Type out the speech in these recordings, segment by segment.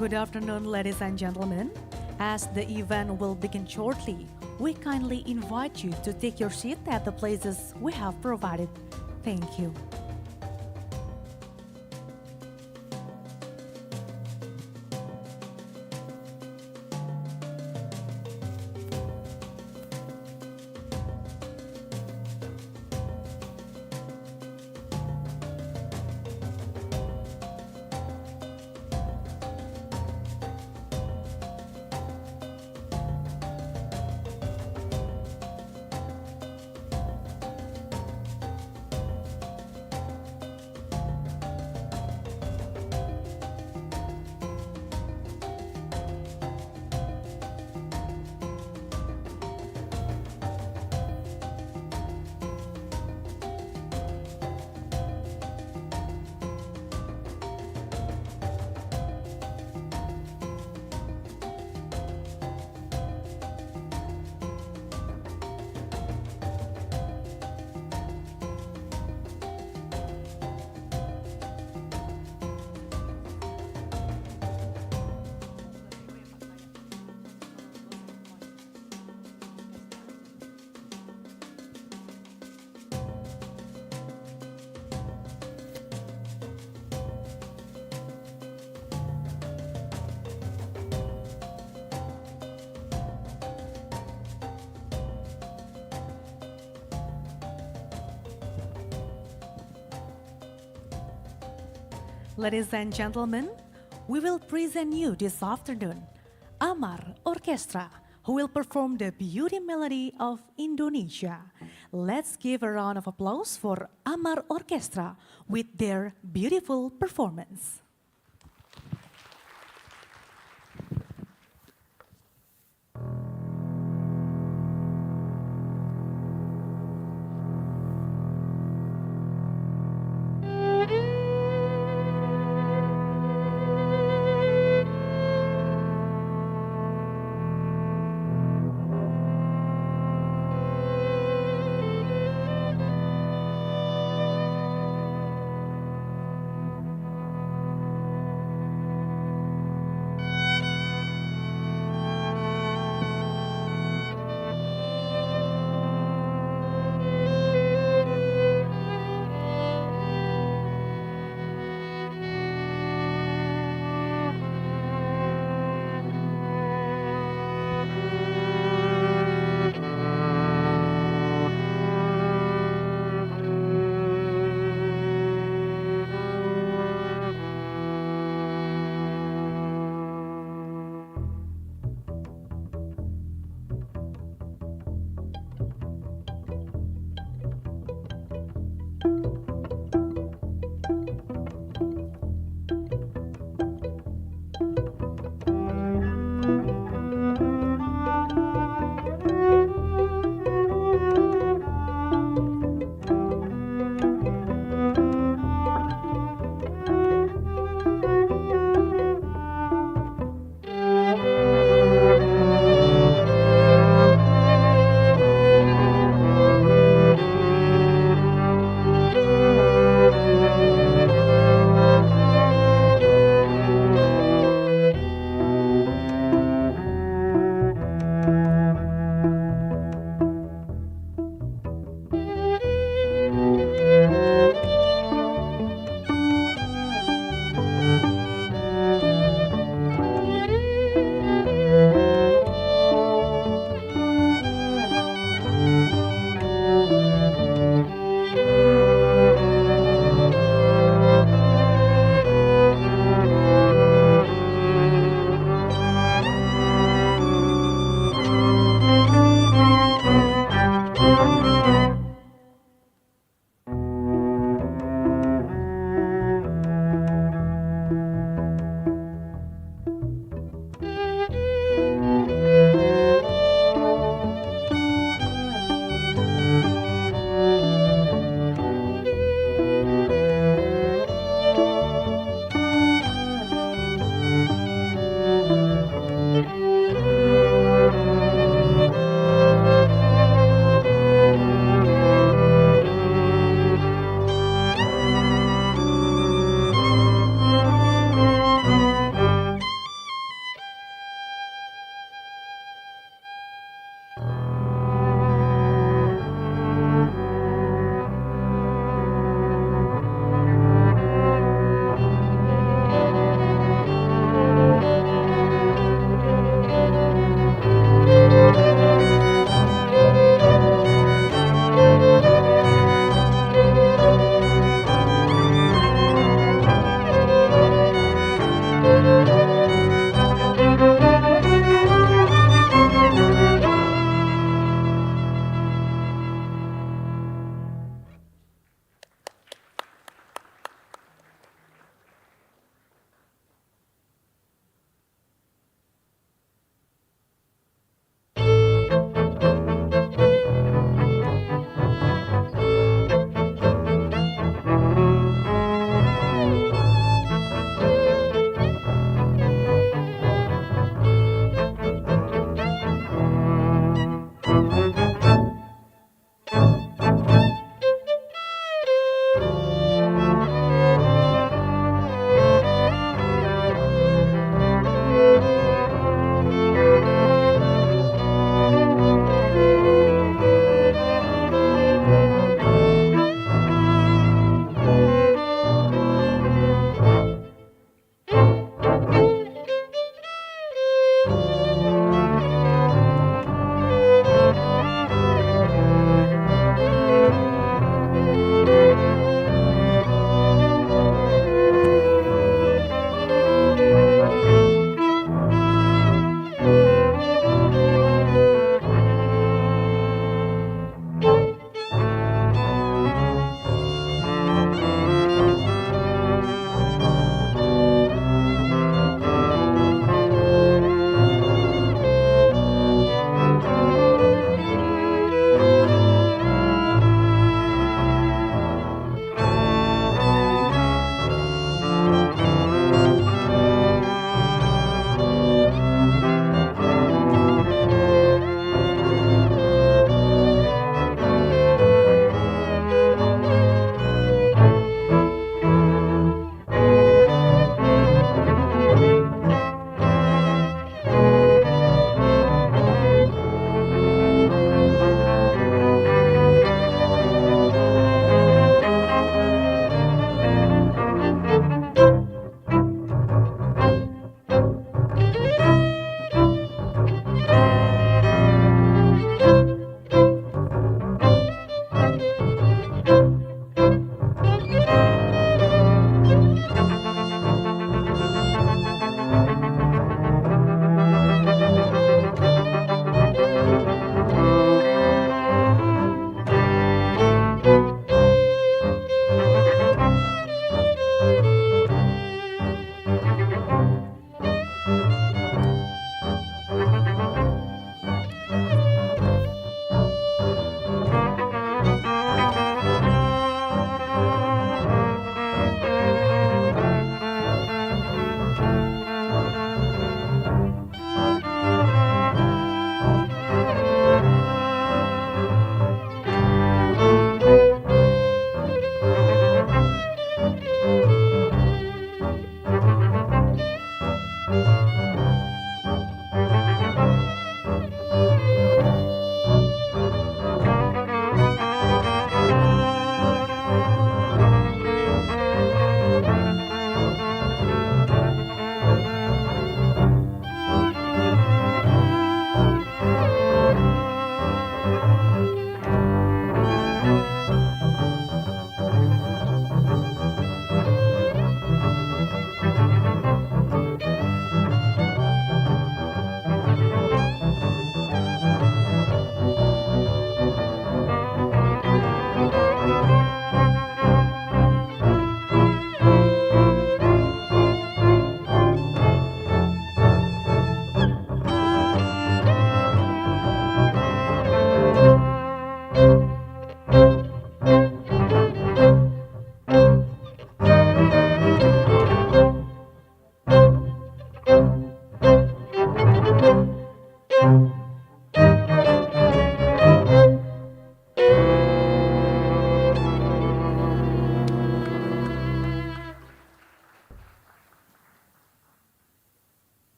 Good afternoon, ladies and gentlemen. As the event will begin shortly, we kindly invite you to take your seat at the places we have provided. Thank you. Ladies and gentlemen, we will present you this afternoon Amar Orchestra, who will perform the beauty melody of Indonesia. Let's give a round of applause for Amar Orchestra with their beautiful performance.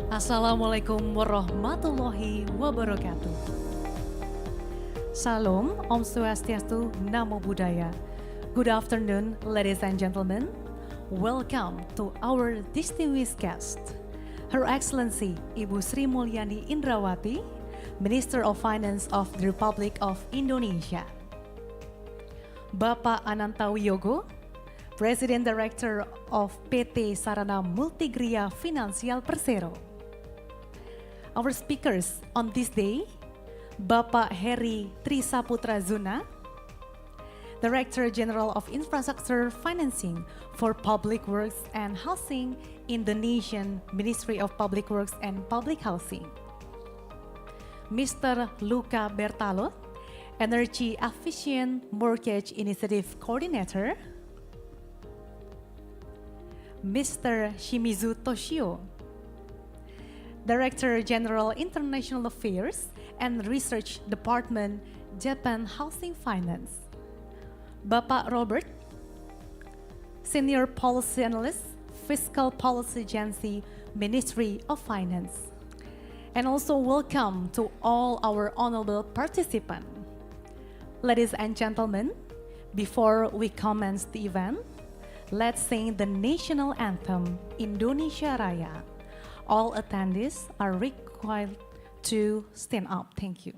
Assalamualaikum warahmatullahi wabarakatuh. Salam, Om Swastiastu, Namo Buddhaya. Good afternoon, ladies and gentlemen. Welcome to our distinguished guest, Her Excellency Ibu Sri Mulyani Indrawati, Minister of Finance of the Republic of Indonesia. Bapak Ananta Wiyogo, President Director of PT Sarana Multigria Finansial Persero. Our speakers on this day, Bapak Heri Trisaputra Zuna, Director General of Infrastructure Financing for Public Works and Housing, Indonesian Ministry of Public Works and Public Housing. Mr. Luca Bertalot, Energy Efficient Mortgage Initiative Coordinator. Mr. Shimizu Toshio, Director General International Affairs and Research Department, Japan Housing Finance. Bapak Robert, Senior Policy Analyst, Fiscal Policy Agency, Ministry of Finance. And also welcome to all our honorable participants. Ladies and gentlemen, before we commence the event, let's sing the national anthem, Indonesia Raya. All attendees are required to stand up. Thank you.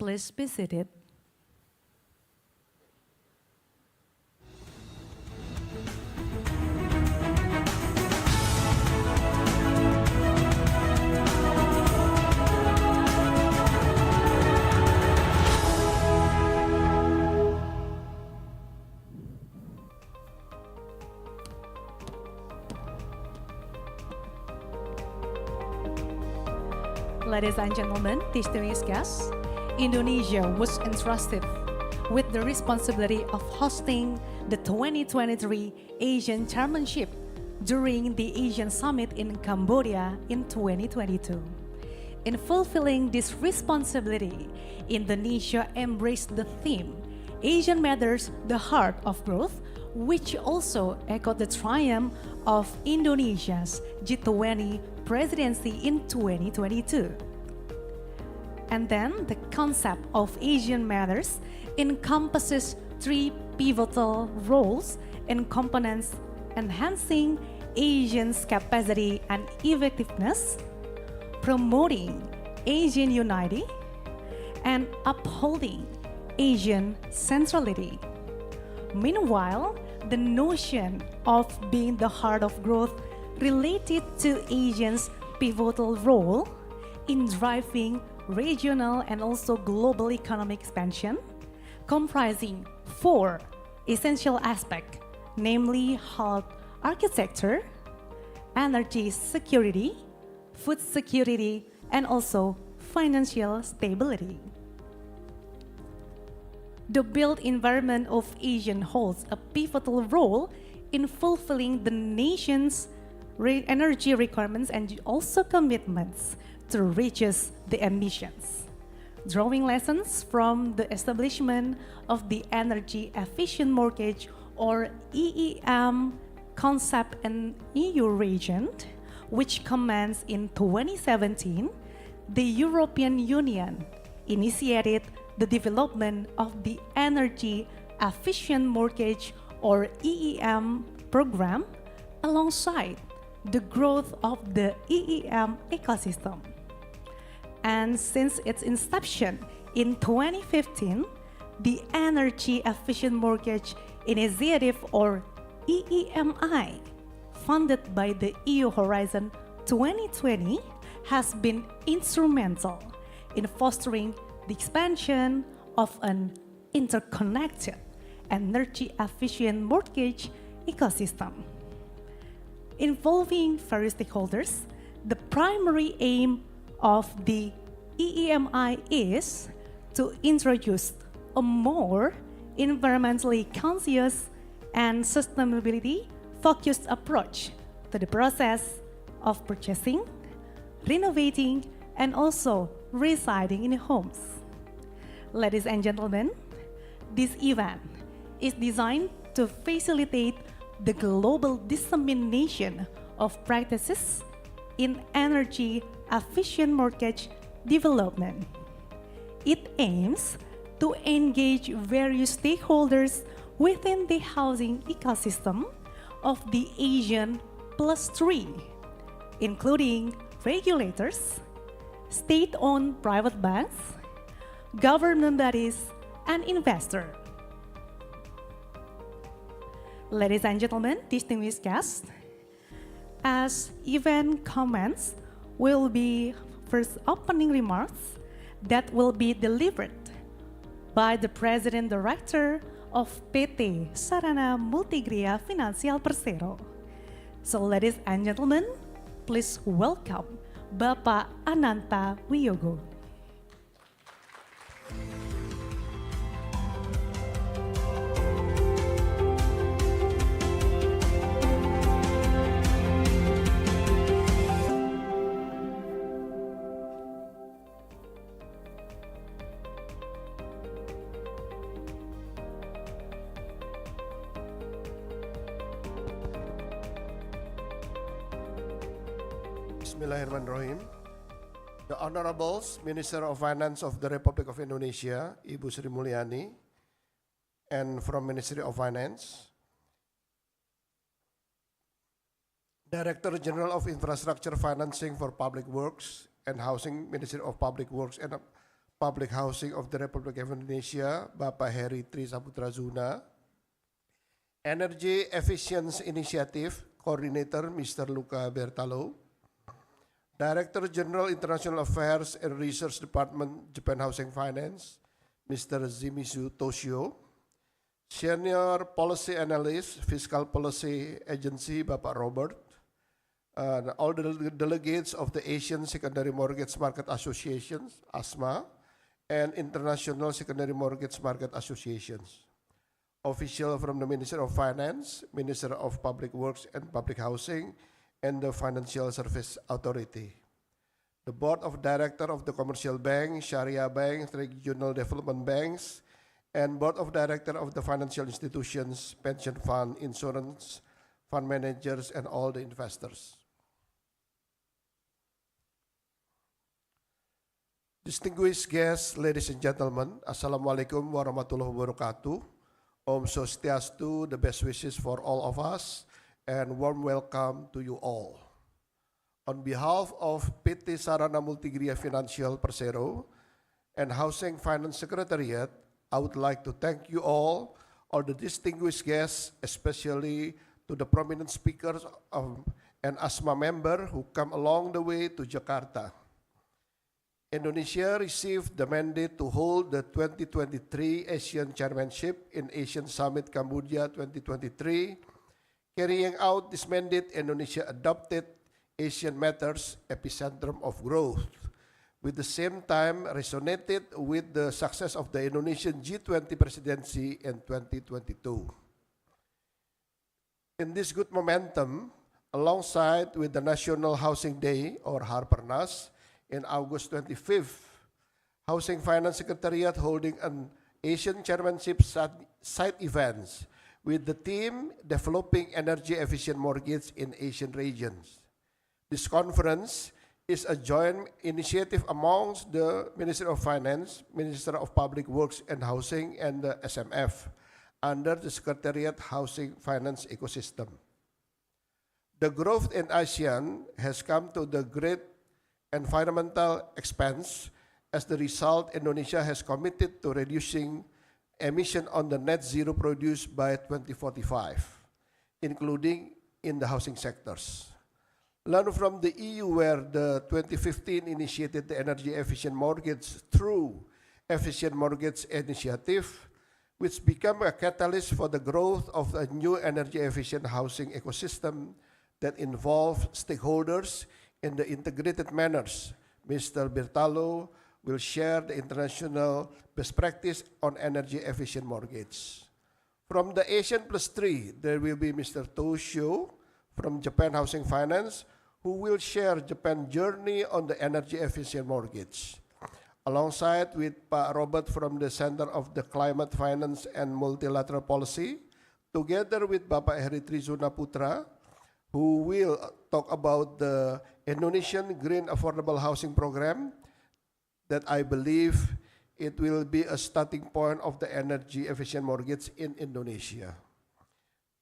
Please be seated. Ladies and gentlemen, distinguished guests, Indonesia was entrusted with the responsibility of hosting the 2023 Asian Chairmanship during the Asian Summit in Cambodia in 2022. In fulfilling this responsibility, Indonesia embraced the theme, Asian Matters, the Heart of Growth, which also echoed the triumph of Indonesia's G20 presidency in 2022. And then the concept of Asian Matters encompasses three pivotal roles and components: enhancing Asians' capacity and effectiveness, promoting Asian unity, and upholding Asian centrality. Meanwhile, the notion of being the heart of growth related to Asians' pivotal role in driving regional and also global economic expansion, comprising 4 essential aspects, namely health architecture, energy security, food security, and also financial stability. The built environment of ASEAN holds a pivotal role in fulfilling the nation's energy requirements and also commitments to reach the emissions. Drawing lessons from the establishment of the energy efficient mortgage or EEM concept in EU region, which commenced in 2017, the European Union initiated the development of the Energy Efficient Mortgage or EEM program alongside the growth of the EEM ecosystem. And since its inception in 2015, the Energy Efficient Mortgage Initiative or EEMI, funded by the EU Horizon 2020, has been instrumental in fostering the expansion of an interconnected energy-efficient mortgage ecosystem. Involving various stakeholders, the primary aim of the EEMI is to introduce a more environmentally conscious and sustainability-focused approach to the process of purchasing, renovating, and also residing in homes. Ladies and gentlemen, this event is designed to facilitate the global dissemination of practices in energy-efficient mortgage development. It aims to engage various stakeholders within the housing ecosystem of the ASEAN +3, including regulators, state-owned private banks, government bodies, and investors. Ladies and gentlemen, distinguished guests, as event comments will be first opening remarks that will be delivered by the President Director of PT Sarana Multigria Finansial Persero. So ladies and gentlemen, please welcome Bapak Ananta Wiyogo. Bismillahirrahmanirrahim. The Honorable Minister of Finance of the Republic of Indonesia, Ibu Sri Mulyani, and from Ministry of Finance, Director General of Infrastructure Financing for Public Works and Housing, Ministry of Public Works and Public Housing of the Republic of Indonesia, Bapak Heri Tri Saputra Zuna, Energy Efficiency Initiative Coordinator, Mr. Luca Bertalo, Director General International Affairs and Research Department, Japan Housing Finance, Mr. Shimizu Toshio, Senior Policy Analyst, Fiscal Policy Agency, Bapak Robert, and all the delegates of the Asian Secondary Mortgage Market Associations, ASMA, and International Secondary Mortgage Market Associations. Official from the Ministry of Finance, Minister of Public Works and Public Housing, and the Financial Service Authority. The Board of Directors of the Commercial Bank, Sharia Bank, Regional Development Banks, and Board of Directors of the Financial Institutions, Pension Fund, Insurance, Fund Managers, and all the investors. Distinguished guests, ladies and gentlemen, Assalamualaikum warahmatullahi wabarakatuh. Om Swastiastu, the best wishes for all of us, and warm welcome to you all. On behalf of PT Sarana Multigria Finansial Persero and Housing Finance Secretariat, I would like to thank you all the distinguished guests, especially to the prominent speakers and ASMA member who come along the way to Jakarta. Indonesia received the mandate to hold the 2023 ASEAN Chairmanship in Asian Summit Cambodia 2023. Carrying out this mandate, Indonesia adopted Asian Matters epicentrum of growth. With the same time, resonated with the success of the Indonesian G20 presidency in 2022. In this good momentum, alongside with the National Housing Day, or Harpernas, in August 25th, Housing Finance Secretariat holding an Asian Chairmanship side events with the theme Developing Energy Efficient Mortgage in Asian Regions. This conference is a joint initiative amongst the Ministry of Finance, Minister of Public Works and Housing, and the SMF under the Secretariat Housing Finance Ecosystem. The growth in ASEAN has come to the great environmental expense. As the result, Indonesia has committed to reducing emission on the net zero produced by 2045, including in the housing sectors. Learn from the EU, where the 2015 initiated the energy efficient mortgage through Efficient Mortgage Initiative, which became a catalyst for the growth of a new energy efficient housing ecosystem that involves stakeholders in the integrated manners. Mr. Bertalo will share the international best practice on energy efficient mortgage. From the Asian Plus 3, there will be Mr. Toshio from Japan Housing Finance, who will share Japan's journey on the energy efficient mortgage. Alongside with Pak Robert from the Center of the Climate Finance and Multilateral Policy, together with Bapak Heri Trizuna Putra, who will talk about the Indonesian Green Affordable Housing Program, that I believe it will be a starting point of the energy efficient mortgage in Indonesia.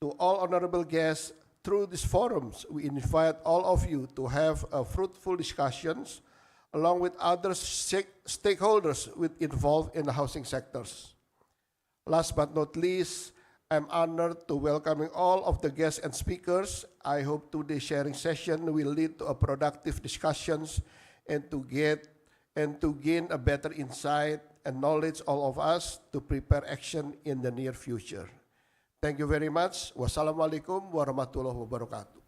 To all honorable guests, through these forums, we invite all of you to have fruitful discussions along with other stakeholders involved in the housing sectors. Last but not least, I'm honored to welcoming all of the guests and speakers. I hope today's sharing session will lead to a productive discussions and to gain a better insight and knowledge all of us to prepare action in the near future. Thank you very much. Wassalamualaikum warahmatullahi wabarakatuh.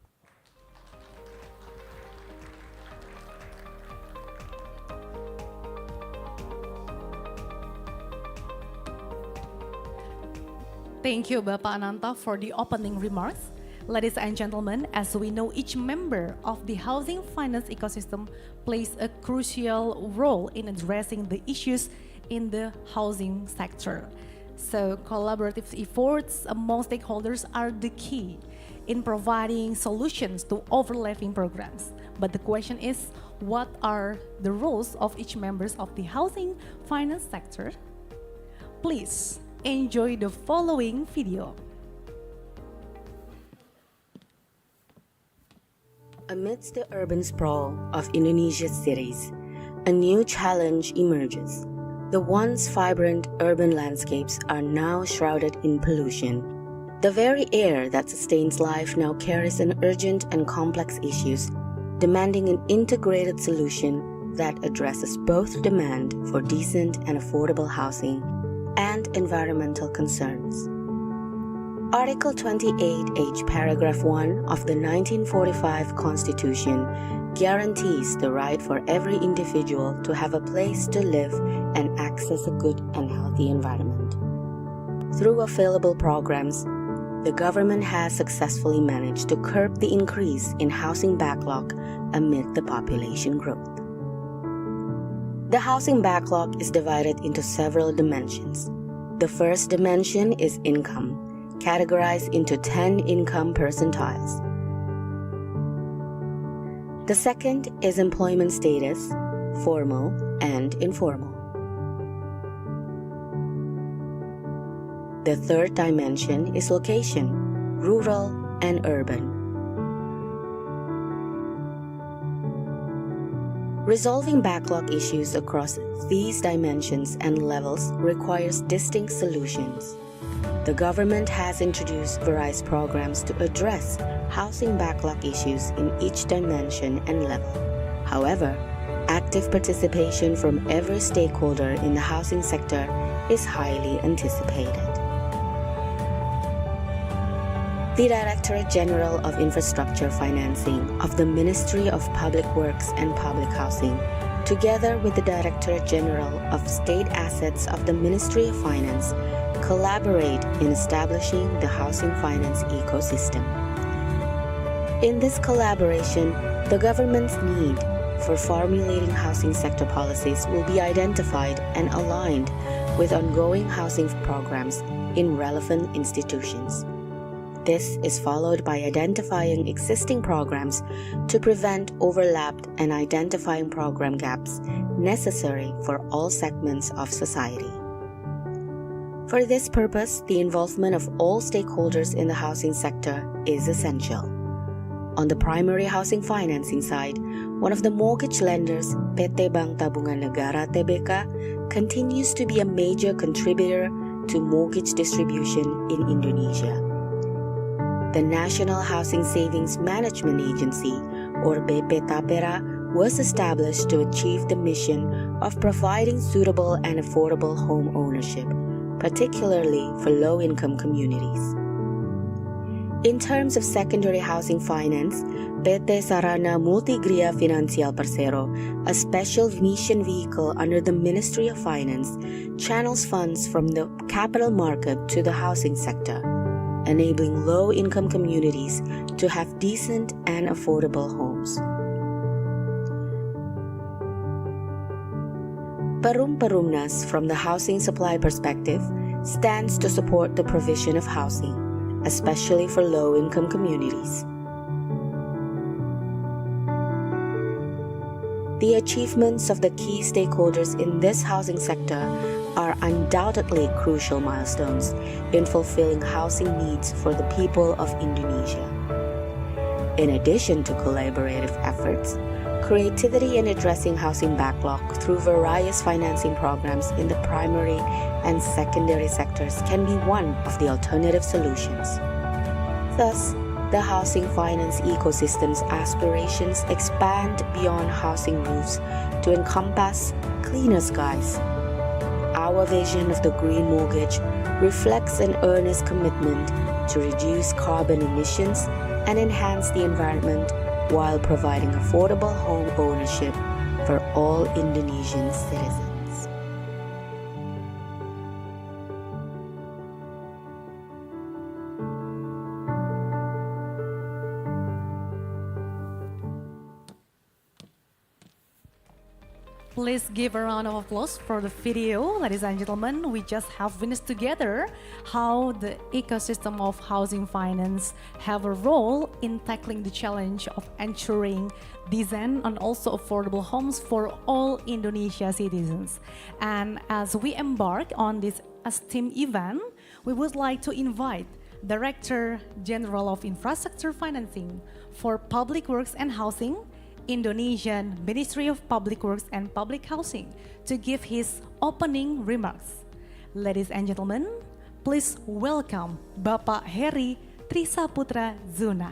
Thank you, Bapak Ananta, for the opening remarks. Ladies and gentlemen, as we know, each member of the housing finance ecosystem plays a crucial role in addressing the issues in the housing sector. So collaborative efforts among stakeholders are the key in providing solutions to overlapping programs. But the question is, what are the roles of each members of the housing finance sector? Please enjoy the following video. Amidst the urban sprawl of Indonesia's cities, a new challenge emerges. The once vibrant urban landscapes are now shrouded in pollution. The very air that sustains life now carries an urgent and complex issues, demanding an integrated solution that addresses both demand for decent and affordable housing and environmental concerns. Article 28H, Paragraph 1 of the 1945 Constitution guarantees the right for every individual to have a place to live and access a good and healthy environment. Through available programs, the government has successfully managed to curb the increase in housing backlog amid the population growth. The housing backlog is divided into several dimensions. The first dimension is income, categorized into 10 income percentiles. The second is employment status, formal and informal. The third dimension is location, rural and urban. Resolving backlog issues across these dimensions and levels requires distinct solutions. The government has introduced various programs to address housing backlog issues in each dimension and level. However, at active participation from every stakeholder in the housing sector is highly anticipated. The Director General of Infrastructure Financing of the Ministry of Public Works and Public Housing, together with the Director General of State Assets of the Ministry of Finance, collaborate in establishing the housing finance ecosystem. In this collaboration, the government's need for formulating housing sector policies will be identified and aligned with ongoing housing programs in relevant institutions. This is followed by identifying existing programs to prevent overlap and identifying program gaps necessary for all segments of society. For this purpose, the involvement of all stakeholders in the housing sector is essential. On the primary housing financing side, one of the mortgage lenders, PT Bank Tabungan Negara (TBK), continues to be a major contributor to mortgage distribution in Indonesia. The National Housing Savings Management Agency, or BP Tapera, was established to achieve the mission of providing suitable and affordable home ownership, particularly for low-income communities. In terms of secondary housing finance, PT Sarana Multigria Finansial Persero, a special mission vehicle under the Ministry of Finance, channels funds from the capital market to the housing sector, enabling low-income communities to have decent and affordable homes. Perum Perumnas, from the housing supply perspective, stands to support the provision of housing, especially for low-income communities. The achievements of the key stakeholders in this housing sector are undoubtedly crucial milestones in fulfilling housing needs for the people of Indonesia. In addition to collaborative efforts, creativity in addressing housing backlog through various financing programs in the primary and secondary sectors can be one of the alternative solutions. Thus, the housing finance ecosystem's aspirations expand beyond housing roofs to encompass cleaner skies. Our vision of the green mortgage reflects an earnest commitment to reduce carbon emissions and enhance the environment while providing affordable home ownership for all Indonesian citizens. Please give a round of applause for the video. Ladies and gentlemen, we just have witnessed together how the ecosystem of housing finance have a role in tackling the challenge of ensuring decent and also affordable homes for all Indonesia citizens. And as we embark on this esteemed event, we would like to invite Director General of Infrastructure Financing for Public Works and Housing, Indonesian Ministry of Public Works and Public Housing, to give his opening remarks. Ladies and gentlemen, please welcome Bapak Heri Trisaputra Zuna.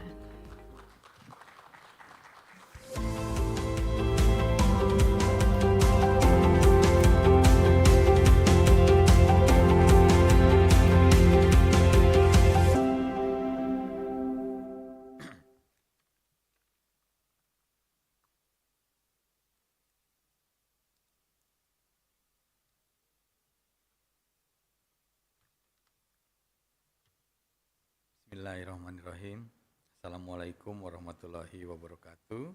Bismillahirrahmanirrahim. Assalamualaikum warahmatullahi wabarakatuh.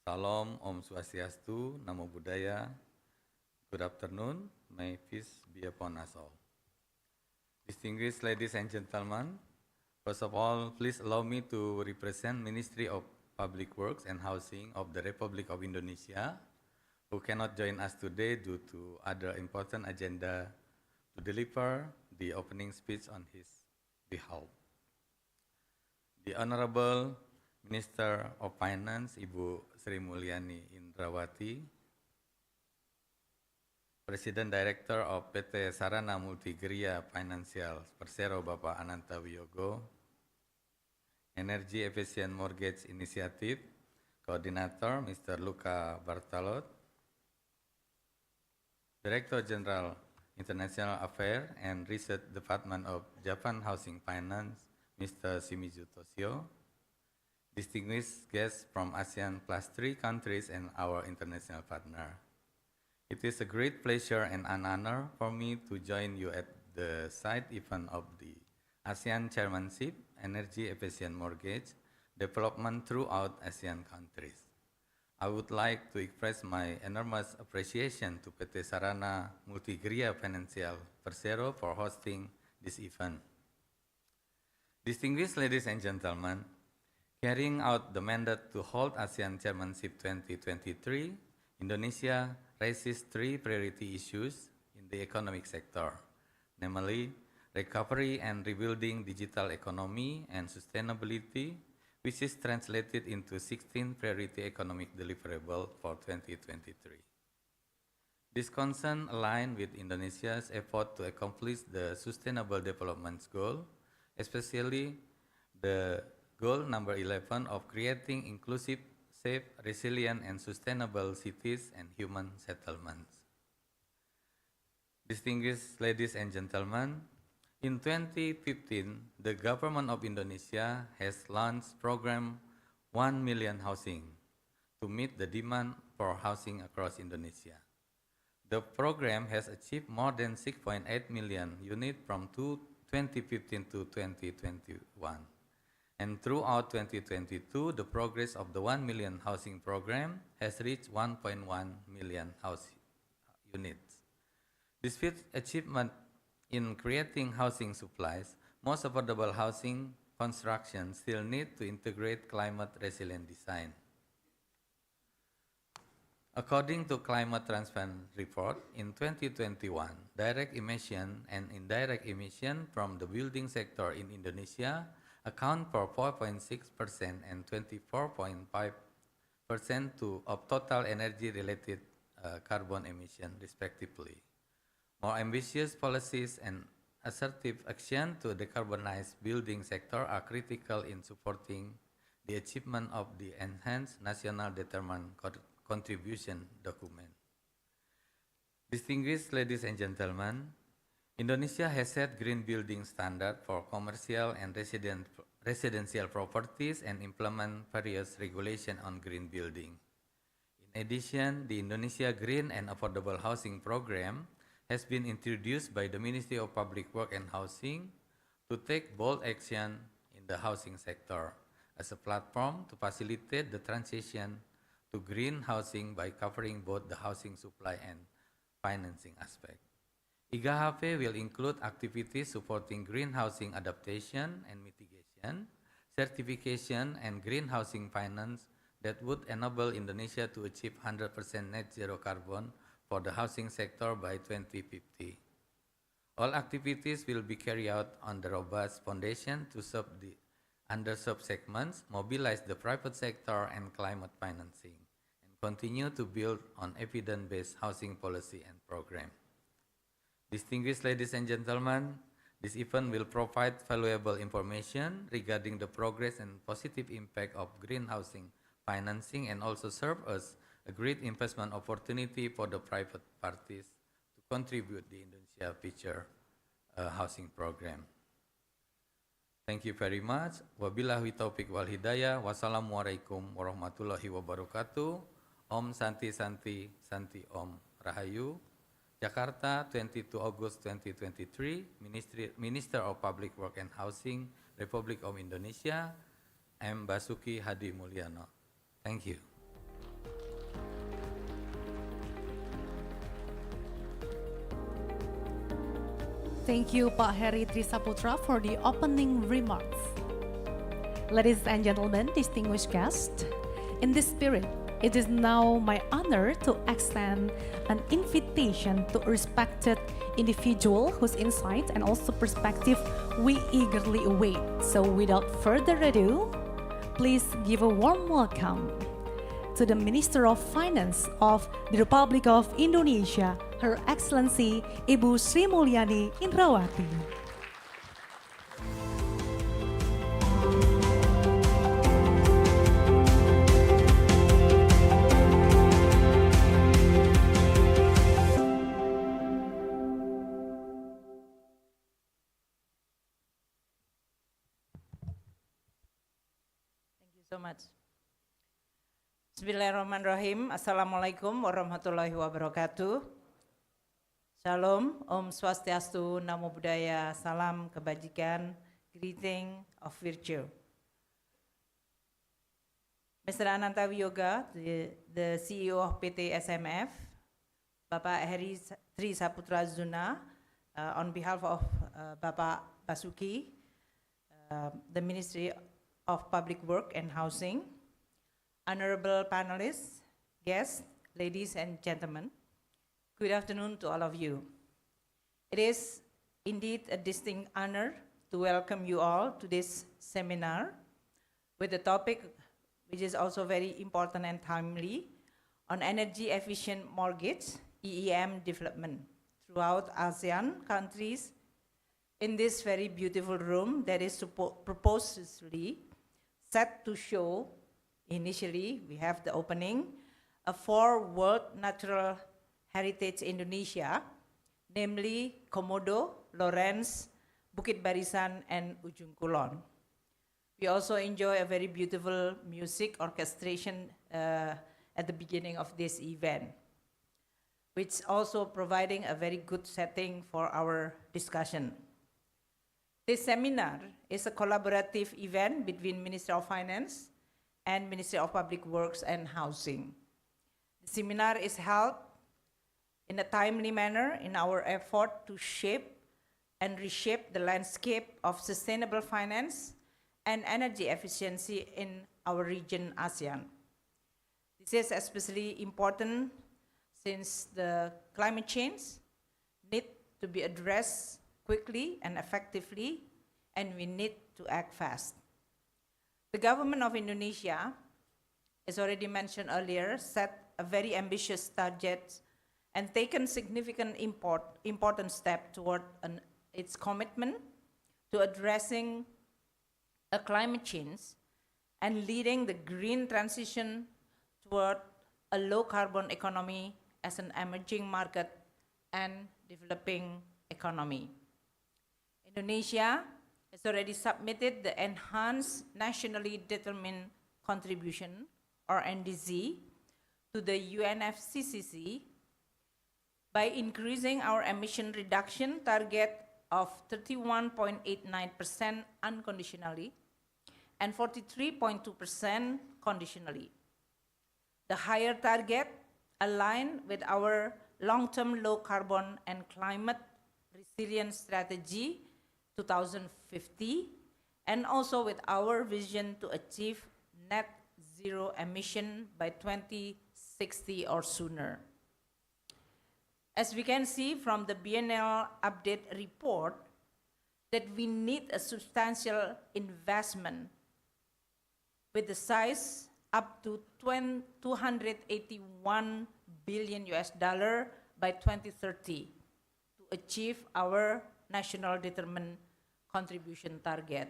Salam, Om Swastiastu, Namo Buddhaya. Good afternoon. May peace be upon us all. Distinguished ladies and gentlemen, first of all, please allow me to represent Ministry of Public Works and Housing of the Republic of Indonesia, who cannot join us today due to other important agenda, to deliver the opening speech on his behalf. The Honorable Minister of Finance, Ibu Sri Mulyani Indrawati, President Director of PT Sarana Multigria Finansial Persero Bapak Ananta Wiyogo, Energy Efficient Mortgage Initiative, Coordinator, Mr. Luca Bartalot, Director General, International Affairs and Research Department of Japan Housing Finance, Mr. Shimizu Toshio, distinguished guests from ASEAN +3 countries and our international partner. It is a great pleasure and an honor for me to join you at the side event of the ASEAN Chairmanship, Energy Efficient Mortgage, Development throughout ASEAN countries. I would like to express my enormous appreciation to PT Sarana Multigria Financial Persero for hosting this event. Distinguished ladies and gentlemen, carrying out the mandate to hold ASEAN Chairmanship 2023, Indonesia raises 3 priority issues in the economic sector, namely recovery and rebuilding digital economy and sustainability, which is translated into 16 priority economic deliverables for 2023. This concern align with Indonesia's effort to accomplish the Sustainable Development Goal, especially the goal number 11 of creating inclusive, safe, resilient, and sustainable cities and human settlements. Distinguished ladies and gentlemen, in 2015, the government of Indonesia has launched program 1 million housing to meet the demand for housing across Indonesia. The program has achieved more than 6.8 million units from 2015 to 2021. And throughout 2022, the progress of the 1 million housing program has reached 1.1 million house units. Despite achievement in creating housing supplies, most affordable housing construction still need to integrate climate resilient design. According to Climate Transparency Report, in 2021, direct emission and indirect emission from the building sector in Indonesia account for 4.6% and 24.5% of total energy-related carbon emission, respectively. More ambitious policies and assertive action to decarbonize building sector are critical in supporting the achievement of the enhanced national determined contribution document. Distinguished ladies and gentlemen, Indonesia has set green building standard for commercial and residential properties and implement various regulations on green building. In addition, the Indonesia Green and Affordable Housing Program has been introduced by the Ministry of Public Works and Housing to take bold action in the housing sector as a platform to facilitate the transition to green housing by covering both the housing supply and financing aspect. IGAHP will include activities supporting green housing adaptation and mitigation, certification, and green housing finance that would enable Indonesia to achieve 100% net zero carbon for the housing sector by 2050. All activities will be carried out on the robust foundation to serve the underserved segments, mobilize the private sector and climate financing, and continue to build on evidence-based housing policy and program. Distinguished ladies and gentlemen, this event will provide valuable information regarding the progress and positive impact of green housing financing and also serve as a great investment opportunity for the private parties to contribute the Indonesia future housing program. Thank you very much. Wabillahi taufiq wal hidayah. Wassalamualaikum warahmatullahi wabarakatuh. Om Santi Santi Santi Om Rahayu. Jakarta, 22 August 2023. Minister of Public Work and Housing, Republic of Indonesia. M. Basuki Hadi Mulyana. Thank you. Thank you, Pak Heri Trisaputra, for the opening remarks. Ladies and gentlemen, distinguished guests, in this spirit, it is now my honor to extend an invitation to a respected individual whose insight and also perspective we eagerly await. So without further ado, please give a warm welcome to the Minister of Finance of the Republic of Indonesia, Her Excellency Ibu Sri Mulyani Indrawati. so much. Bismillahirrahmanirrahim. Assalamualaikum warahmatullahi wabarakatuh. Shalom, Om Swastiastu, Namo Buddhaya, Salam Kebajikan, greeting of virtue. Mr. Ananta Wiyoga, the CEO of PT SMF, Bapak Heri Tri Saputra Zuna, on behalf of Bapak Basuki, the Ministry of Public Work and Housing, honorable panelists, guests, ladies and gentlemen, good afternoon to all of you. It is indeed a distinct honor to welcome you all to this seminar with the topic which is also very important and timely on energy efficient mortgage, EEM development throughout ASEAN countries in this very beautiful room that is purposely set to show. Initially, we have the opening for World Natural Heritage Indonesia, namely Komodo, Lawrence, Bukit Barisan, and Ujung Kulon. We also enjoy a very beautiful music orchestration at the beginning of this event, which also providing a very good setting for our discussion. This seminar is a collaborative event between Ministry of Finance and Ministry of Public Works and Housing. The seminar is held in a timely manner in our effort to shape and reshape the landscape of sustainable finance and energy efficiency in our region, ASEAN. This is especially important since the climate change need to be addressed quickly and effectively, and we need to act fast. The government of Indonesia, as already mentioned earlier, set a very ambitious target and taken significant important step toward its commitment to addressing a climate change and leading the green transition toward a low carbon economy as an emerging market and developing economy. Indonesia has already submitted the Enhanced Nationally Determined Contribution, or NDC, to the UNFCCC by increasing our emission reduction target of 31.89% unconditionally and 43.2% conditionally. The higher target align with our long-term low carbon and climate resilience strategy 2050, and also with our vision to achieve net zero emission by 2060 or sooner. As we can see from the biennial update report, that we need a substantial investment with the size up to 281 billion US dollar by 2030 to achieve our national determined contribution target.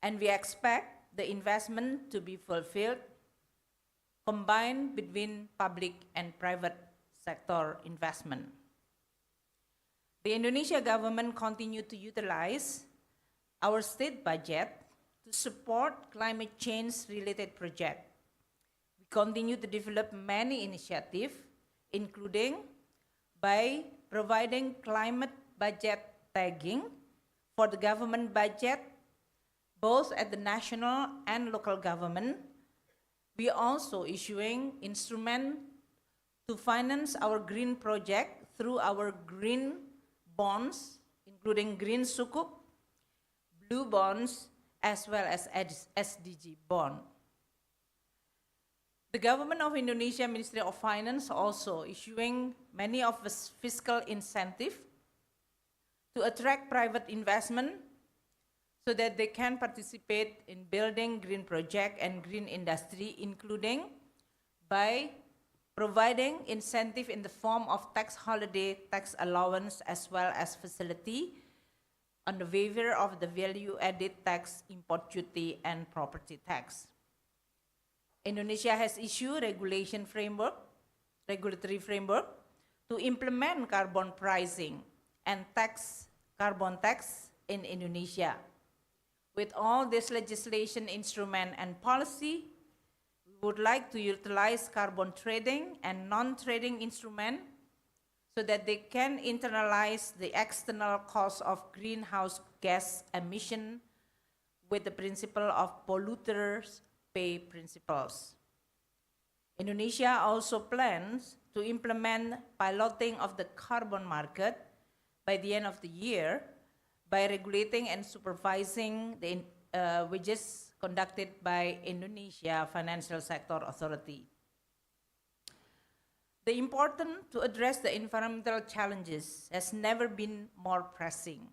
And we expect the investment to be fulfilled combined between public and private sector investment. The Indonesia government continue to utilize our state budget to support climate change related projects. We continue to develop many initiatives, including by providing climate budget tagging for the government budget, both at the national and local government. We are also issuing instruments to finance our green project through our green bonds, including green sukuk, blue bonds, as well as SDG bond. The government of Indonesia, Ministry of Finance, also issuing many of the fiscal incentives to attract private investment so that they can participate in building green project and green industry, including by providing incentive in the form of tax holiday, tax allowance, as well as facility on the waiver of the value-added tax, import duty, and property tax. Indonesia has issued regulatory framework to implement carbon pricing and carbon tax in Indonesia. With all this legislation, instrument, and policy, we would like to utilize carbon trading and non-trading instrument so that they can internalize the external cost of greenhouse gas emission with the principle of polluters pay principles. Indonesia also plans to implement piloting of the carbon market by the end of the year by regulating and supervising the which is conducted by Indonesia Financial Sector Authority. The importance to address the environmental challenges has never been more pressing.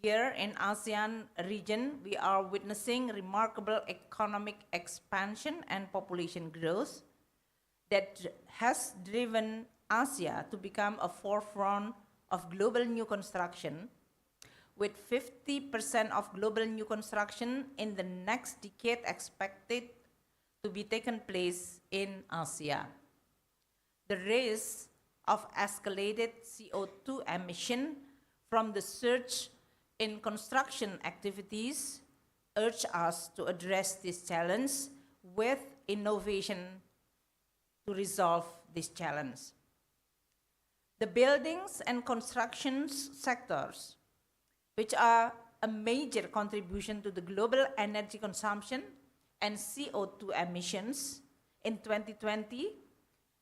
Here in ASEAN region, we are witnessing remarkable economic expansion and population growth that has driven Asia to become a forefront of global new construction, with 50% of global new construction in the next decade expected to be taken place in Asia. The risk of escalated CO2 emission from the surge in construction activities urge us to address this challenge with innovation to resolve this challenge. The buildings and construction sectors, which are a major contribution to the global energy consumption and CO2 emissions, in 2020,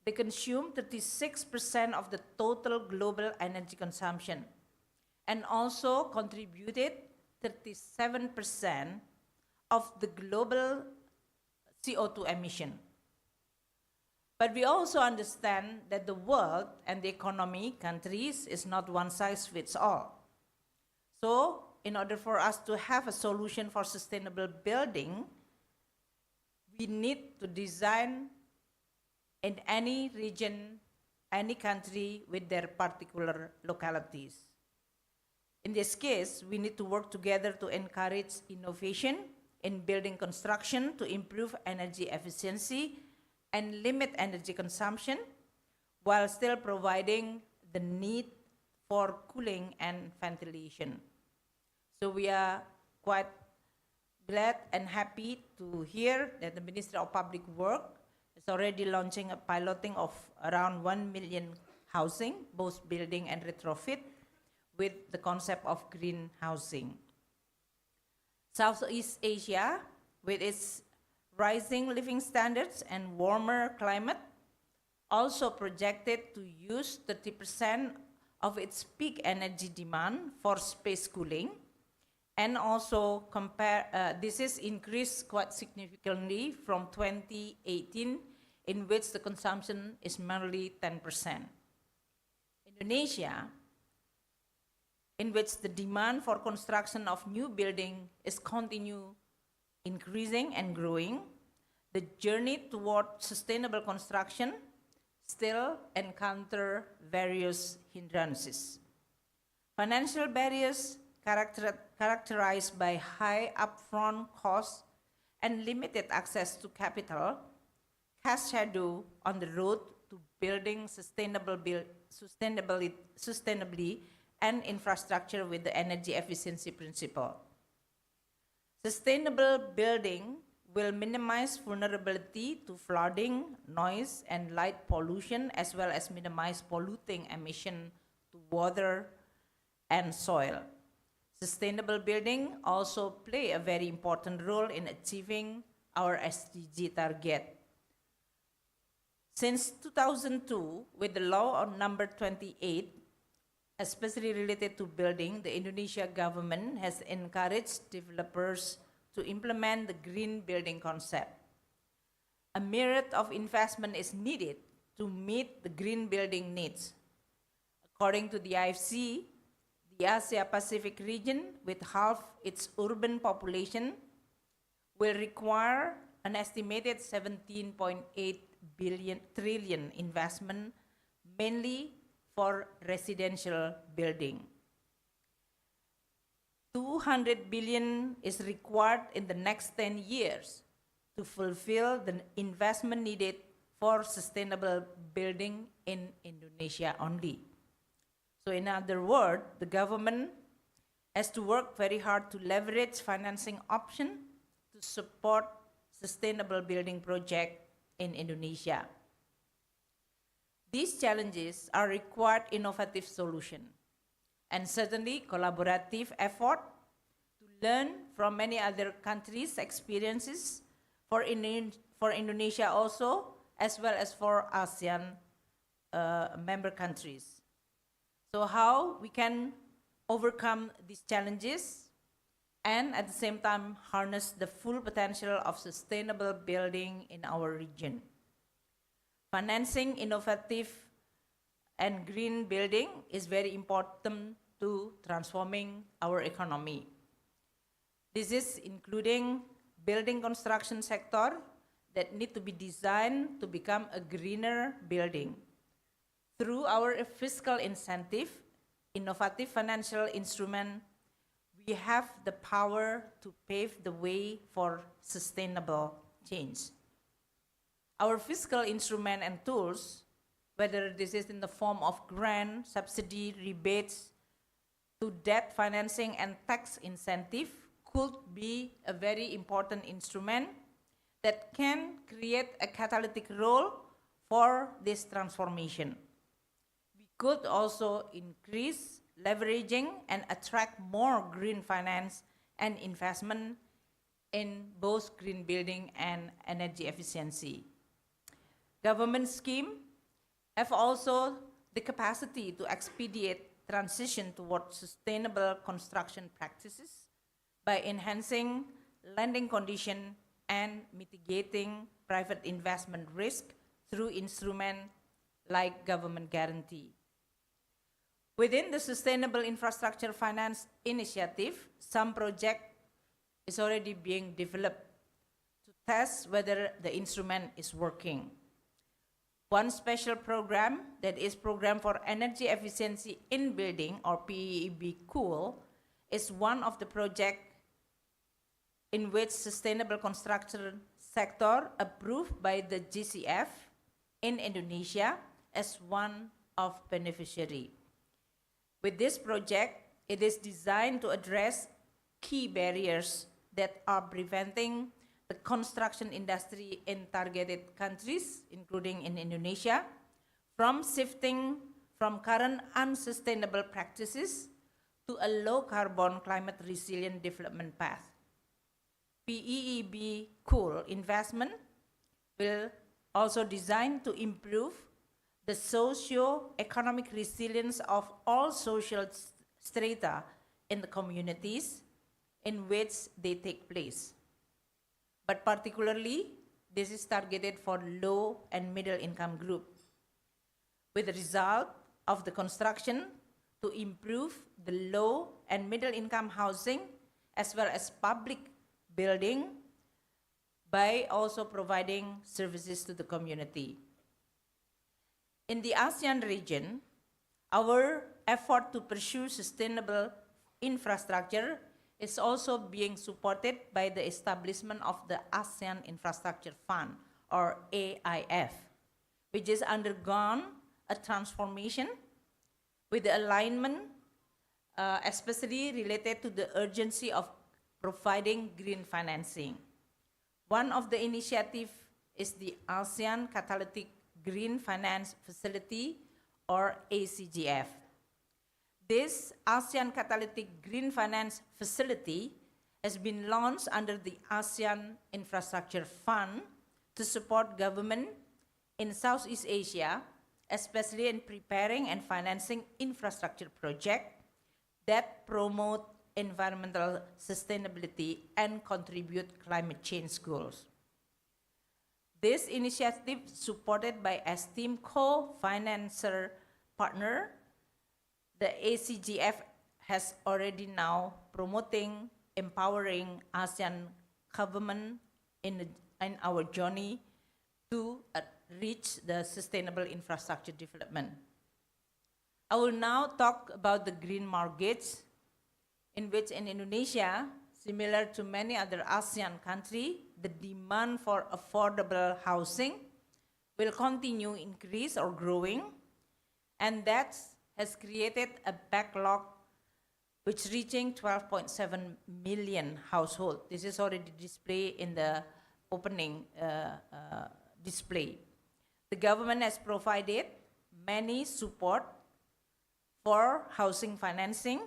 they consume 36% of the total global energy consumption and also contributed 37% of the global CO2 emission. But we also understand that the world and the economy, countries, is not one size fits all. So, in order for us to have a solution for sustainable building, we need to design in any region, any country with their particular localities. In this case, we need to work together to encourage innovation in building construction to improve energy efficiency and limit energy consumption while still providing the need for cooling and ventilation. So we are quite glad and happy to hear that the Ministry of Public Works is already launching a piloting of around 1 million housing, both building and retrofit, with the concept of green housing. Southeast Asia, with its rising living standards and warmer climate, also projected to use 30% of its peak energy demand for space cooling, and also this is increased quite significantly from 2018, in which the consumption is merely 10%. Indonesia, in which the demand for construction of new building is continue increasing and growing, the journey toward sustainable construction still encounter various hindrances. Financial barriers characterized by high upfront costs and limited access to capital cast shadow on the road to building sustainably and infrastructure with the energy efficiency principle. Sustainable building will minimize vulnerability to flooding, noise, and light pollution, as well as minimize polluting emission to water and soil. Sustainable building also play a very important role in achieving our SDG target. Since 2002, with the law on number 28, especially related to building, the Indonesia government has encouraged developers to implement the green building concept. A myriad of investment is needed to meet the green building needs. According to the IFC, the Asia-Pacific region, with half its urban population, will require an estimated 17.8 trillion investment, mainly for residential building. 200 billion is required in the next 10 years to fulfill the investment needed for sustainable building in Indonesia only. So in other words, the government has to work very hard to leverage financing option to support sustainable building project in Indonesia. These challenges are required innovative solution and certainly collaborative effort to learn from many other countries' experiences for Indonesia also, as well as for ASEAN member countries. So how we can overcome these challenges and at the same time harness the full potential of sustainable building in our region. Financing innovative and green building is very important to transforming our economy. This is including building construction sector that need to be designed to become a greener building. Through our fiscal incentive, innovative financial instrument, we have the power to pave the way for sustainable change. Our fiscal instrument and tools, whether this is in the form of grant, subsidy, rebates, to debt financing and tax incentive, could be a very important instrument that can create a catalytic role for this transformation. We could also increase leveraging and attract more green finance and investment in both green building and energy efficiency. Government schemes have also the capacity to expedite transition towards sustainable construction practices by enhancing lending conditions and mitigating private investment risk through instruments like government guarantee. Within the Sustainable Infrastructure Finance Initiative, some project is already being developed to test whether the instrument is working. One special program that is Program for Energy Efficiency in Building, or PEEB Cool, is one of the projects in which sustainable construction sector approved by the GCF in Indonesia as one of beneficiary. With this project, it is designed to address key barriers that are preventing the construction industry in targeted countries, including in Indonesia, from shifting from current unsustainable practices to a low-carbon, climate-resilient development path. PEEB Cool investment will also designed to improve the socio-economic resilience of all social strata in the communities in which they take place. But particularly, this is targeted for low and middle income group, with the result of the construction to improve the low and middle income housing as well as public building by also providing services to the community. In the ASEAN region, our effort to pursue sustainable infrastructure is also being supported by the establishment of the ASEAN Infrastructure Fund, or AIF, which has undergone a transformation with the alignment, especially related to the urgency of providing green financing. One of the initiatives is the ASEAN Catalytic Green Finance Facility, or ACGF. This ASEAN Catalytic Green Finance Facility has been launched under the ASEAN Infrastructure Fund to support government in Southeast Asia, especially in preparing and financing infrastructure projects that promote environmental sustainability and contribute climate change goals. This initiative, supported by esteemed co-financer partner, the ACGF has already now promoting, empowering ASEAN government in our journey to reach the sustainable infrastructure development. I will now talk about the green mortgage, in which in Indonesia, similar to many other ASEAN countries, the demand for affordable housing will continue increase or growing, and that has created a backlog which reaching 12.7 million households. This is already displayed in the opening display. The government has provided many support for housing financing,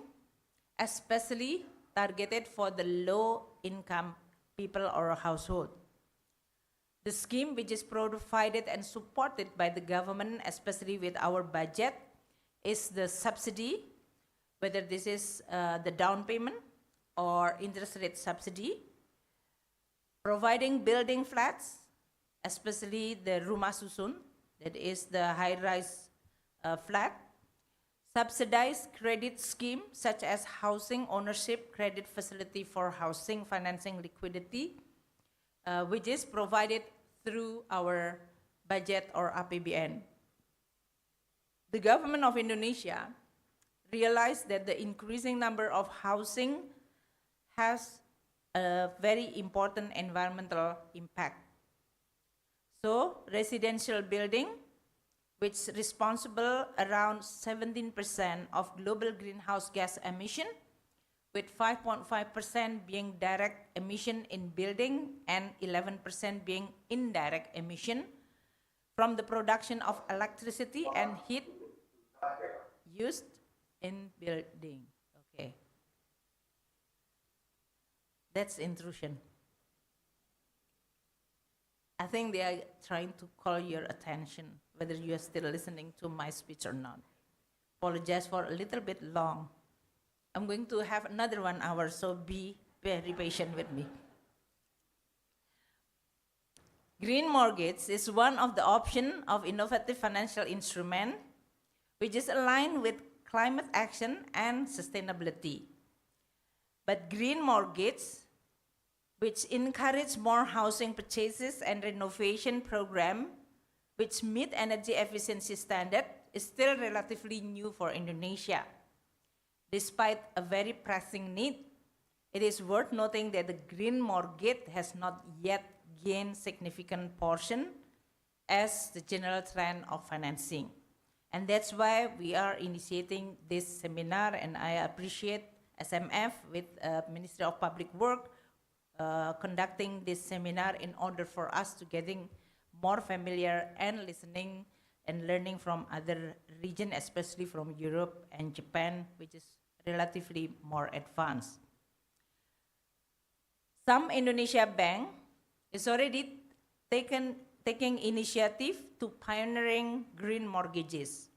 especially targeted for the low-income people or household. The scheme, which is provided and supported by the government, especially with our budget, is the subsidy, whether this is the down payment or interest rate subsidy, providing building flats, especially the rumah susun, that is the high-rise flat, subsidized credit scheme such as housing ownership credit facility for housing financing liquidity, which is provided through our budget or APBN. The government of Indonesia realized that the increasing number of housing has a very important environmental impact. So residential building, which is responsible around 17% of global greenhouse gas emission, with 5.5% being direct emission in building and 11% being indirect emission from the production of electricity and heat used in building. Okay. That's intrusion. I think they are trying to call your attention, whether you are still listening to my speech or not. Apologize for a little bit long. I'm going to have another 1 hour, so be very patient with me. Green mortgage is one of the options of innovative financial instrument, which is aligned with climate action and sustainability. But green mortgage, which encourage more housing purchases and renovation program, which meet energy efficiency standard, is still relatively new for Indonesia. Despite a very pressing need, it is worth noting that the green mortgage has not yet gained significant portion as the general trend of financing. And that's why we are initiating this seminar, and I appreciate SMF with Ministry of Public Work conducting this seminar in order for us to getting more familiar and listening and learning from other regions, especially from Europe and Japan, which is relatively more advanced. Some Indonesia bank is already taking initiative to pioneering green mortgages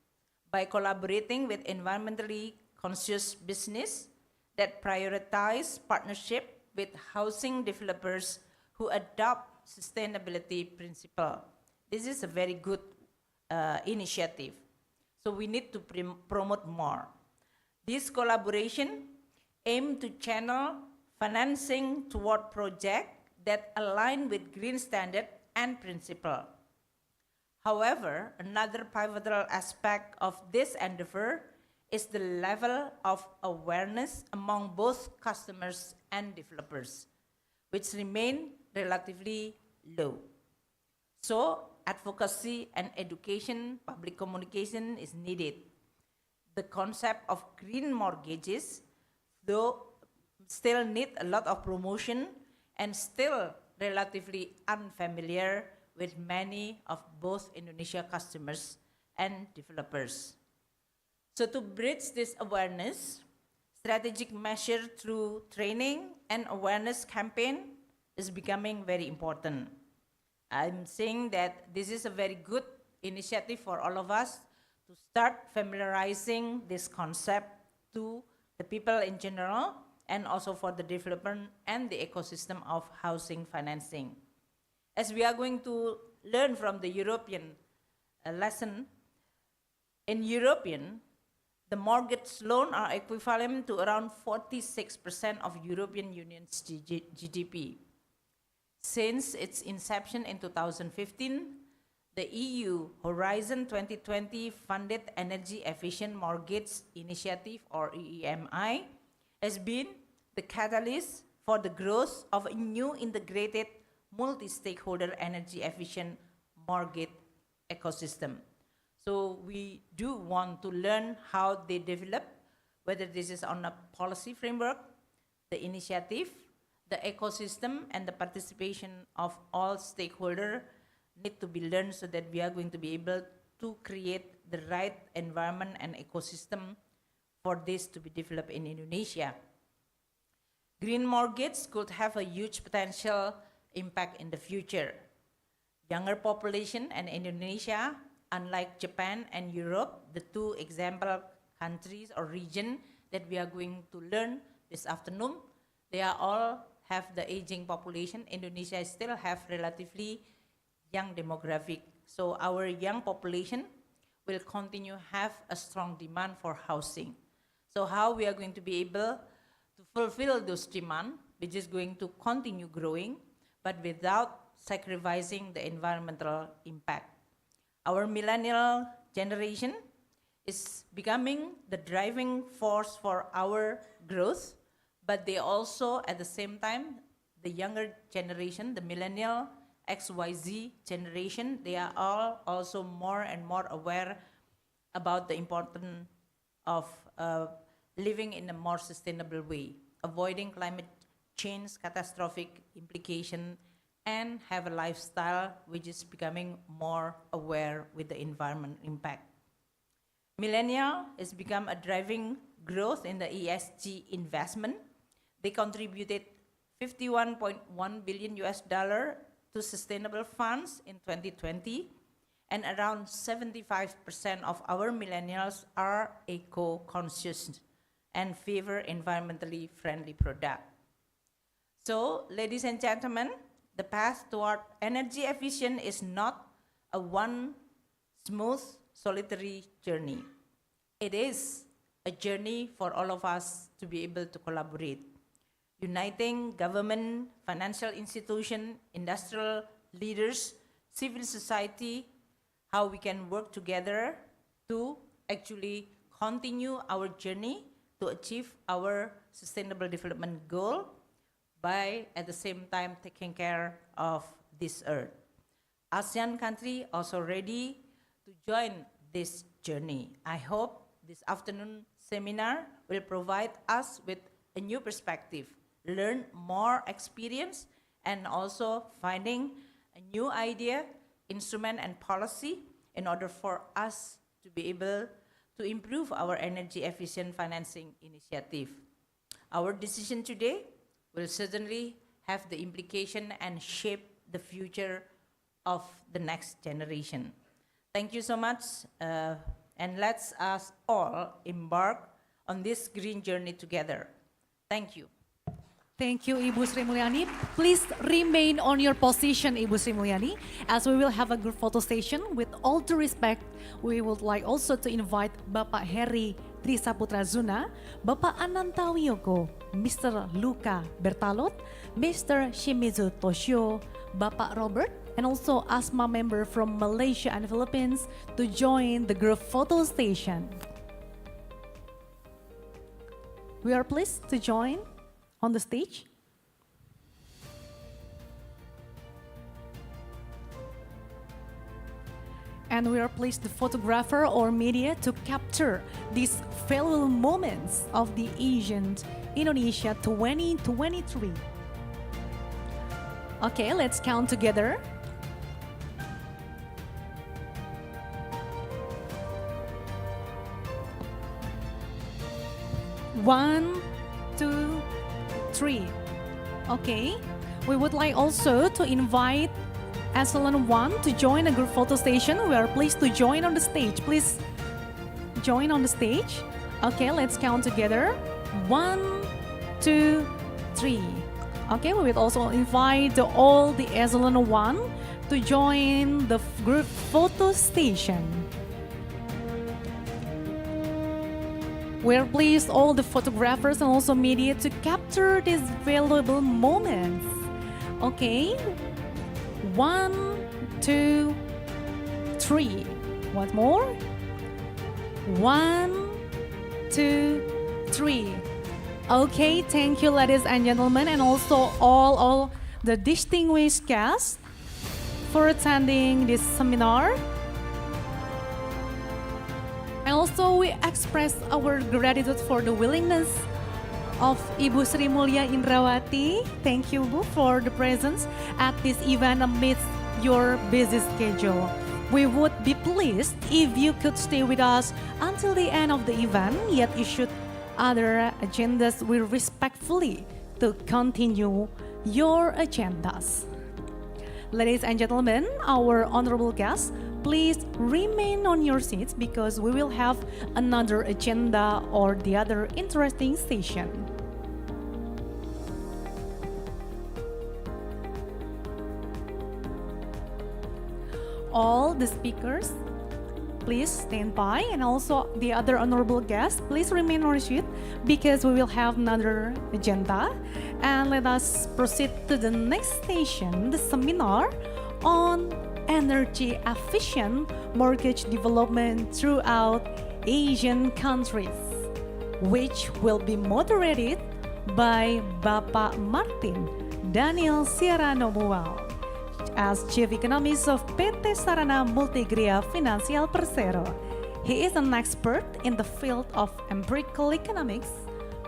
by collaborating with environmentally conscious business that prioritize partnership with housing developers who adopt sustainability principle. This is a very good initiative. So we need to promote more. This collaboration aims to channel financing toward projects that align with green standard and principle. However, another pivotal aspect of this endeavor is the level of awareness among both customers and developers, which remain relatively low. So, advocacy and education, public communication is needed. The concept of green mortgages, though, still need a lot of promotion and still relatively unfamiliar with many of both Indonesia customers and developers. So to bridge this awareness, strategic measure through training and awareness campaign is becoming very important. I'm saying that this is a very good initiative for all of us to start familiarizing this concept to the people in general and also for the development and the ecosystem of housing financing. As we are going to learn from the European lesson, in European, the mortgage loan are equivalent to around 46% of European Union's GDP. Since its inception in 2015, the EU Horizon 2020 funded Energy Efficient Mortgage Initiative, or EEMI, has been the catalyst for the growth of a new integrated multi-stakeholder energy efficient mortgage ecosystem. So we do want to learn how they develop, whether this is on a policy framework, the initiative, the ecosystem, and the participation of all stakeholders need to be learned so that we are going to be able to create the right environment and ecosystem for this to be developed in Indonesia. Green mortgage could have a huge potential impact in the future. Younger population and Indonesia, unlike Japan and Europe, the two example countries or region that we are going to learn this afternoon, they are all have the aging population. Indonesia still have relatively young demographic. So our young population will continue have a strong demand for housing. So how we are going to be able to fulfill those demand, which is going to continue growing, but without sacrificing the environmental impact. Our millennial generation is becoming the driving force for our growth, but they also, at the same time, the younger generation, the millennial XYZ generation, they are all also more and more aware about the importance of living in a more sustainable way, avoiding climate change catastrophic implication, and have a lifestyle which is becoming more aware with the environment impact. Millennial has become a driving growth in the ESG investment. They contributed $51.1 billion to sustainable funds in 2020, and around 75% of our millennials are eco-conscious and favor environmentally friendly products. So, ladies and gentlemen, the path toward energy efficient is not a one smooth, solitary journey. It is a journey for all of us to be able to collaborate, uniting government, financial institutions, industrial leaders, civil society, how we can work together to actually continue our journey to achieve our sustainable development goal by at the same time taking care of this earth. ASEAN country also ready to join this journey. I hope this afternoon seminar will provide us with a new perspective, learn more experience, and also finding a new idea, instrument, and policy in order for us to be able to improve our energy efficient financing initiative. Our decision today will certainly have the implication and shape the future of the next generation. Thank you so much, and let's us all embark on this green journey together. Thank you. Thank you, Ibu Sri Mulyani. Please remain on your position, Ibu Sri Mulyani, as we will have a group photo session. With all due respect, we would like also to invite Bapak Heri Trisaputra Zuna, Bapak Ananta Wiyoko, Mr. Luca Bertalot, Mr. Shimizu Toshio, Bapak Robert, and also ASMA member from Malaysia and Philippines to join the group photo station. We are pleased to join on the stage. And we are pleased the photographer or media to capture these valuable moments of the Asian Indonesia 2023. Okay, let's count together. One, two, three. Okay, we would like also to invite ASEAN 1 to join a group photo station. We are pleased to join on the stage. Please join on the stage. Okay, let's count together. 1, 2, 3. Okay, we will also invite all the ASEAN 1 to join the group photo station. We are pleased all the photographers and also media to capture these valuable moments. Okay, 1, 2, 3. Once more. 1, 2, 3. Okay, thank you, ladies and gentlemen, and also all the distinguished guests for attending this seminar. And also we express our gratitude for the willingness of Ibu Sri Mulya Indrawati. Thank you, Bu, for the presence at this event amidst your busy schedule. We would be pleased if you could stay with us until the end of the event, yet issued other agendas, we respectfully to continue your agendas. Ladies and gentlemen, our honorable guests, please remain on your seats because we will have another agenda or the other interesting session. All the speakers, please stand by, and also the other honorable guests, please remain on your seat because we will have another agenda. And let us proceed to the next session, the seminar on energy efficient mortgage development throughout Asian countries, which will be moderated by Bapak Martin Daniel Sierra Nomual as Chief Economist of PT Sarana Multigria Financial Persero. He is an expert in the field of empirical economics,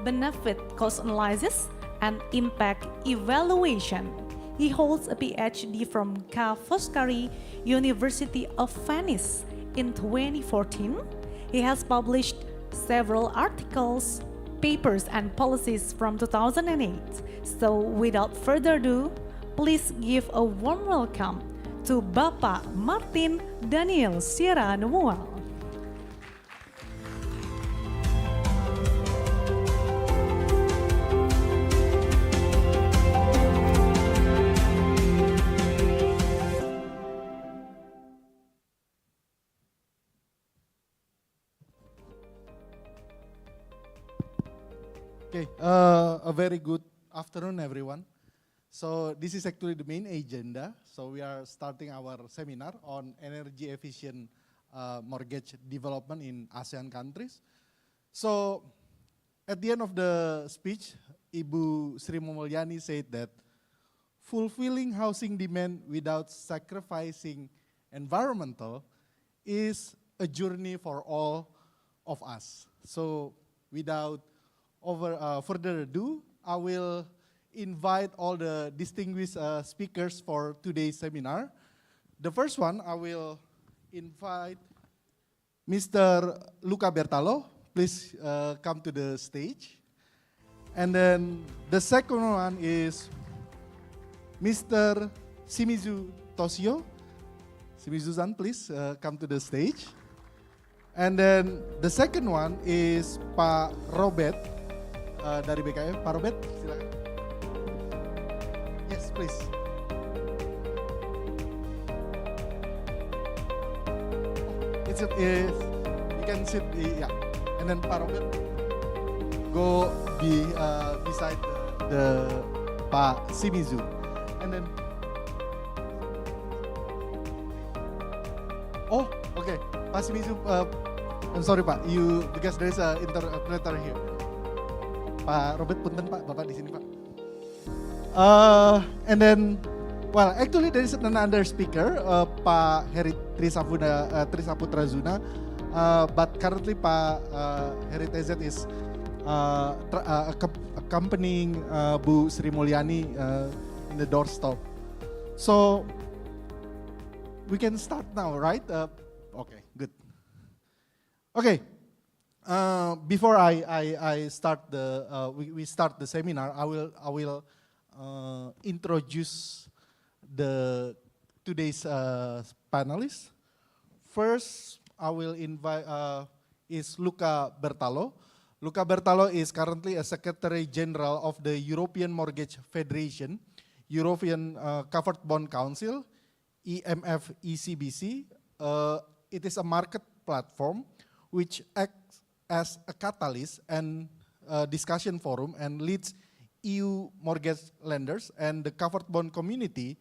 benefit cost analysis, and impact evaluation. He holds a PhD from Ca' Foscari University of Venice in 2014. He has published several articles, papers, and policies from 2008. So without further ado, please give a warm welcome to Bapak Martin Daniel Sierra Nomual. Okay, a very good afternoon, everyone. So this is actually the main agenda. So we are starting our seminar on energy efficient mortgage development in ASEAN countries. So at the end of the speech, Ibu Sri Mulyani said that fulfilling housing demand without sacrificing environmental is a journey for all of us. So without further ado, I will invite all the distinguished speakers for today's seminar. The first one, I will invite Mr. Luca Bertalo. Please come to the stage. And then the second one is Mr. Shimizu Toshio. Shimizu-san, please come to the stage. And then the second one is Pak Robert dari BKF. Pak Robert, silakan. Yes, please. You can sit, yeah. And then Pak Robert, go beside the Pak Shimizu. And then, oh, okay, Pak Shimizu, I'm sorry Pak, because there is an interpreter here. Pak Robert, punten Pak, Bapak di sini Pak. And then, well, actually there is another speaker, Pak Heri Trisaputra Zuna, but currently Pak Heri TZ is accompanying Bu Sri Mulyani in the doorstop. So, we can start now, right? Okay, good. Okay. Before I start we start the seminar, I will introduce today's panelists. First, I will invite is Luca Bertalo. Luca Bertalo is currently a Secretary General of the European Mortgage Federation, European Covered Bond Council, EMF ECBC. It is a market platform which acts as a catalyst and discussion forum and leads EU mortgage lenders and the covered bond community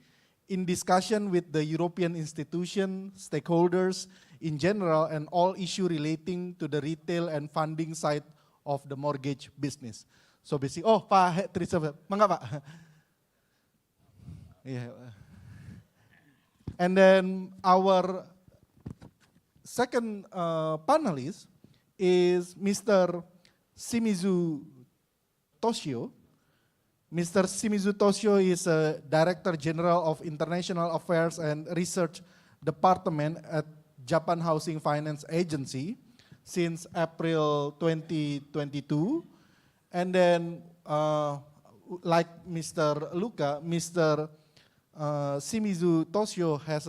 in discussion with the European institution, stakeholders in general, and all issues relating to the retail and funding side of the mortgage business. So basically, oh Pak Trisa, mangga Pak. Yeah. And then our second panelist, is Mr. Shimizu Toshio. Mr. Shimizu Toshio is a Director General of International Affairs and Research Department at Japan Housing Finance Agency since April 2022. And then, like Mr. Luca, Mr. Shimizu Toshio has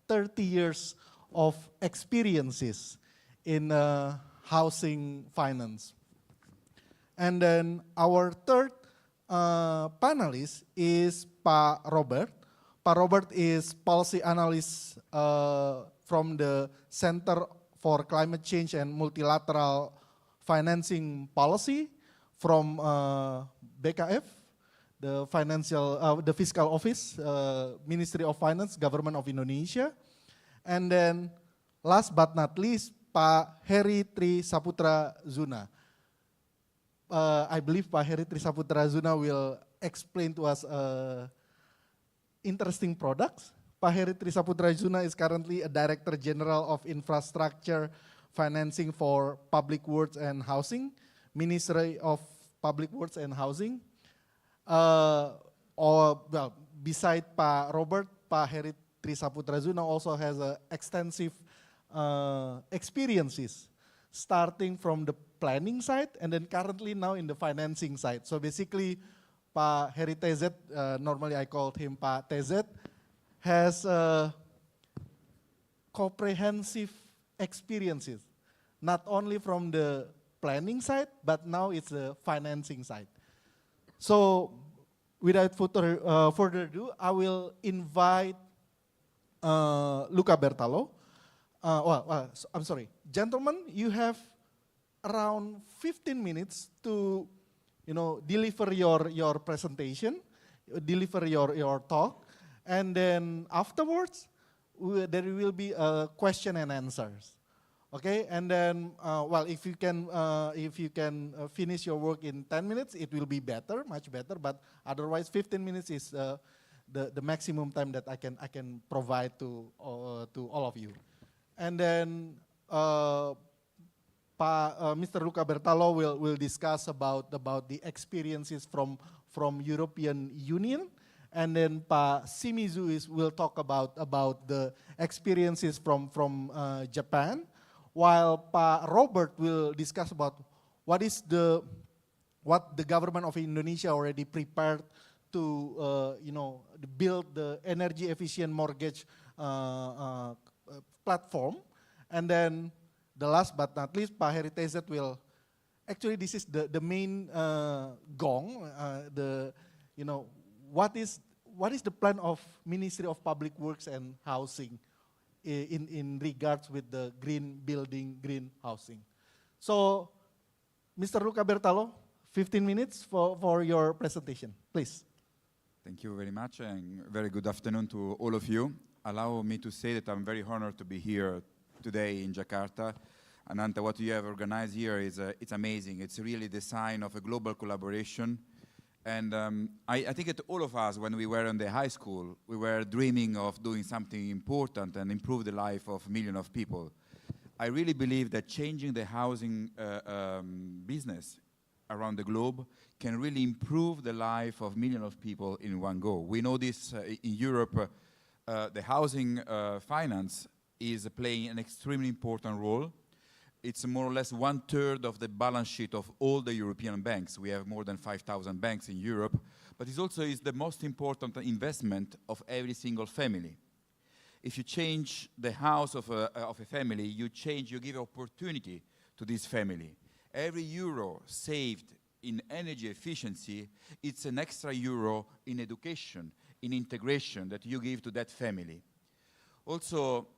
30 years of experiences in housing finance. And then our third panelist is Pak Robert. Pak Robert is policy analyst from the Center for Climate Change and Multilateral Financing Policy from BKF, the Fiscal Office, Ministry of Finance, Government of Indonesia. And then last but not least, Pak Heri Tri Saputra Zuna. I believe Pak Heri Tri Saputra Zuna will explain to us interesting products. Pak Heri Tri Saputra Zuna is currently a Director General of Infrastructure Financing for Public Works and Housing, Ministry of Public Works and Housing. Beside Pak Robert, Pak Heri Tri Saputra Zuna also has extensive experiences, starting from the planning side and then currently now in the financing side. So basically, Pak Heri TZ, normally I called him Pak TZ, has comprehensive experiences, not only from the planning side, but now it's the financing side. So without further ado, I will invite Luca Bertalo. I'm sorry, gentlemen, you have around 15 minutes to, deliver your presentation, deliver your talk, and then afterwards there will be a question and answers. Okay, and then if you can finish your work in 10 minutes, it will be better, much better. But otherwise, 15 minutes is the maximum time that I can provide to all of you. And then Mr. Luca Bertalo will discuss about the experiences from European Union, and then Pak Shimizu will talk about the experiences from Japan, while Pak Robert will discuss about what the government of Indonesia already prepared to build the energy efficient mortgage platform. And then the last but not least, Pak Heri TZ will, actually this is the main gong, what is the plan of Ministry of Public Works and Housing in regards with the green building, green housing. So, Mr. Luca Bertalo, 15 minutes for your presentation, please. Thank you very much, and very good afternoon to all of you. Allow me to say that I'm very honored to be here today in Jakarta. Ananta, what you have organized here is it's amazing. It's really the sign of a global collaboration. And I think that all of us, when we were in the high school, we were dreaming of doing something important and improve the life of millions of people. I really believe that changing the housing business around the globe can really improve the life of millions of people in one go. We know this in Europe, the housing finance is playing an extremely important role. It's more or less 1/3 of the balance sheet of all the European banks. We have more than 5,000 banks in Europe, but it also is the most important investment of every single family. If you change the house of a family, you give opportunity to this family. Every euro saved in energy efficiency, it's an extra euro in education, in integration that you give to that family. Also,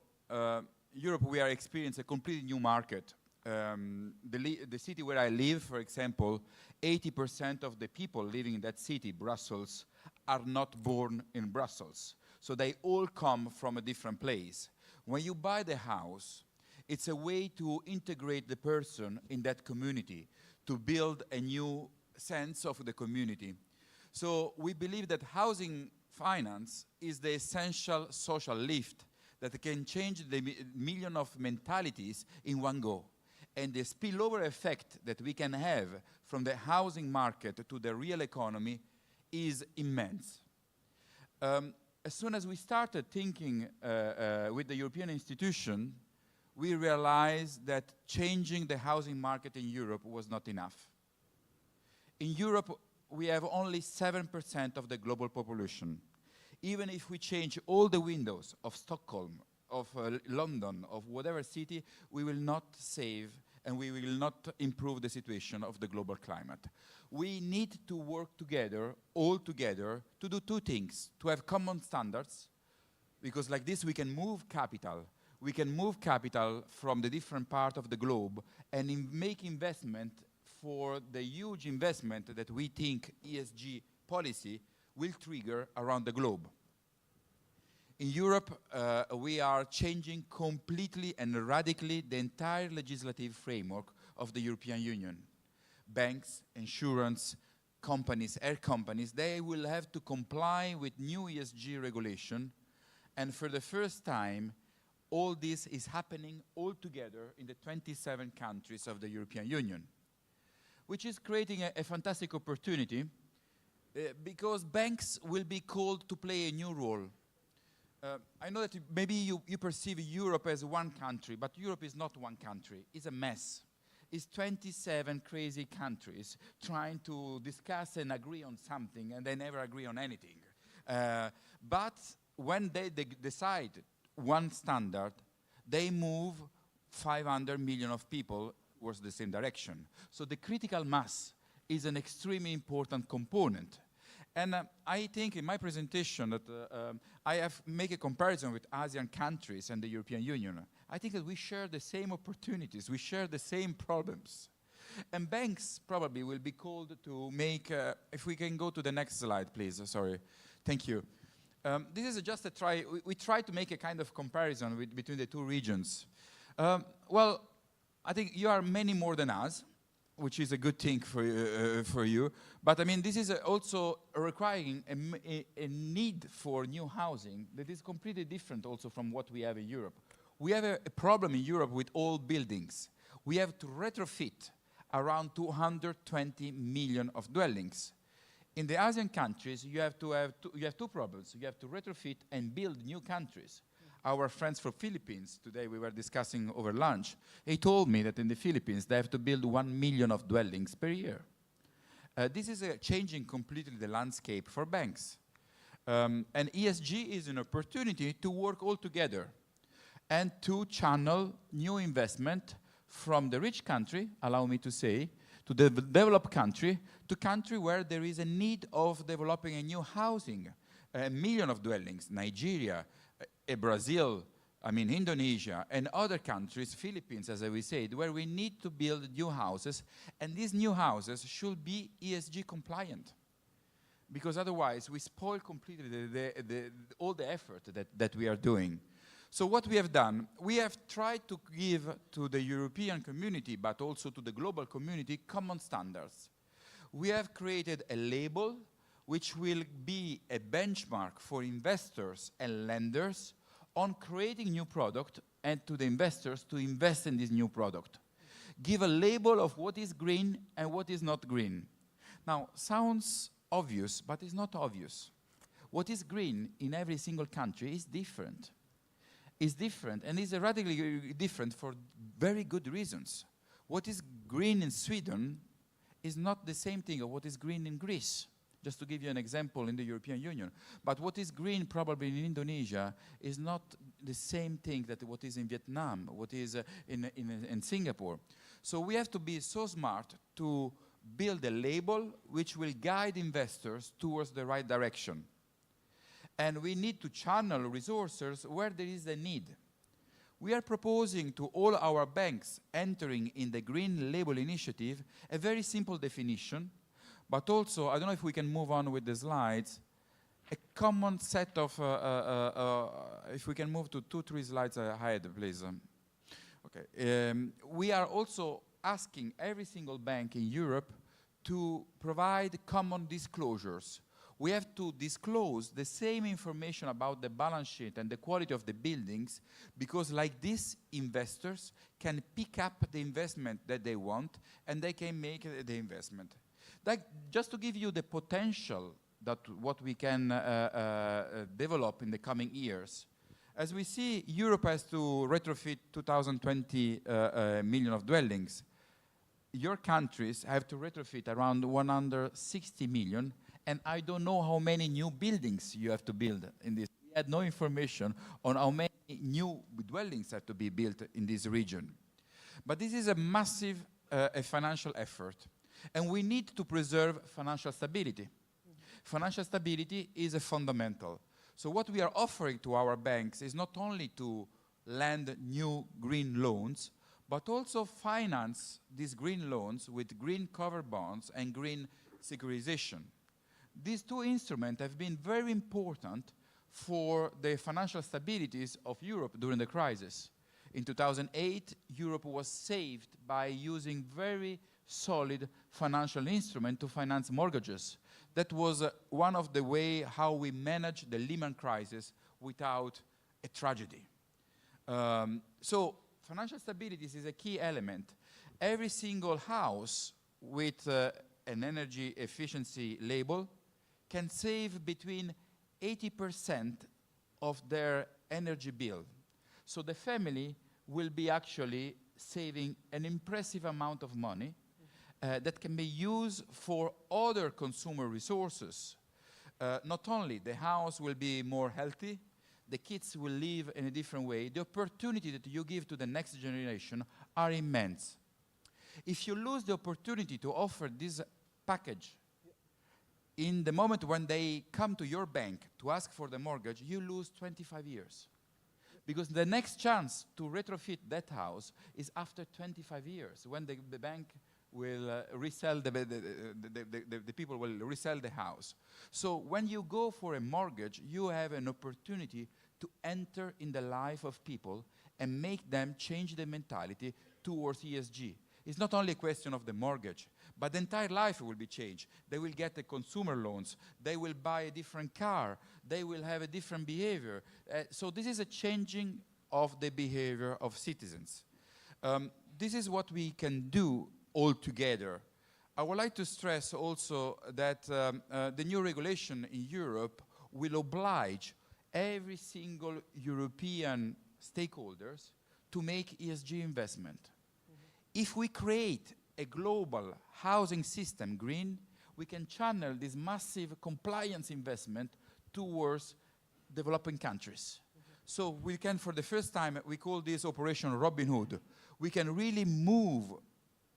Europe, we are experiencing a completely new market. The city where I live, for example, 80% of the people living in that city, Brussels, are not born in Brussels. So they all come from a different place. When you buy the house, it's a way to integrate the person in that community, to build a new sense of the community. So we believe that housing finance is the essential social lift that can change the million of mentalities in one go. and the spillover effect that we can have from the housing market to the real economy is immense. As soon as we started thinking with the European institution, we realized that changing the housing market in Europe was not enough. In Europe, we have only 7% of the global population. Even if we change all the windows of Stockholm, of London, of whatever city, we will not save and we will not improve the situation of the global climate. We need to work together, all together, to do two things: to have common standards, because like this we can move capital. We can move capital from the different part of the globe and make investment for the huge investment that we think ESG policy will trigger around the globe. In Europe, we are changing completely and radically the entire legislative framework of the European Union. Banks, insurance companies, air companies, they will have to comply with new ESG regulation. And for the first time, all this is happening all together in the 27 countries of the European Union, which is creating a fantastic opportunity because banks will be called to play a new role. I know that maybe you perceive Europe as one country, but Europe is not one country. It's a mess. It's 27 crazy countries trying to discuss and agree on something, and they never agree on anything. But when they decide one standard, they move 500 million of people towards the same direction. So the critical mass is an extremely important component. And I think in my presentation that I have make a comparison with ASEAN countries and the European Union. I think that we share the same opportunities, we share the same problems. And banks probably will be called to make, if we can go to the next slide, please, sorry. Thank you. This is just a try, we try to make a kind of comparison between the two regions. Well, I think you are many more than us, which is a good thing for you. But I mean, this is also requiring a need for new housing that is completely different also from what we have in Europe. We have a problem in Europe with old buildings. We have to retrofit around 220 million of dwellings. In the ASEAN countries, you have two problems. You have to retrofit and build new countries. Our friends from Philippines, today we were discussing over lunch, they told me that in the Philippines they have to build 1 million of dwellings per year. This is changing completely the landscape for banks. And ESG is an opportunity to work all together and to channel new investment from the rich country, allow me to say, to the developed country, to country where there is a need of developing a new housing, 1 million of dwellings, Nigeria, Brazil, I mean Indonesia, and other countries, Philippines, as we said, where we need to build new houses, and these new houses should be ESG compliant, because otherwise we spoil completely all the effort that we are doing. So what we have done, we have tried to give to the European community, but also to the global community, common standards. We have created a label which will be a benchmark for investors and lenders on creating new product and to the investors to invest in this new product. Give a label of what is green and what is not green. Now, sounds obvious, but it's not obvious. What is green in every single country is different. Is different, and is radically different for very good reasons. What is green in Sweden is not the same thing of what is green in Greece, just to give you an example in the European Union. But what is green probably in Indonesia is not the same thing that what is in Vietnam, what is in Singapore. So we have to be so smart to build a label which will guide investors towards the right direction. And we need to channel resources where there is a need. We are proposing to all our banks entering in the Green Label Initiative a very simple definition, but also, I don't know if we can move on with the slides, a common set of, if we can move to 2-3 slides ahead, please. Okay. We are also asking every single bank in Europe to provide common disclosures. we have to disclose the same information about the balance sheet and the quality of the buildings, because like this, investors can pick up the investment that they want and they can make the investment. Like, just to give you the potential that what we can develop in the coming years. As we see, Europe has to retrofit 2020 million of dwellings. Your countries have to retrofit around 160 million, and I don't know how many new buildings you have to build in this. We had no information on how many new dwellings have to be built in this region. But this is a massive financial effort, and we need to preserve financial stability. Financial stability is a fundamental. So what we are offering to our banks is not only to lend new green loans, but also finance these green loans with green cover bonds and green securitization. These two instruments have been very important for the financial stabilities of Europe during the crisis. In 2008, Europe was saved by using very solid financial instruments to finance mortgages. That was one of the ways how we managed the Lehman crisis without a tragedy. So financial stability is a key element. Every single house with an energy efficiency label can save between 80% of their energy bill. So the family will be actually saving an impressive amount of money that can be used for other consumer resources. Not only the house will be more healthy, the kids will live in a different way. The opportunity that you give to the next generation are immense. If you lose the opportunity to offer this package in the moment when they come to your bank to ask for the mortgage, you lose 25 years. Because the next chance to retrofit that house is after 25 years, when the bank will resell, the people will resell the house. So when you go for a mortgage, you have an opportunity to enter in the life of people and make them change their mentality towards ESG. It's not only a question of the mortgage, but the entire life will be changed. They will get the consumer loans, they will buy a different car, they will have a different behavior. So this is a changing of the behavior of citizens. This is what we can do all together. I would like to stress also that the new regulation in Europe will oblige every single European stakeholders to make ESG investment. If we create a global housing system green, we can channel this massive compliance investment towards developing countries. So we can, for the first time, we call this Operation Robin Hood. We can really move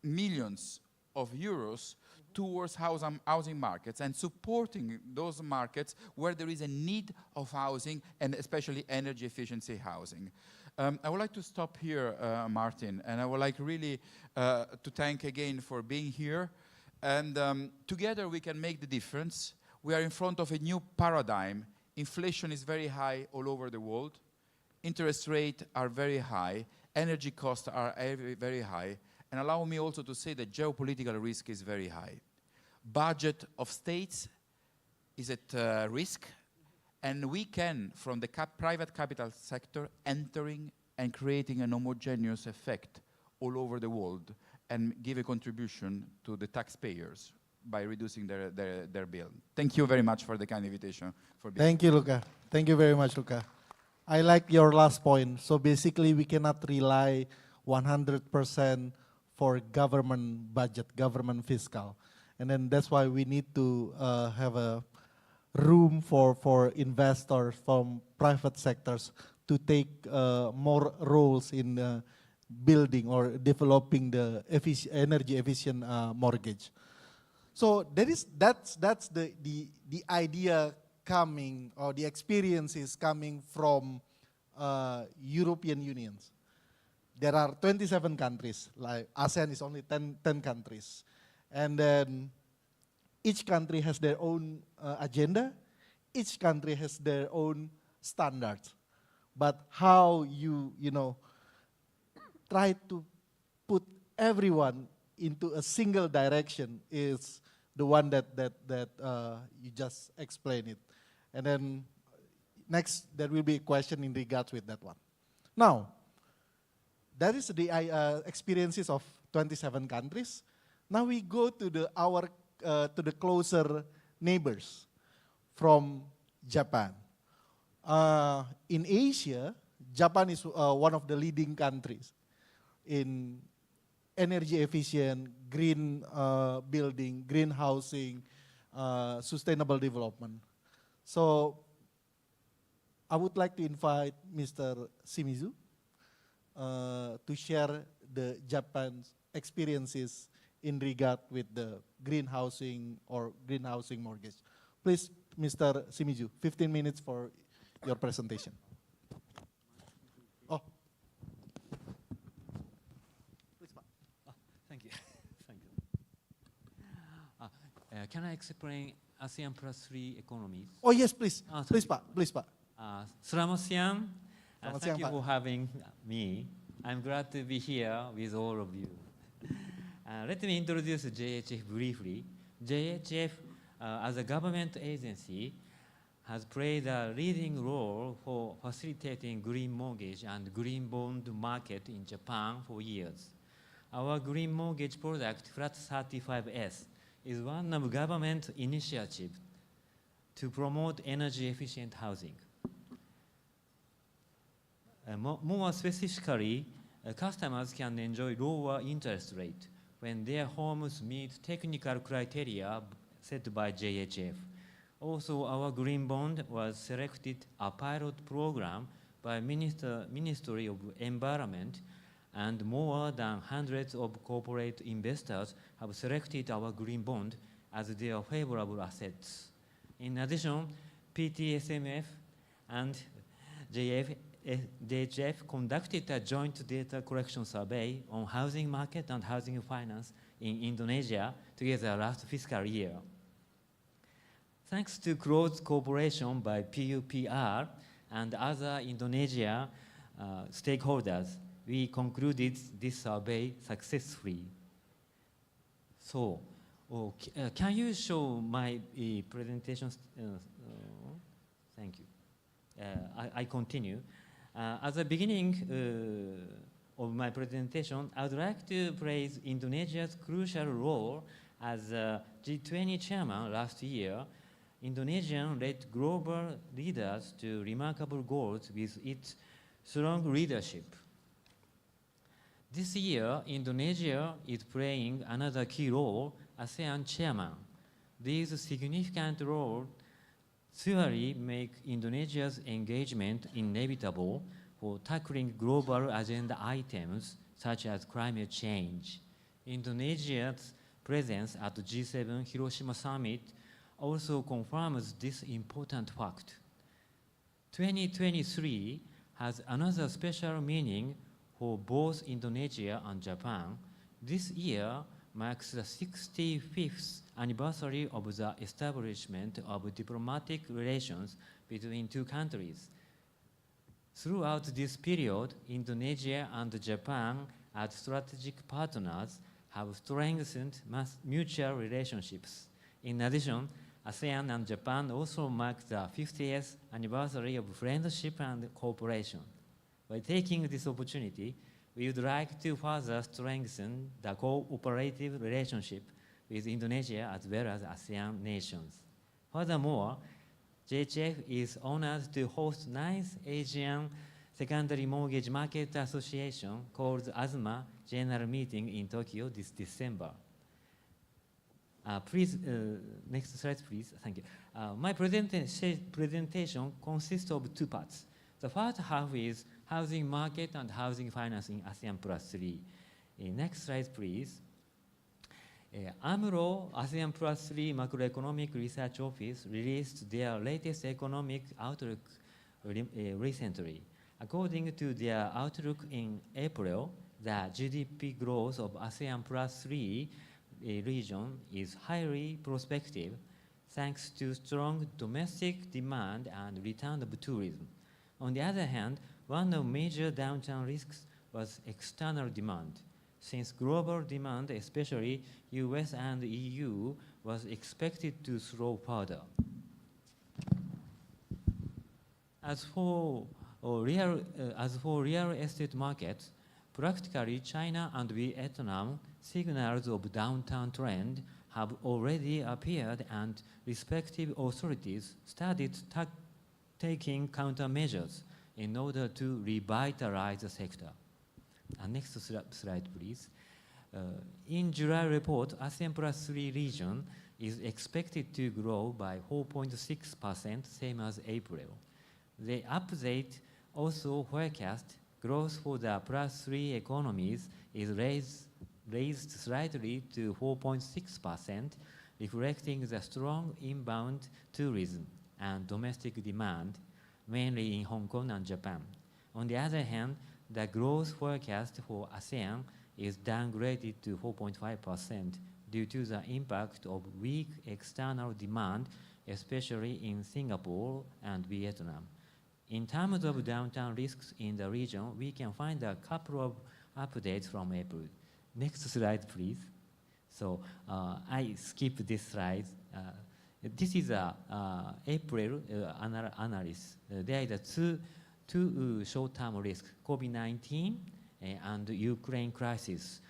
millions of euros towards housing markets and supporting those markets where there is a need of housing and especially energy efficiency housing. I would like to stop here, Martin, and I would like really to thank again for being here. And together we can make the difference. We are in front of a new paradigm. Inflation is very high all over the world. Interest rates are very high. Energy costs are very high. And allow me also to say that geopolitical risk is very high. Budget of states is at risk, and we can, from the private capital sector, entering and creating an homogeneous effect all over the world and give a contribution to the taxpayers by reducing their bill. Thank you very much for the kind invitation. Thank you, Luca. Thank you very much, Luca. I like your last point. So basically, we cannot rely 100% for government budget, government fiscal. And then that's why we need to have a room for investors from private sectors to take more roles in building or developing the energy efficient mortgage. So that's the idea coming, or the experience is coming from European Unions. There are 27 countries, like ASEAN is only 10 countries. And then each country has their own agenda, each country has their own standards. But how you try to put everyone into a single direction is the one that you just explained it. And then next, there will be a question in regards with that one. Now, that is the experiences of 27 countries. Now we go to the closer neighbors from Japan. In Asia, Japan is one of the leading countries in energy efficient, green building, green housing, sustainable development. So I would like to invite Mr. Shimizu to share the Japan's experiences in regard with the green housing or green housing mortgage. Please, Mr. Shimizu, 15 minutes for your presentation. Oh. Please, Pak. Thank you. Thank you. Can I explain ASEAN plus 3 economies? Oh yes, please. Thank Please, you. Pak. Please, Pak. Selamat siang. Selamat Thank siang, you Pak. for having me. I'm glad to be here with all of you. Let me introduce JHF briefly. JHF, as a government agency, has played a leading role for facilitating green mortgage and green bond market in Japan for years. Our green mortgage product, Flat 35S, is one of government initiatives to promote energy efficient housing. More specifically, customers can enjoy lower interest rate when their homes meet technical criteria set by JHF. Also, our green bond was selected a pilot program by Ministry of Environment, and more than hundreds of corporate investors have selected our green bond as their favorable assets. In addition, PTSMF and JHF conducted a joint data collection survey on housing market and housing finance in Indonesia together last fiscal year. Thanks to close cooperation by PUPR and other Indonesia stakeholders, we concluded this survey successfully. So, can you show my presentation? Thank you. I continue. At the beginning of my presentation, I would like to praise Indonesia's crucial role as G20 chairman last year. Indonesia led global leaders to remarkable goals with its strong leadership. This year, Indonesia is playing another key role as ASEAN chairman. These significant roles surely make Indonesia's engagement inevitable for tackling global agenda items such as climate change. Indonesia's presence at the G7 Hiroshima Summit also confirms this important fact. 2023 has another special meaning for both Indonesia and Japan. This year marks the 65th anniversary of the establishment of diplomatic relations between two countries. Throughout this period, Indonesia and Japan, as strategic partners, have strengthened mutual relationships. In addition, ASEAN and Japan also mark the 50th anniversary of friendship and cooperation. By taking this opportunity, we would like to further strengthen the cooperative relationship with Indonesia as well as ASEAN nations. Furthermore, JHF is honored to host 9th Asian Secondary Mortgage Market Association called ASMA General Meeting in Tokyo this December. Please, next slide, please. Thank you. My presentation consists of two parts. The first half is housing market and housing finance in ASEAN plus 3. Next slide, please. AMRO, ASEAN plus 3 Macroeconomic Research Office, released their latest economic outlook recently. According to their outlook in April, the GDP growth of ASEAN plus 3 region is highly prospective thanks to strong domestic demand and return of tourism. On the other hand, one of major downturn risks was external demand. Since global demand, especially US and EU, was expected to slow further. As for real estate markets, practically China and Vietnam signals of downturn trend have already appeared, and respective authorities started taking countermeasures in order to revitalize the sector. Next slide, please. In July report, ASEAN Plus 3 region is expected to grow by 4.6%, same as April. The update also forecast growth for the plus 3 economies is raised slightly to 4.6%, reflecting the strong inbound tourism and domestic demand, mainly in Hong Kong and Japan. On the other hand, the growth forecast for ASEAN is downgraded to 4.5% due to the impact of weak external demand, especially in Singapore and Vietnam. In terms of downturn risks in the region, we can find a couple of updates from April. Next slide, please. So I skip this slide. This is a April analysis. There is two short-term risks: COVID-19 and Ukraine crisis,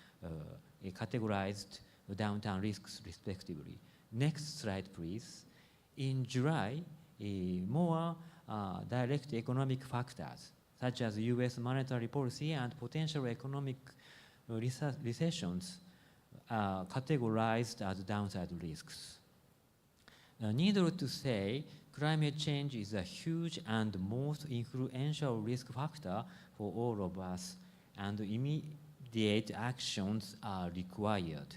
categorized downturn risks respectively. Next slide, please. In July, more direct economic factors, such as U.S. monetary policy and potential economic recessions, categorized as downside risks. Needless to say, climate change is a huge and most influential risk factor for all of us, and immediate actions are required.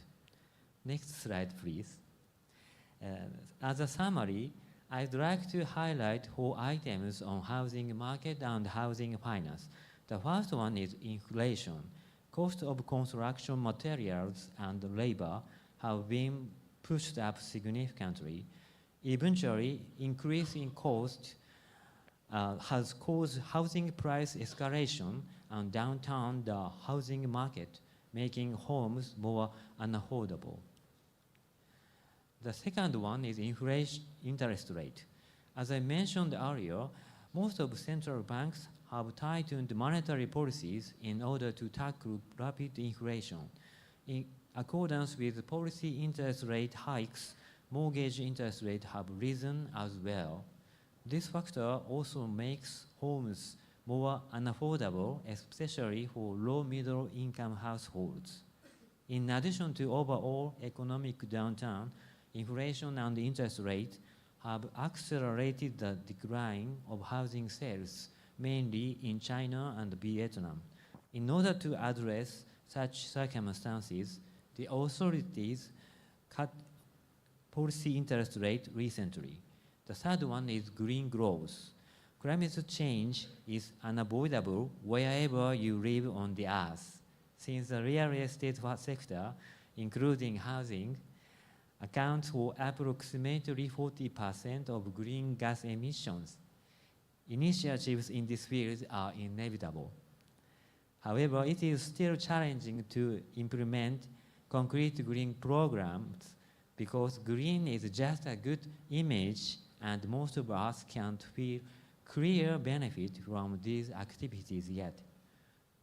Next slide, please. As a summary, I'd like to highlight 4 items on housing market and housing finance. The first one is inflation. Cost of construction materials and labor have been pushed up significantly. Eventually, increase in cost has caused housing price escalation and downturn the housing market, making homes more unaffordable. The second one is interest rate. As I mentioned earlier, most of central banks have tightened monetary policies in order to tackle rapid inflation. In accordance with policy interest rate hikes, mortgage interest rates have risen as well. This factor also makes homes more unaffordable, especially for low-middle income households. In addition to overall economic downturn, inflation and interest rates have accelerated the decline of housing sales, mainly in China and Vietnam. In order to address such circumstances, the authorities cut policy interest rate recently. The third one is green growth. Climate change is unavoidable wherever you live on the earth. Since the real estate sector, including housing, accounts for approximately 40% of green gas emissions, initiatives in this field are inevitable. However, it is still challenging to implement concrete green programs because green is just a good image and most of us can't feel clear benefit from these activities yet.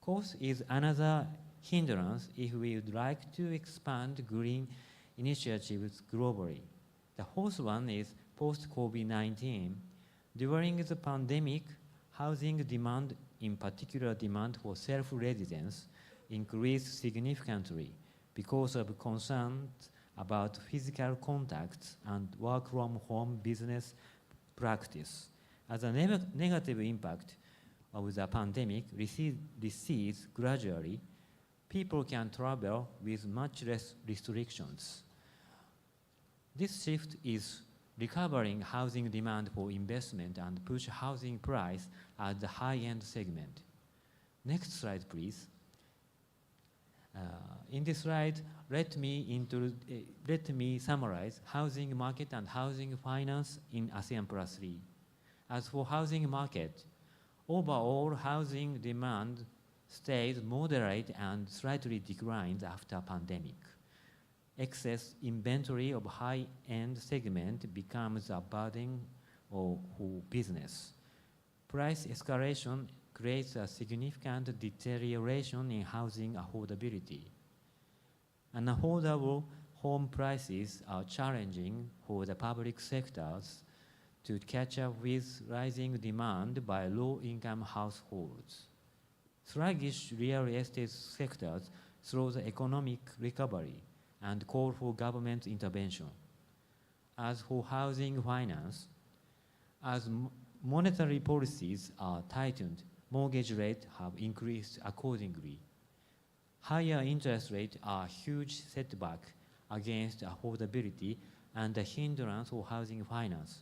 Cost is another hindrance if we would like to expand green initiatives globally. The fourth one is post-COVID-19. During the pandemic, housing demand, in particular demand for self-residence, increased significantly because of concerns about physical contacts and work-from-home business practice. As a negative impact of the pandemic recedes gradually, people can travel with much less restrictions. This shift is recovering housing demand for investment and push housing price at the high-end segment. Next slide, please. In this slide, let me summarize housing market and housing finance in ASEAN Plus 3. As for housing market, overall housing demand stayed moderate and slightly declined after pandemic. excess inventory of high-end segment becomes a burden for business. Price escalation creates a significant deterioration in housing affordability. Unaffordable home prices are challenging for the public sectors to catch up with rising demand by low-income households. Sluggish real estate sectors slow the economic recovery and call for government intervention. As for housing finance, as monetary policies are tightened, mortgage rates have increased accordingly. Higher interest rates are a huge setback against affordability and a hindrance for housing finance.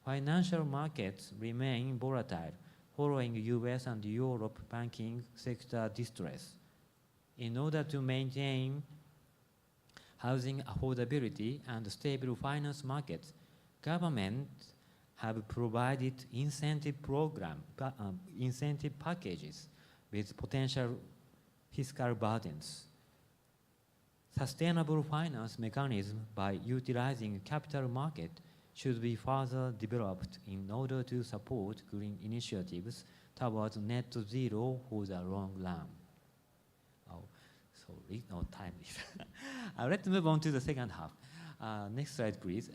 Financial markets remain volatile following US and Europe banking sector distress. In order to maintain housing affordability and stable finance markets, governments have provided incentive packages with potential fiscal burdens. Sustainable finance mechanisms by utilizing capital market should be further developed in order to support green initiatives towards net zero for the long run. Oh, sorry, no time is. Let's move on to the second half. Next slide, please.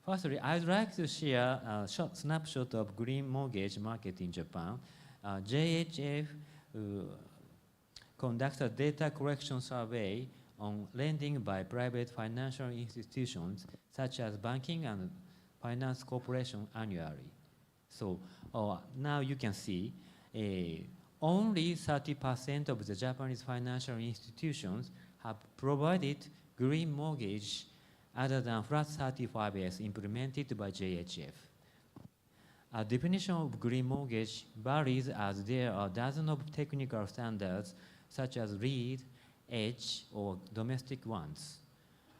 Firstly, I'd like to share a short snapshot of green mortgage market in Japan. JHF conducts a data collection survey on lending by private financial institutions such as banking and finance corporation annually. So now you can see only 30% of the Japanese financial institutions have provided green mortgage other than flat 35S implemented by JHF. A definition of green mortgage varies as there are dozens of technical standards such as LEED, Edge, or domestic ones.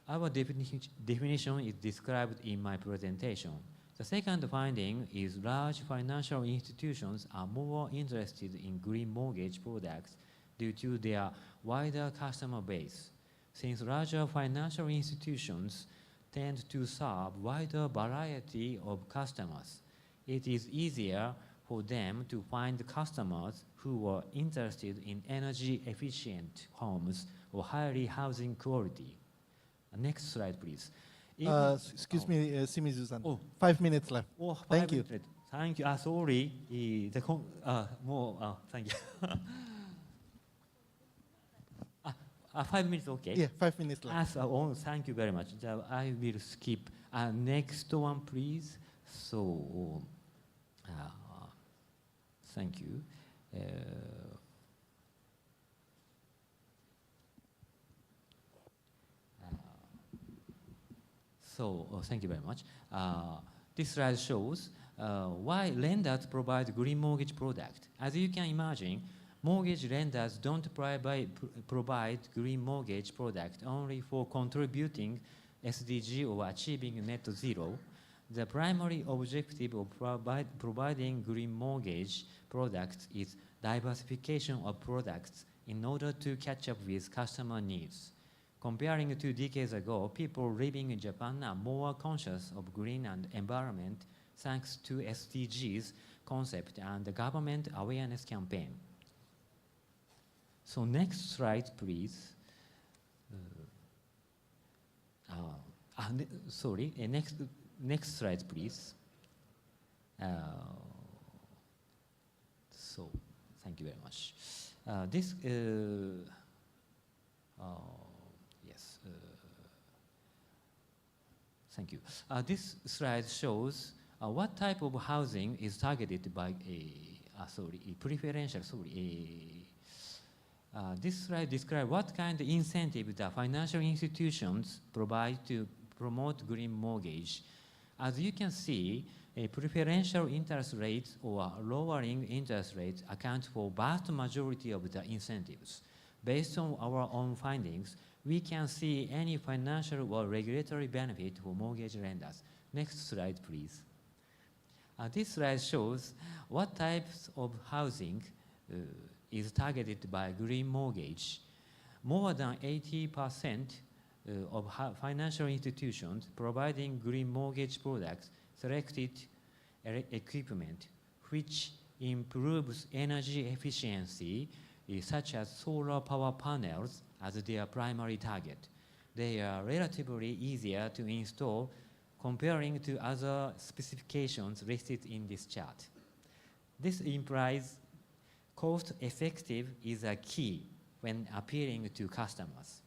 Our definition is described in my presentation. The second finding is large financial institutions are more interested in green mortgage products due to their wider customer base. Since larger financial institutions tend to serve wider variety of customers, it is easier for them to find customers who are interested in energy-efficient homes or highly housing quality. Next slide, please. Excuse me, Shimizu-san. Oh. 5 minutes left. Oh, Thank you. Thank you. Sorry. Thank you. 5 minutes, okay. Yeah, 5 minutes left. Thank you very much. I will skip. Next one, please. So, thank you. Thank you very much. This slide shows why lenders provide green mortgage product. As you can imagine, mortgage lenders don't provide green mortgage product only for contributing SDG or achieving net zero. The primary objective of providing green mortgage products is diversification of products in order to catch up with customer needs. Comparing 2 decades ago, people living in Japan are more conscious of green and environment thanks to SDGs concept and the government awareness campaign. So next slide, please. Sorry, next slide, please. So thank you very much. Yes. Thank you. This slide shows what type of housing is targeted by preferential. This slide describes what kind of incentive the financial institutions provide to promote green mortgage. As you can see, preferential interest rates or lowering interest rates account for vast majority of the incentives. Based on our own findings, we can see any financial or regulatory benefit for mortgage lenders. Next slide, please. This slide shows what types of housing is targeted by green mortgage. More than 80% of financial institutions providing green mortgage products selected equipment which improves energy efficiency, such as solar power panels, as their primary target. They are relatively easier to install comparing to other specifications listed in this chart. This implies cost-effective is a key when appealing to customers.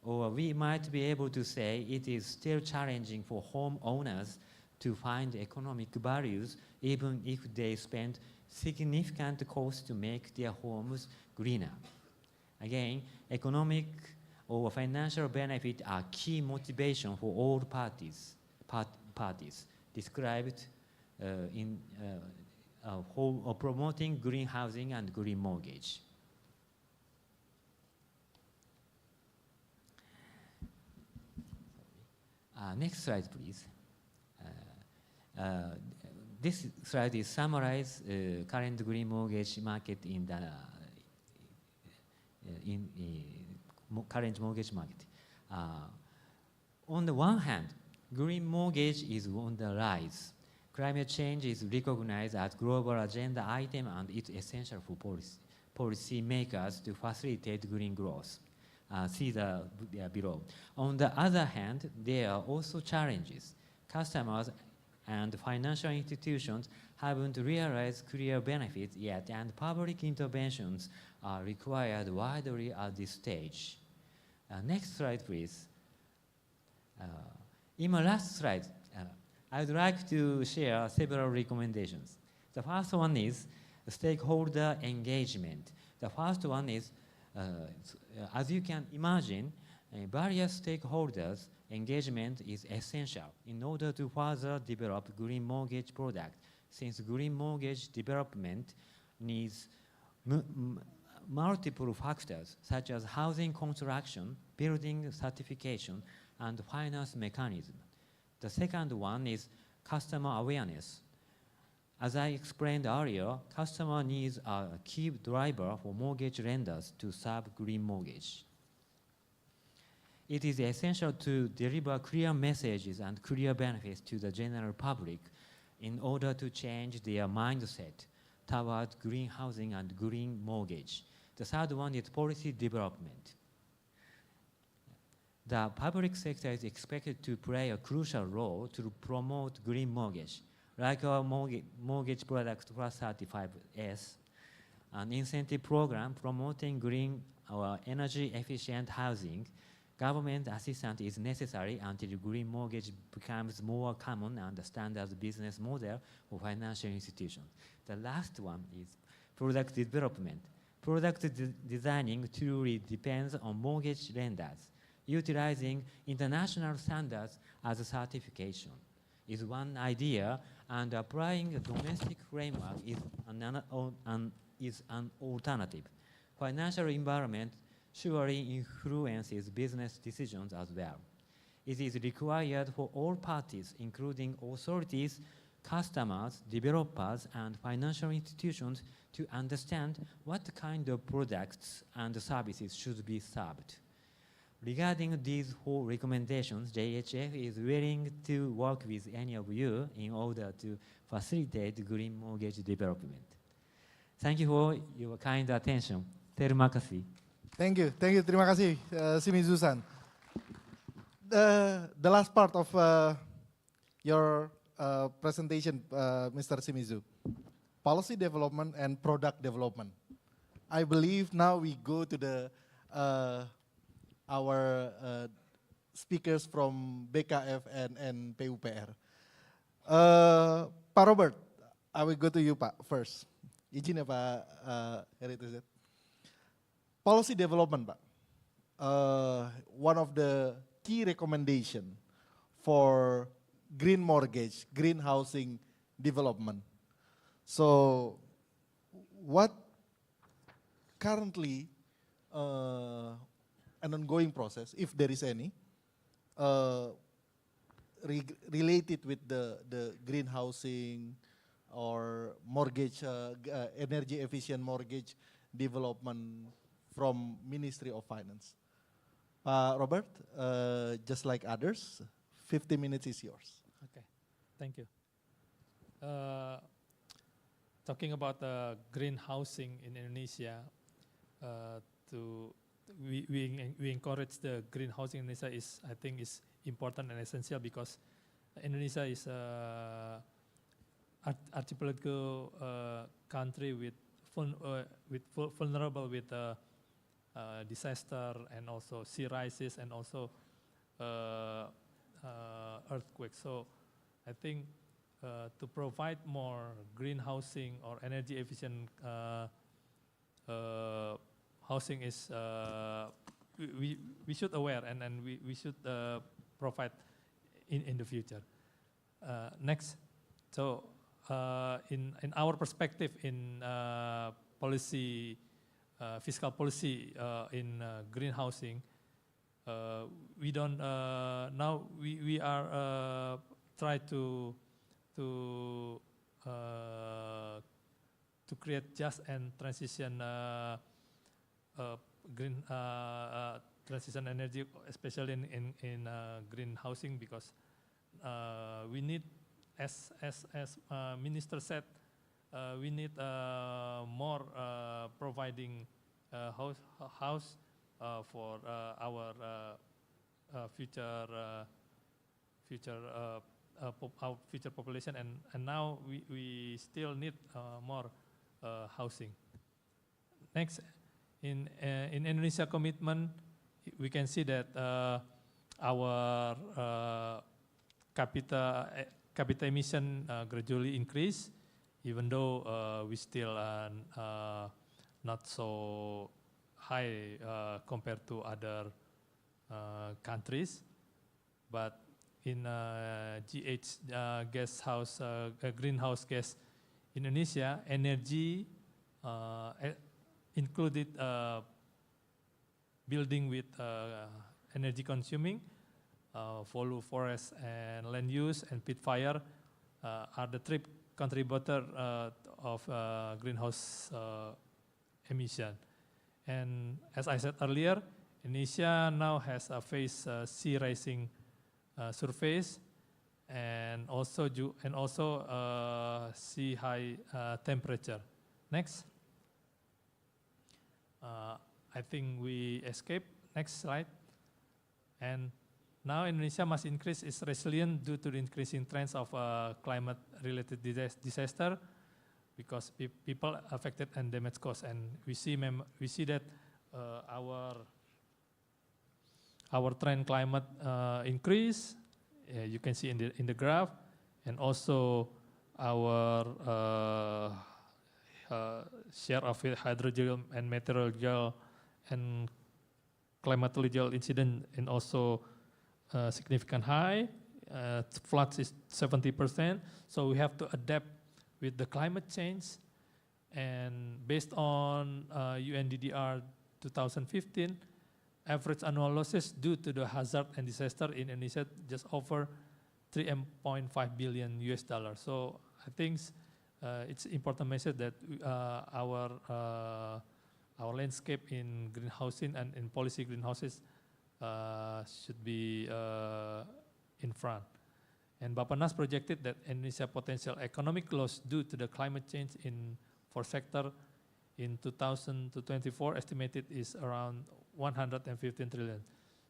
Or we might be able to say it is still challenging for homeowners to find economic values even if they spend significant costs to make their homes greener. Again, economic or financial benefit are key motivation for all parties described in promoting green housing and green mortgage. Next slide, please. This slide is summarize current green mortgage market in the current mortgage market. On the one hand, green mortgage is on the rise. Climate change is recognized as global agenda item and it's essential for policy makers to facilitate green growth. See below. On the other hand, there are also challenges. Customers and financial institutions haven't realized clear benefits yet, and public interventions are required widely at this stage. Next slide, please. In my last slide, I'd like to share several recommendations. The first one is stakeholder engagement. The first one is, as you can imagine, various stakeholders' engagement is essential in order to further develop green mortgage product, since green mortgage development needs multiple factors such as housing construction, building certification, and finance mechanism. The second one is customer awareness. As I explained earlier, customer needs are a key driver for mortgage lenders to serve green mortgage. It is essential to deliver clear messages and clear benefits to the general public in order to change their mindset toward green housing and green mortgage. The third one is policy development. The public sector is expected to play a crucial role to promote green mortgage, like our mortgage product Plus 35S, an incentive program promoting green or energy efficient housing. Government assistance is necessary until green mortgage becomes more common and the standard business model for financial institutions. The last one is product development. Product designing truly depends on mortgage lenders. Utilizing international standards as a certification is one idea, and applying a domestic framework is an alternative. Financial environment surely influences business decisions as well. It is required for all parties, including authorities, customers, developers, and financial institutions, to understand what kind of products and services should be served. Regarding these 4 recommendations, JHF is willing to work with any of you in order to facilitate green mortgage development. Thank you for your kind attention. Terima kasih. Thank you, terima kasih, Shimizu-san. The last part of your presentation, Mr. Shimizu, policy development and product development. I believe now we go to the our speakers from BKF and PUPR. Pak Robert, I will go to you, Pak, first. Izin ya, Pak Heritage. Policy development, Pak. One of the key recommendation for green mortgage, green housing development. So, what currently an ongoing process, if there is any, related with the green housing or mortgage, energy efficient mortgage development from Ministry of Finance. Robert, just like others, 50 minutes is yours. Okay, thank you. Talking about green housing in Indonesia, we encourage the green housing in Indonesia I think is important and essential because Indonesia is archipelago country with vulnerable with disaster and also sea rises and also earthquakes. So I think to provide more green housing or energy efficient housing is we should aware and we should provide in the future. Next, so in our perspective in policy, fiscal policy in green housing, we don't now we are try to create just and transition green transition energy, especially in green housing, because we need, as Minister said, we need more providing house for our future our future population, and now we still need more housing. Next, in Indonesia commitment, we can see that our capita emission gradually increase, even though we still not so high compared to other countries, but in greenhouse gas Indonesia, energy included building with energy consuming, follow forest and land use and pit fire are the three contributor of greenhouse emission. And as I said earlier, Indonesia now has faced sea rising surface and also sea high temperature. Next. I think we escape. Next slide. And now Indonesia must increase its resilience due to the increasing trends of climate-related disaster, because people affected and damage caused. And we see that our trend climate increase. You can see in the graph, and also our share of hydrogel and meteorological and climatological incident and also significant high. Floods is 70%. So we have to adapt with the climate change. And based on UNDDR 2015, average annual losses due to the hazard and disaster in Indonesia just over $3.5 billion. So I think it's important message that our landscape in greenhousing and in policy greenhouses should be in front. And Bapanas projected that Indonesia potential economic loss due to the climate change for sector in 2000 to 24 estimated is around 115 trillion.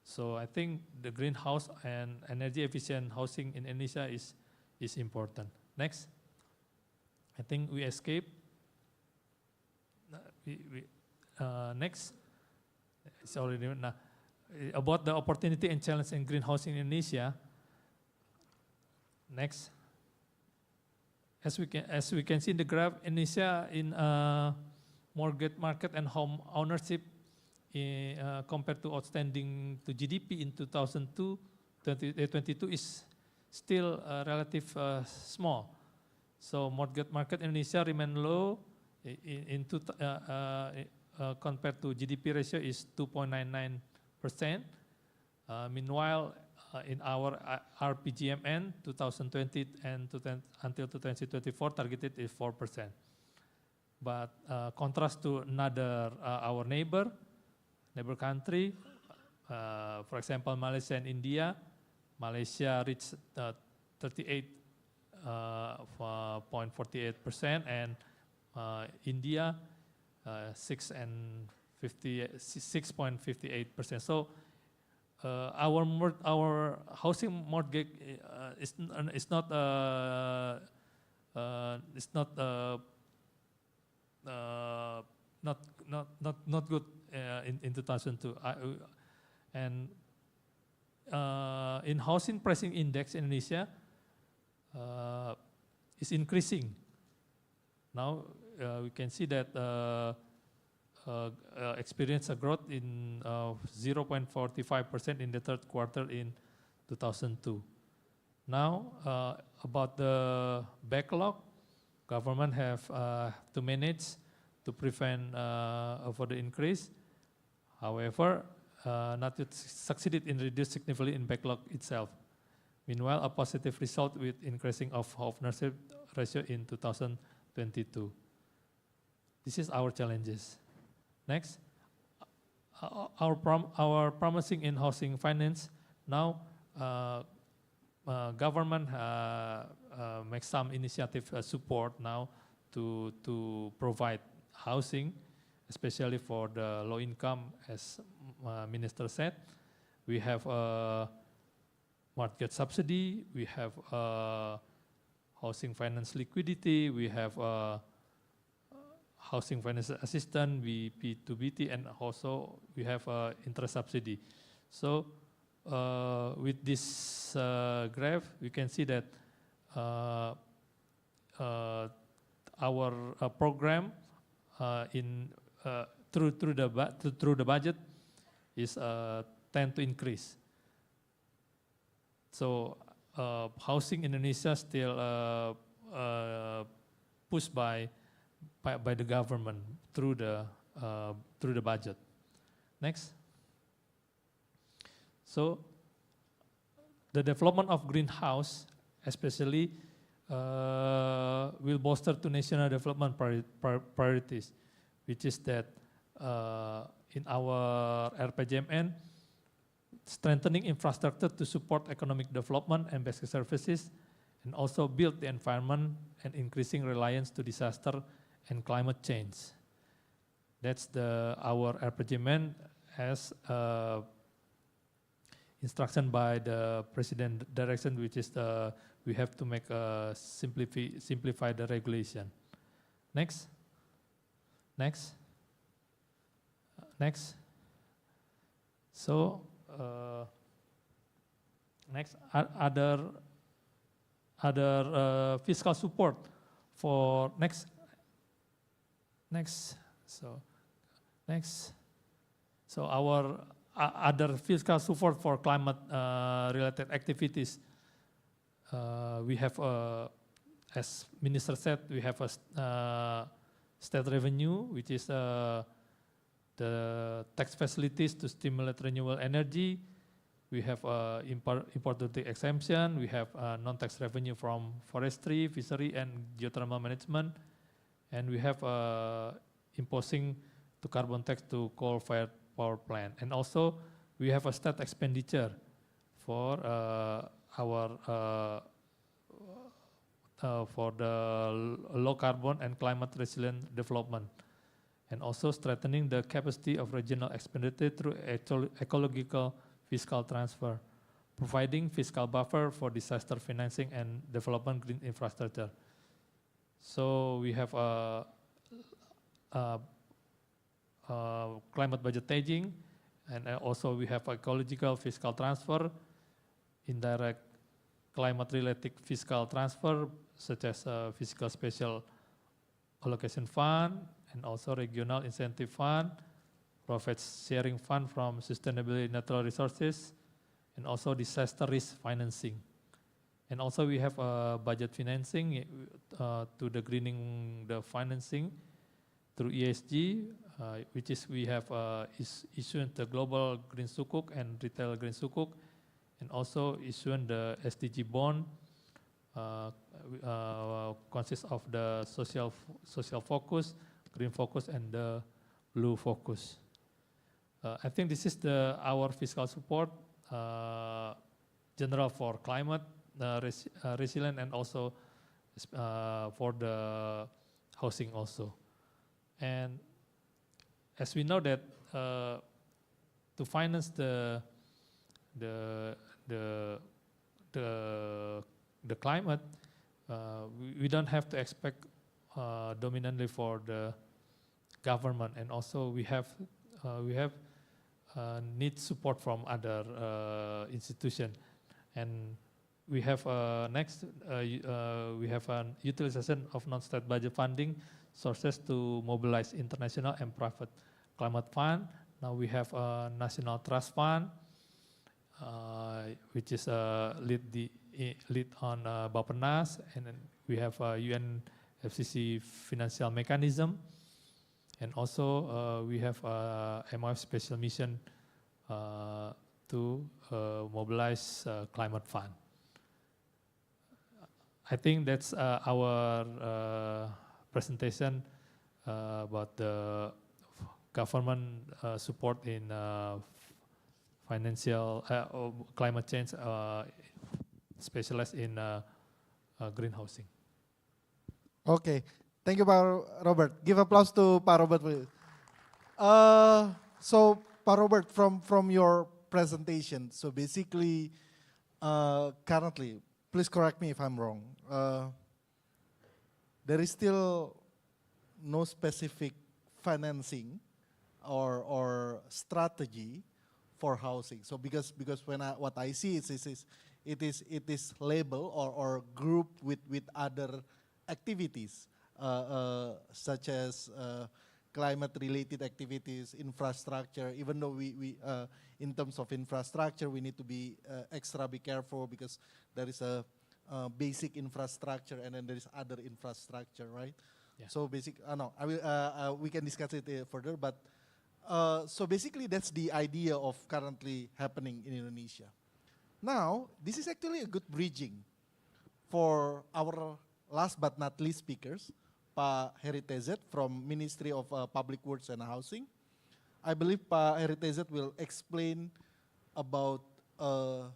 So I think the greenhouse and energy efficient housing in Indonesia is important. Next. I think we escape. Next. It's already about the opportunity and challenge in greenhouse in Indonesia. Next. As we can see in the graph, Indonesia in mortgage market and home ownership compared to outstanding to GDP in 2022 is still relative small. So mortgage market Indonesia remain low compared to GDP ratio is 2.99%. Meanwhile, in our RPGMN 2020 and until 2024 targeted is 4%. But contrast to another our neighbor country, For example, Malaysia and India. Malaysia reached 38.48% and India 6.58%. So our housing mortgage is not good in 2002. And in housing pricing index Indonesia is increasing. Now we can see that experience a growth in 0.45% in the third quarter in 2002. Now about the backlog, government have to manage to prevent further increase. However, not yet succeeded in reduce significantly in backlog itself. Meanwhile, a positive result with increasing of ownership ratio in 2022. This is our challenges. Next, our promising in housing finance. Now, government makes some initiative support now to provide housing, especially for the low income, as Minister said. We have a mortgage subsidy, we have housing finance liquidity, we have housing finance assistance, BP2BT, and also we have interest subsidy. So with this graph, we can see that our program through the budget is tend to increase. So housing Indonesia still pushed by the government through the budget. Next. So the development of greenhouse, especially, will bolster to national development priorities, which is that in our RPJMN, strengthening infrastructure to support economic development and basic services, and also build the environment and increasing reliance to disaster and climate change. That's our RPJMN as instruction by the President direction, which is we have to make simplify the regulation. Next. So next, other fiscal support for next. So our other fiscal support for climate related activities. We have, as Minister said, we have a state revenue, which is the tax facilities to stimulate renewable energy. We have import duty exemption. We have non-tax revenue from forestry, fishery, and geothermal management. And we have imposing to carbon tax to coal-fired power plant. And also, we have a state expenditure for for the low carbon and climate resilient development, and also strengthening the capacity of regional expenditure through ecological fiscal transfer, providing fiscal buffer for disaster financing and development green infrastructure. So we have climate budgeting, and also we have ecological fiscal transfer, indirect climate-related fiscal transfer, such as fiscal special allocation fund, and also regional incentive fund, profit sharing fund from sustainability natural resources, and also disaster risk financing. And also we have budget financing to the greening the financing through ESG, which is we have issued the global green sukuk and retail green sukuk, and also issuing the SDG bond, consists of the social focus, green focus, and the blue focus. I think this is our fiscal support general for climate resilient, and also for the housing also. And as we know that to finance the climate, we don't have to expect dominantly for the government, and also we have need support from other institution. And we have we have an utilization of non-state budget funding sources to mobilize international and private climate fund. Now we have a national trust fund, which is lead on Bappenas, and then we have a UNFCCC financial mechanism, and also we have a MOF special mission to mobilize climate fund. I think that's our presentation about the government support in financial climate change, specialized in green housing. Okay, thank you, Pak Robert. Give applause to Pak Robert, please. So, Pak Robert, from your presentation, so basically, currently, please correct me if I'm wrong, there is still no specific financing or strategy for housing. So because what I see is it is labeled or grouped with other activities such as climate-related activities, infrastructure. Even though we in terms of infrastructure, we need to be extra careful because there is a basic infrastructure and then there is other infrastructure, right? Yeah. So no, I will. We can discuss it further, but so basically that's the idea of currently happening in Indonesia. Now, this is actually a good bridging for our last but not least speakers, Pak Heri Tezet from Ministry of Public Works and Housing. I believe Pak Heri Tezet will explain about a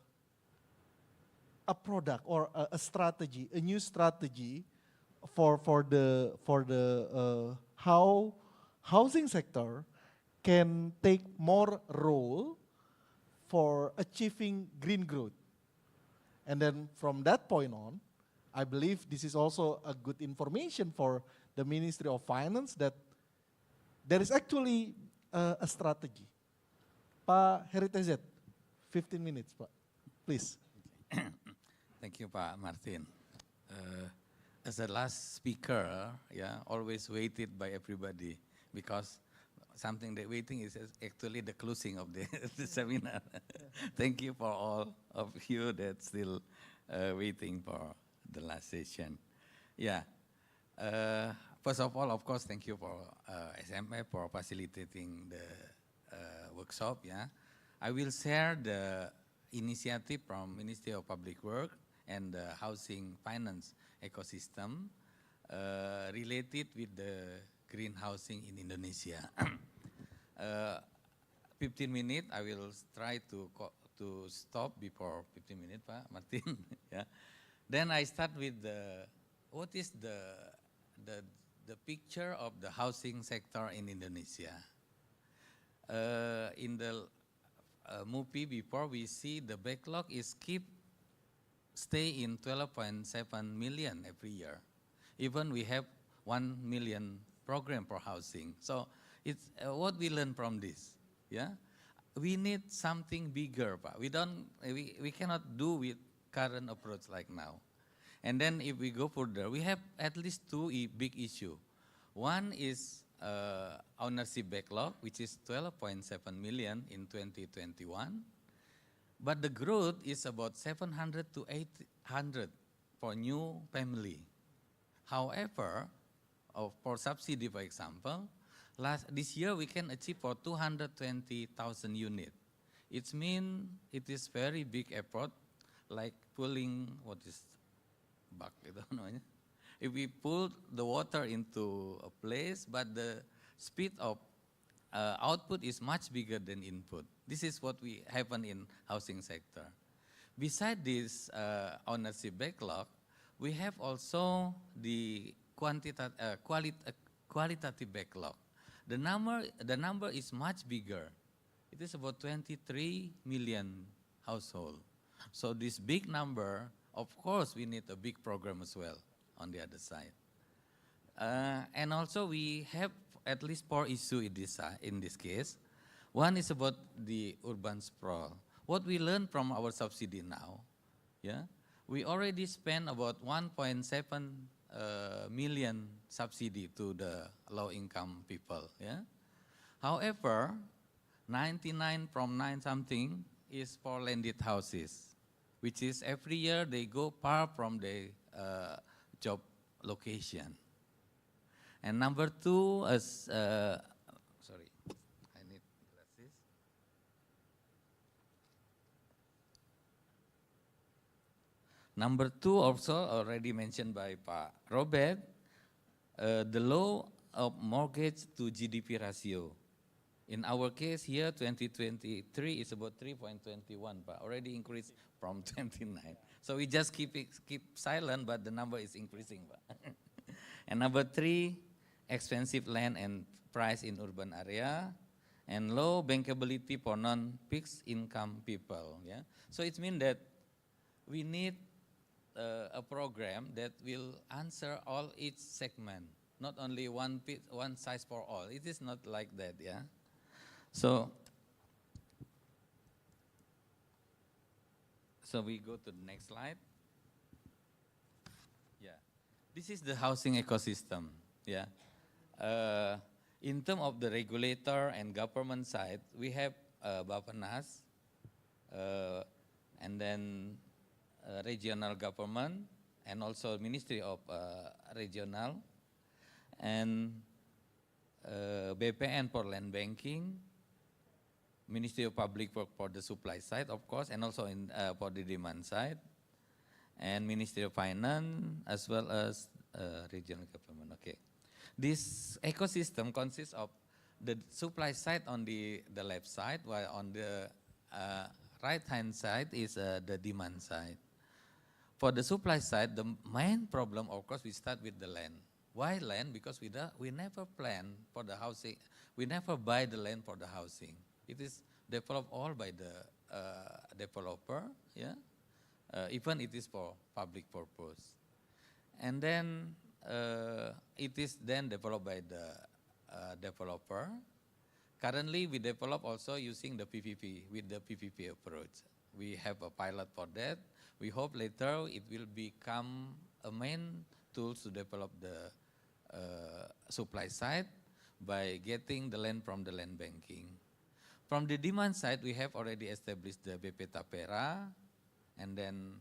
product or a strategy, a new strategy for the how housing sector can take more role for achieving green growth. And then from that point on, I believe this is also a good information for the Ministry of Finance that there is actually a strategy. Pak Heri Tezet, 15 minutes, Pak. Please. Thank you, Pak Martin. As the last speaker, always waited by everybody because something that waiting is actually the closing of the seminar. Thank you for all of you that still waiting for the last session. First of all, of course, thank you for SMF for facilitating the workshop. I will share the initiative from Ministry of Public Works and the housing finance ecosystem related with the green housing in Indonesia. 15 minutes, I will try to stop before 15 minutes, Pak Martin. Then I start with what is the picture of the housing sector in Indonesia. In the movie before, we see the backlog is stay in 12.7 million every year. Even we have 1 million program for housing. So it's what we learn from this. We need something bigger, Pak. We cannot do with current approach like now. And then if we go further, we have at least two big issues. One is ownership backlog, which is 12.7 million in 2021. But the growth is about 700 to 800 for new family. However, for subsidy, for example, this year we can achieve for 220,000 units. It means it is very big effort, like pulling if we pull the water into a place, but the speed of output is much bigger than input. This is what we happen in housing sector. Beside this ownership backlog, we have also the qualitative backlog. The number is much bigger. It is about 23 million households. So this big number, of course, we need a big program as well on the other side. And also we have at least 4 issues in this case. One is about the urban sprawl. What we learned from our subsidy now, yeah, we already spent about 1.7 million subsidy to the low-income people. Yeah. However, 99 from 9 something is for landed houses, which is every year they go far from the job location. And number 2 is, sorry, I need glasses. Number 2 also already mentioned by Pak Robert, the law of mortgage to GDP ratio. In our case here, 2023 is about 3.21, but already increased from 29. So we just keep silent, but the number is increasing. And number 3, expensive land and price in urban area, and low bankability for non-fixed income people. Yeah, so it means that we need a program that will answer all each segment, not only one size for all. It is not like that. Yeah, so we go to the next slide. Yeah, this is the housing ecosystem. Yeah. In terms of the regulator and government side, we have Bappenas, and then regional government, and also Ministry of Regional, and BPN for land banking, Ministry of Public Work for the supply side, of course, and also for the demand side, and Ministry of Finance, as well as regional government. Okay. This ecosystem consists of the supply side on the left side, while on the right-hand side is the demand side. For the supply side, the main problem, of course, we start with the land. Why land? Because we never plan for the housing. We never buy the land for the housing. It is developed all by the developer, yeah? Even it is for public purpose. And then it is then developed by the developer. Currently, we develop also using the PPP, with the PPP approach. We have a pilot for that. We hope later it will become a main tool to develop the supply side by getting the land from the land banking. From the demand side, we have already established the BP Tapera, and then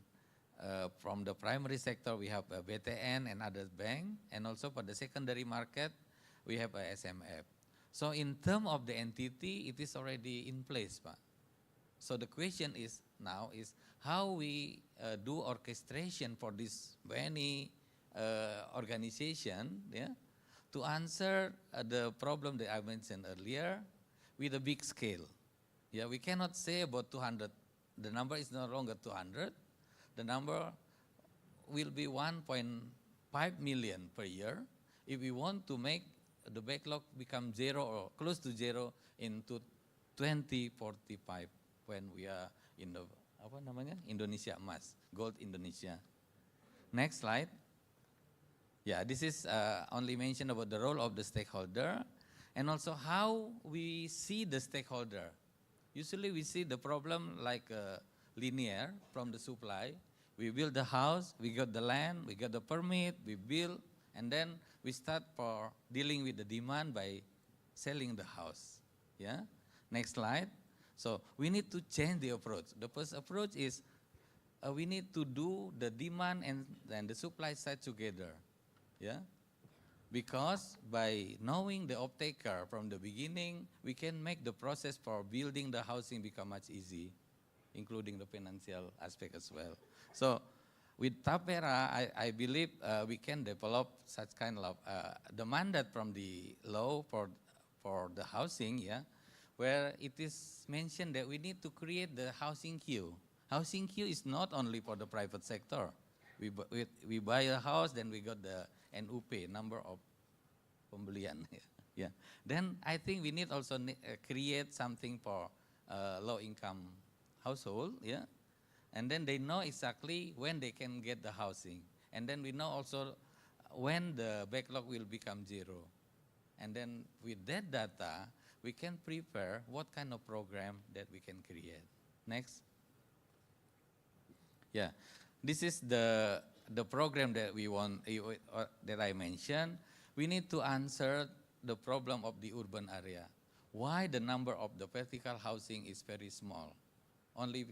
from the primary sector, we have a BTN and other bank, and also for the secondary market, we have a SMF. So in terms of the entity, it is already in place, Pak. So the question is now is how we do orchestration for this many organization, yeah, to answer the problem that I mentioned earlier with a big scale. Yeah, we cannot say about 200. The number is no longer 200. The number will be 1.5 million per year if we want to make the backlog become zero or close to zero into 2045 when we are in the Indonesia Emas, Gold Indonesia. Next slide. Yeah, this is only mention about the role of the stakeholder and also how we see the stakeholder. Usually we see the problem like linear from the supply. We build the house, we got the land, we got the permit, we build, and then we start for dealing with the demand by selling the house. Yeah. Next slide. So we need to change the approach. The first approach is we need to do the demand and the supply side together. Yeah. Because by knowing the off-taker from the beginning, we can make the process for building the housing become much easy, including the financial aspect as well. So with Tapera, I believe we can develop such kind of the mandate from the law for for the housing, yeah, where it is mentioned that we need to create the housing queue. Housing queue is not only for the private sector. We buy a house, then we got the NUP, number of pembelian. Yeah. Then I think we need also create something for low income household, yeah. And then they know exactly when they can get the housing. And then we know also when the backlog will become zero. And then with that data, we can prepare what kind of program that we can create. Next. Yeah, this is the program that we want, that I mentioned. We need to answer the problem of the urban area. Why the number of the vertical housing is very small? Only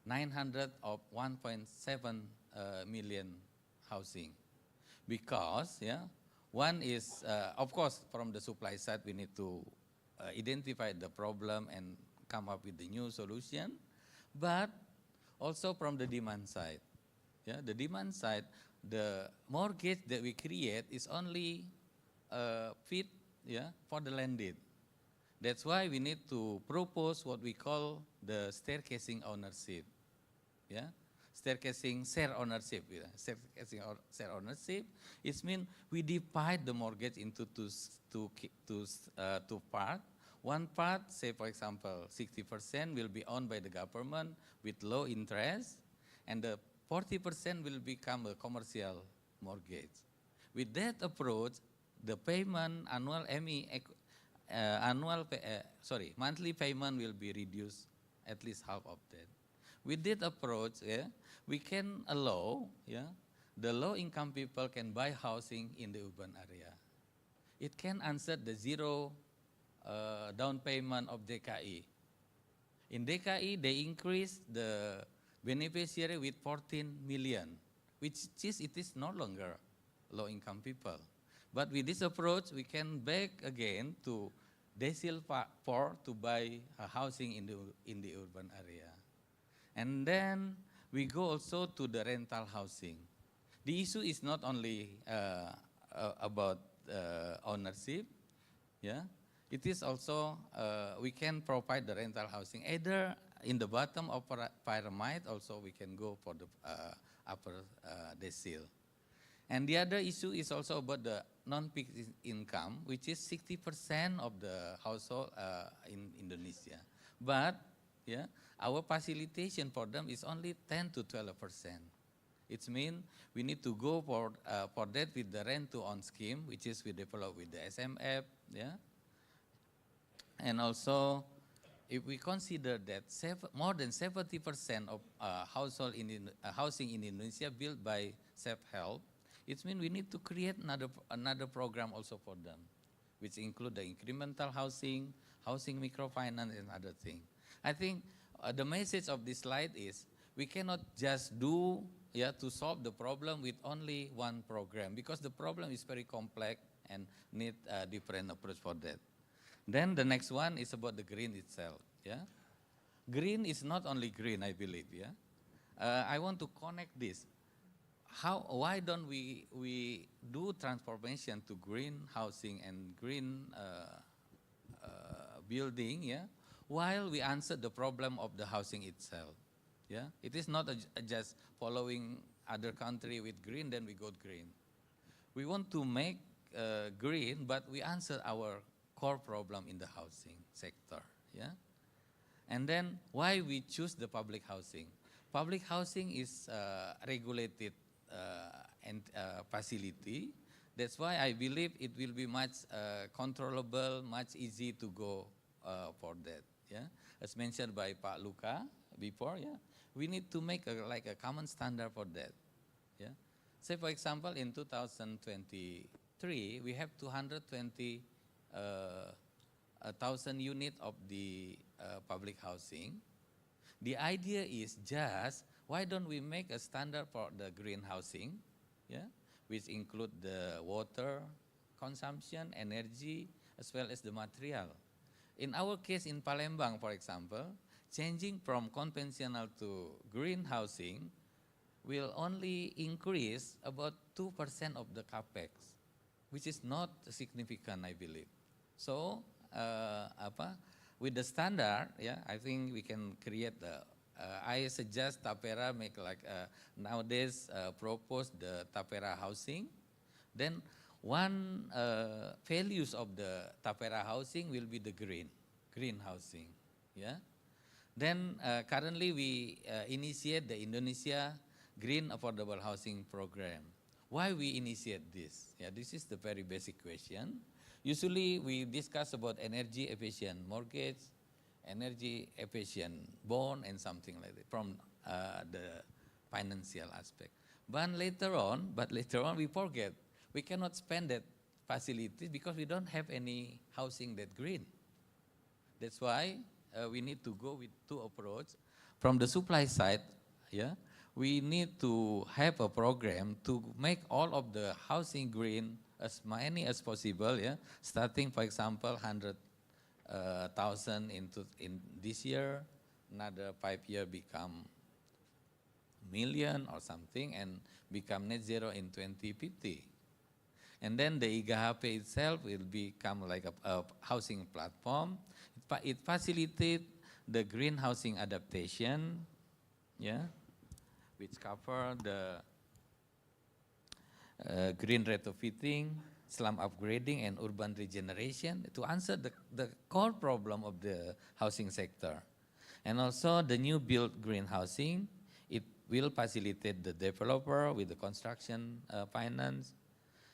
900 of 1.7 million housing. Because, yeah, one is, of course, from the supply side, we need to identify the problem and come up with the new solution. But also from the demand side. Yeah, the demand side, the mortgage that we create is only fit, yeah, for the landed. That's why we need to propose what we call the staircasing ownership. Yeah, staircasing share ownership. Yeah. Staircasing share ownership. It means we divide the mortgage into two parts. One part, say for example, 60% will be owned by the government with low interest, and the 40% will become a commercial mortgage. With that approach, the payment monthly payment will be reduced at least half of that. With that approach, yeah, we can allow, yeah, the low-income people can buy housing in the urban area. It can answer the zero down payment of DKI. In DKI, they increase the beneficiary with 14 million, which is, it is no longer low-income people. But with this approach, we can back again to decile 4 to buy a housing in the urban area. And then we go also to the rental housing. The issue is not only about ownership, yeah. It is also, we can provide the rental housing either in the bottom of pyramid, also we can go for the upper decile. And the other issue is also about the non-peak income, which is 60% of the household in Indonesia. But, yeah, our facilitation for them is only 10 to 12%. It means we need to go for that with the rent-to-own scheme, which is we develop with the SMF, yeah. And also, if we consider that more than 70% of household housing in Indonesia built by self-help, it means we need to create another program also for them, which include the incremental housing, housing microfinance, and other things. I think the message of this slide is we cannot just do, yeah, to solve the problem with only one program, because the problem is very complex and need a different approach for that. Then the next one is about the green itself. Yeah, green is not only green, I believe. Yeah, I want to connect this. Why don't we do transformation to green housing and green building? Yeah, while we answer the problem of the housing itself. Yeah, it is not just following other country with green, then we got green. We want to make green, but we answer our core problem in the housing sector, yeah? And then why we choose the public housing? Public housing is regulated and facility. That's why I believe it will be much controllable, much easy to go for that, yeah? As mentioned by Pak Luka before, yeah? We need to make like a common standard for that, yeah? Say for example, in 2023, we have 220,000 units of the public housing. The idea is just, why don't we make a standard for the green housing, yeah, which include the water consumption, energy, as well as the material. In our case in Palembang, for example, changing from conventional to green housing will only increase about 2% of the capex, which is not significant, I believe. So with the standard, yeah, I think we can create the. I suggest Tapera make like nowadays propose the Tapera housing. Then one values of the Tapera housing will be the green housing, yeah. Then currently we initiate the Indonesia Green Affordable Housing Program. Why we initiate this? Yeah, this is the very basic question. Usually we discuss about energy efficient mortgage, energy efficient bond, and something like that from the financial aspect. But later on we forget. We cannot spend that facilities because we don't have any housing that green. That's why we need to go with two approach. From the supply side, yeah, we need to have a program to make all of the housing green as many as possible, yeah. Starting, for example, 100,000 in this year, another 5 year become million or something, and become net zero in 2050. And then the IGHP itself will become like a housing platform. It facilitates the green housing adaptation, yeah, which cover the green retrofitting, slum upgrading, and urban regeneration to answer the core problem of the housing sector. And also the new built green housing, it will facilitate the developer with the construction finance,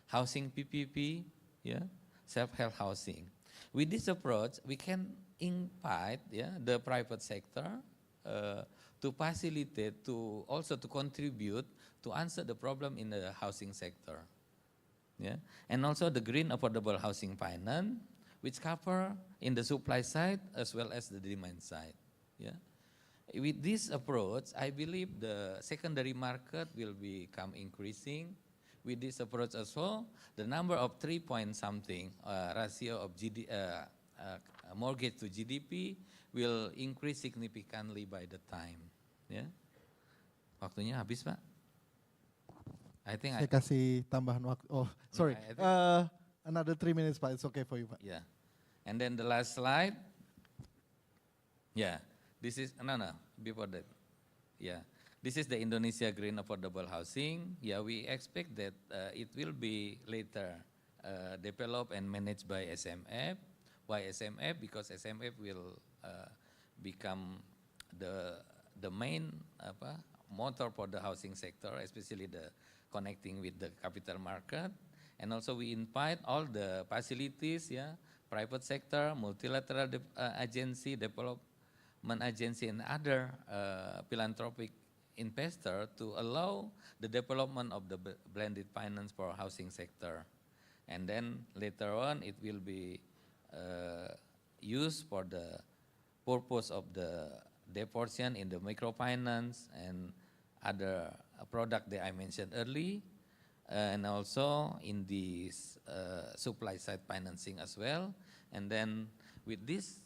housing PPP, yeah, self-help housing. With this approach, we can invite, yeah, the private sector to facilitate, to also to contribute to answer the problem in the housing sector, yeah, and also the green affordable housing finance, which cover in the supply side as well as the demand side, yeah. With this approach, I believe the secondary market will become increasing. With this approach as well, the number of 3 point something ratio of mortgage to GDP will increase significantly by the time. Ya, waktunya habis, Pak. I think Saya kasih tambahan waktu. Oh, sorry. Another 3 minutes, Pak. It's okay for you, Pak. Yeah, and then the last slide. Yeah, this is before that. Yeah. This is the Indonesia Green Affordable Housing. Yeah, we expect that it will be later developed and managed by SMF. Why SMF? Because SMF will become the main motor for the housing sector, especially the connecting with the capital market. And also we invite all the facilities, yeah, private sector, multilateral agency, development agency, and other philanthropic investor to allow the development of the blended finance for housing sector. And then later on it will be used for the purpose of the deportation in the microfinance and other product that I mentioned earlier, and also in the supply side financing as well. And then with this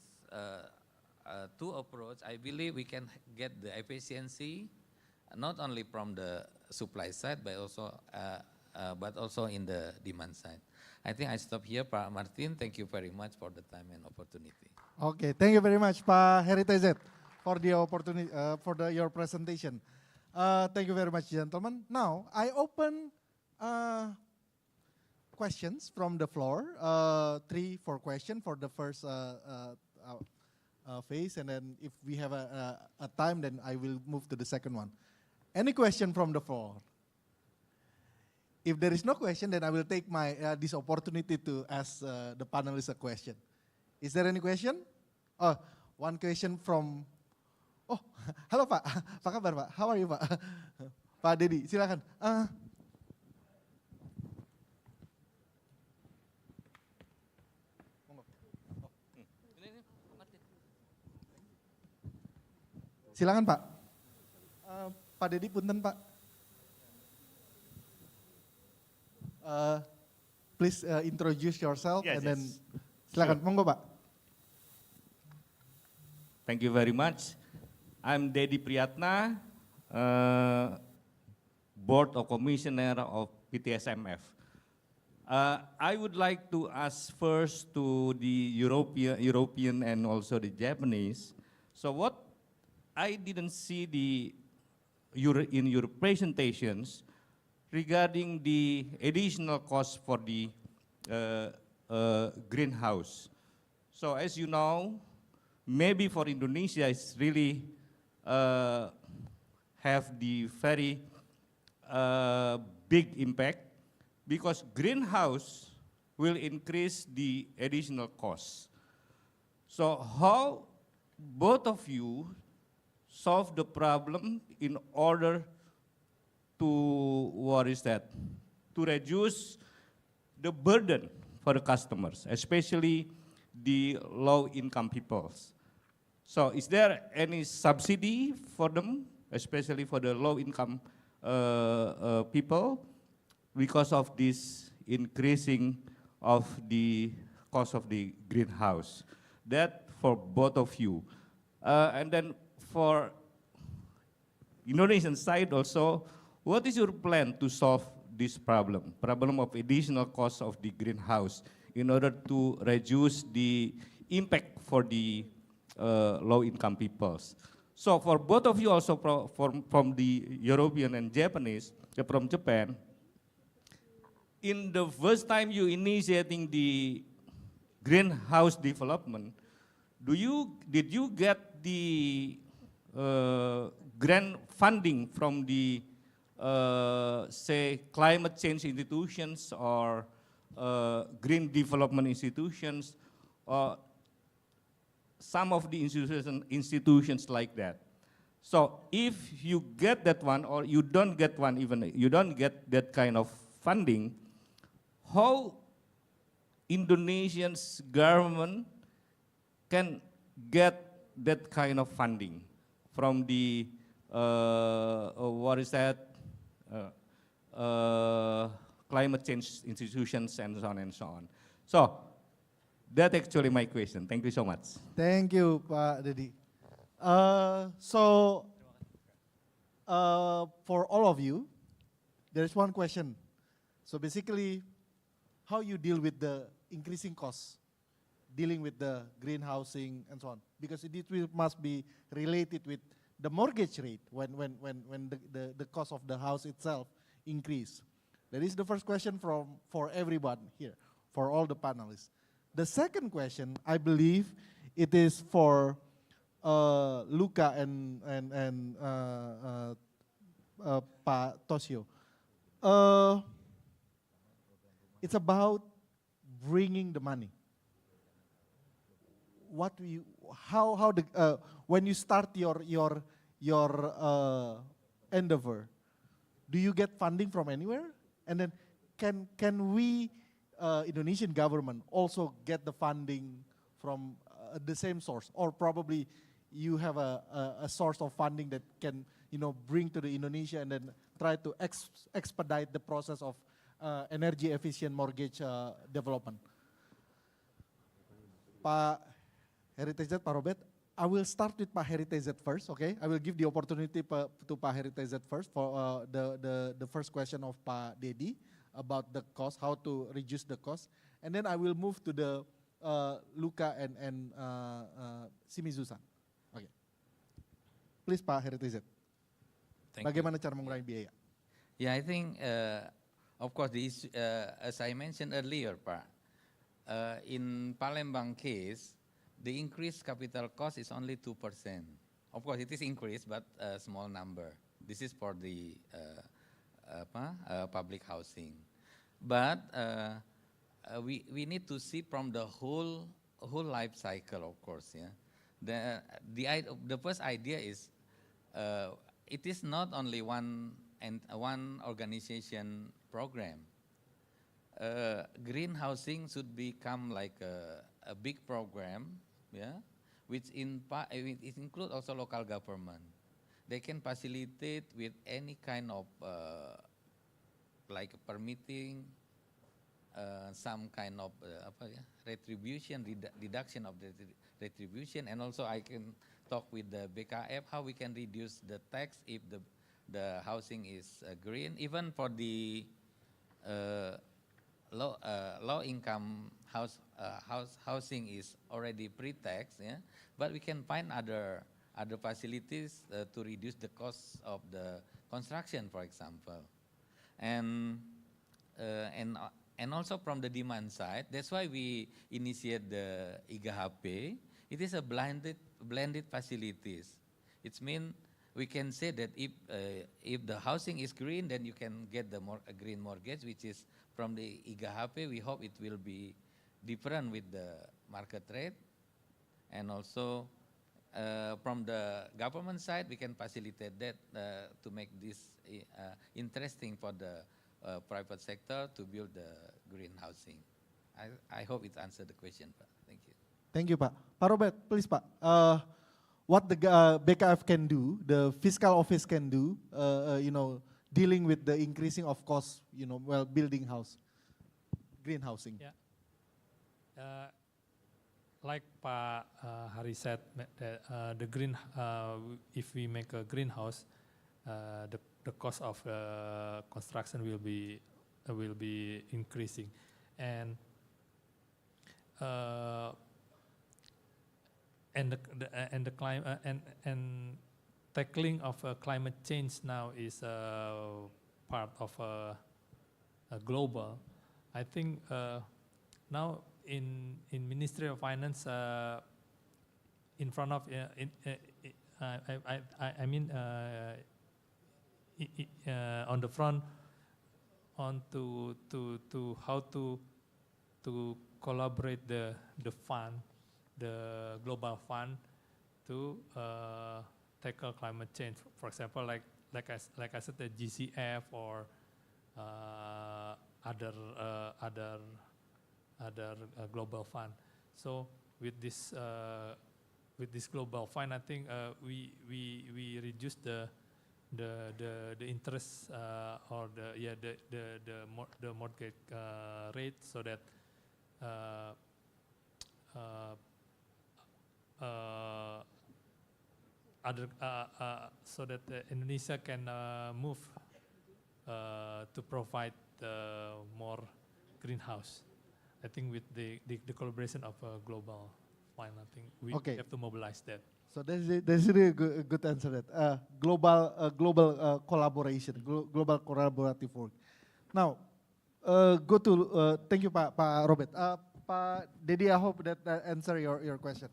two approach, I believe we can get the efficiency not only from the supply side, but also in the demand side. I think I stop here, Pak Martin. Thank you very much for the time and opportunity. Okay, thank you very much, Pak Heri TZ, for the opportunity, your presentation. Thank you very much, gentlemen. Now, I open questions from the floor, 3, 4 questions for the first phase, and then if we have a time, then I will move to the second one. Any question from the floor? If there is no question, then I will take this opportunity to ask the panelists a question. Is there any question? Oh, one question from, oh, halo Pak, apa kabar Pak? How are you Pak? Pak Dedi, silakan. Silakan Pak. Pak Dedi, punten Pak. Please introduce yourself, yes, and then Sure. silakan, monggo Pak. Thank you very much. I'm Dedi Priyatna, Board of Commissioner of PTSMF. I would like to ask first to the European and also the Japanese. So what I didn't see in your presentations regarding the additional cost for the greenhouse. So as you know, maybe for Indonesia it's really have the very big impact because greenhouse will increase the additional costs. So how both of you solve the problem in order to, to reduce the burden for the customers, especially the low-income peoples. So is there any subsidy for them, especially for the low-income people, because of this increasing of the cost of the greenhouse? That for both of you. And then for Indonesian side also, what is your plan to solve this problem of additional cost of the greenhouse in order to reduce the impact for the low-income peoples? So for both of you also from the European and Japanese, from Japan, in the first time you initiating the greenhouse development, did you get the grant funding from the say climate change institutions or green development institutions or some of the institutions like that? So if you get that one or you don't get one, even you don't get that kind of funding, how Indonesian's government can get that kind of funding from the climate change institutions and so on and so on. So that's actually my question. Thank you so much. Thank you, Pak Dedi. For all of you, there is one question. So basically, how you deal with the increasing costs, dealing with the greenhousing and so on, because must be related with the mortgage rate when the cost of the house itself increase. That is the first question for everyone here, for all the panelists. The second question, I believe, it is for Luca and Pak Tosio. It's about bringing the money. When you start your endeavor, do you get funding from anywhere? And then can we, Indonesian government, also get the funding from the same source, or probably you have a source of funding that can bring to the Indonesia and then try to expedite the process of energy efficient mortgage development? Pak Heritage Z, Pak Robert, I will start with Pak Heritage Z first, okay? I will give the opportunity to Pak Heritage Z first for the first question of Pak Dedi about the cost, how to reduce the cost. And then I will move to the Luca and Shimizu-san. Okay. Please, Pak Heritage Z. Bagaimana cara mengurangi biaya? Yeah, I think, of course, as I mentioned earlier, Pak, in Palembang case, the increased capital cost is only 2%. Of course, it is increased, but a small number. This is for the public housing. But we need to see from the whole life cycle, of course. Yeah, the first idea is it is not only one organization program. Green housing should become like a big program, yeah, which it includes also local government. They can facilitate with any kind of like permitting, some kind of retribution, deduction of the retribution, and also I can talk with the BKF how we can reduce the tax if the housing is green, even for the low income housing is already pre-tax, yeah, but we can find other facilities to reduce the cost of the construction, for example, and also from the demand side. That's why we initiate the IGHP. It is a blended facilities. It means we can say that if the housing is green, then you can get the green mortgage, which is from the IGHP. We hope it will be different with the market rate, and also from the government side, we can facilitate that to make this interesting for the private sector to build the green housing. I hope it answered the question, Pak. Thank you. Thank you, Pak. Pak Robert, please, Pak. What the BKF can do, the fiscal office can do, dealing with the increasing of costs, while building green housing. Yeah. Like Pak Hari said, the green, if we make a greenhouse, the cost of construction will be increasing, and the climate and tackling of climate change now is part of a global. I think now in Ministry of Finance, in front of on the front on to how to collaborate the fund, the global fund, to tackle climate change. For example, like I said, the GCF or other global fund. So with this global fund, I think we reduce the interest or the mortgage rate, so that Indonesia can move to provide more greenhouse. I think with the collaboration of a global fund, I think we have to mobilize that. So that's really a good answer. That global collaboration, global collaborative work. Now, go to thank you, Pak Robert. Pak Dedi, I hope that answer your question.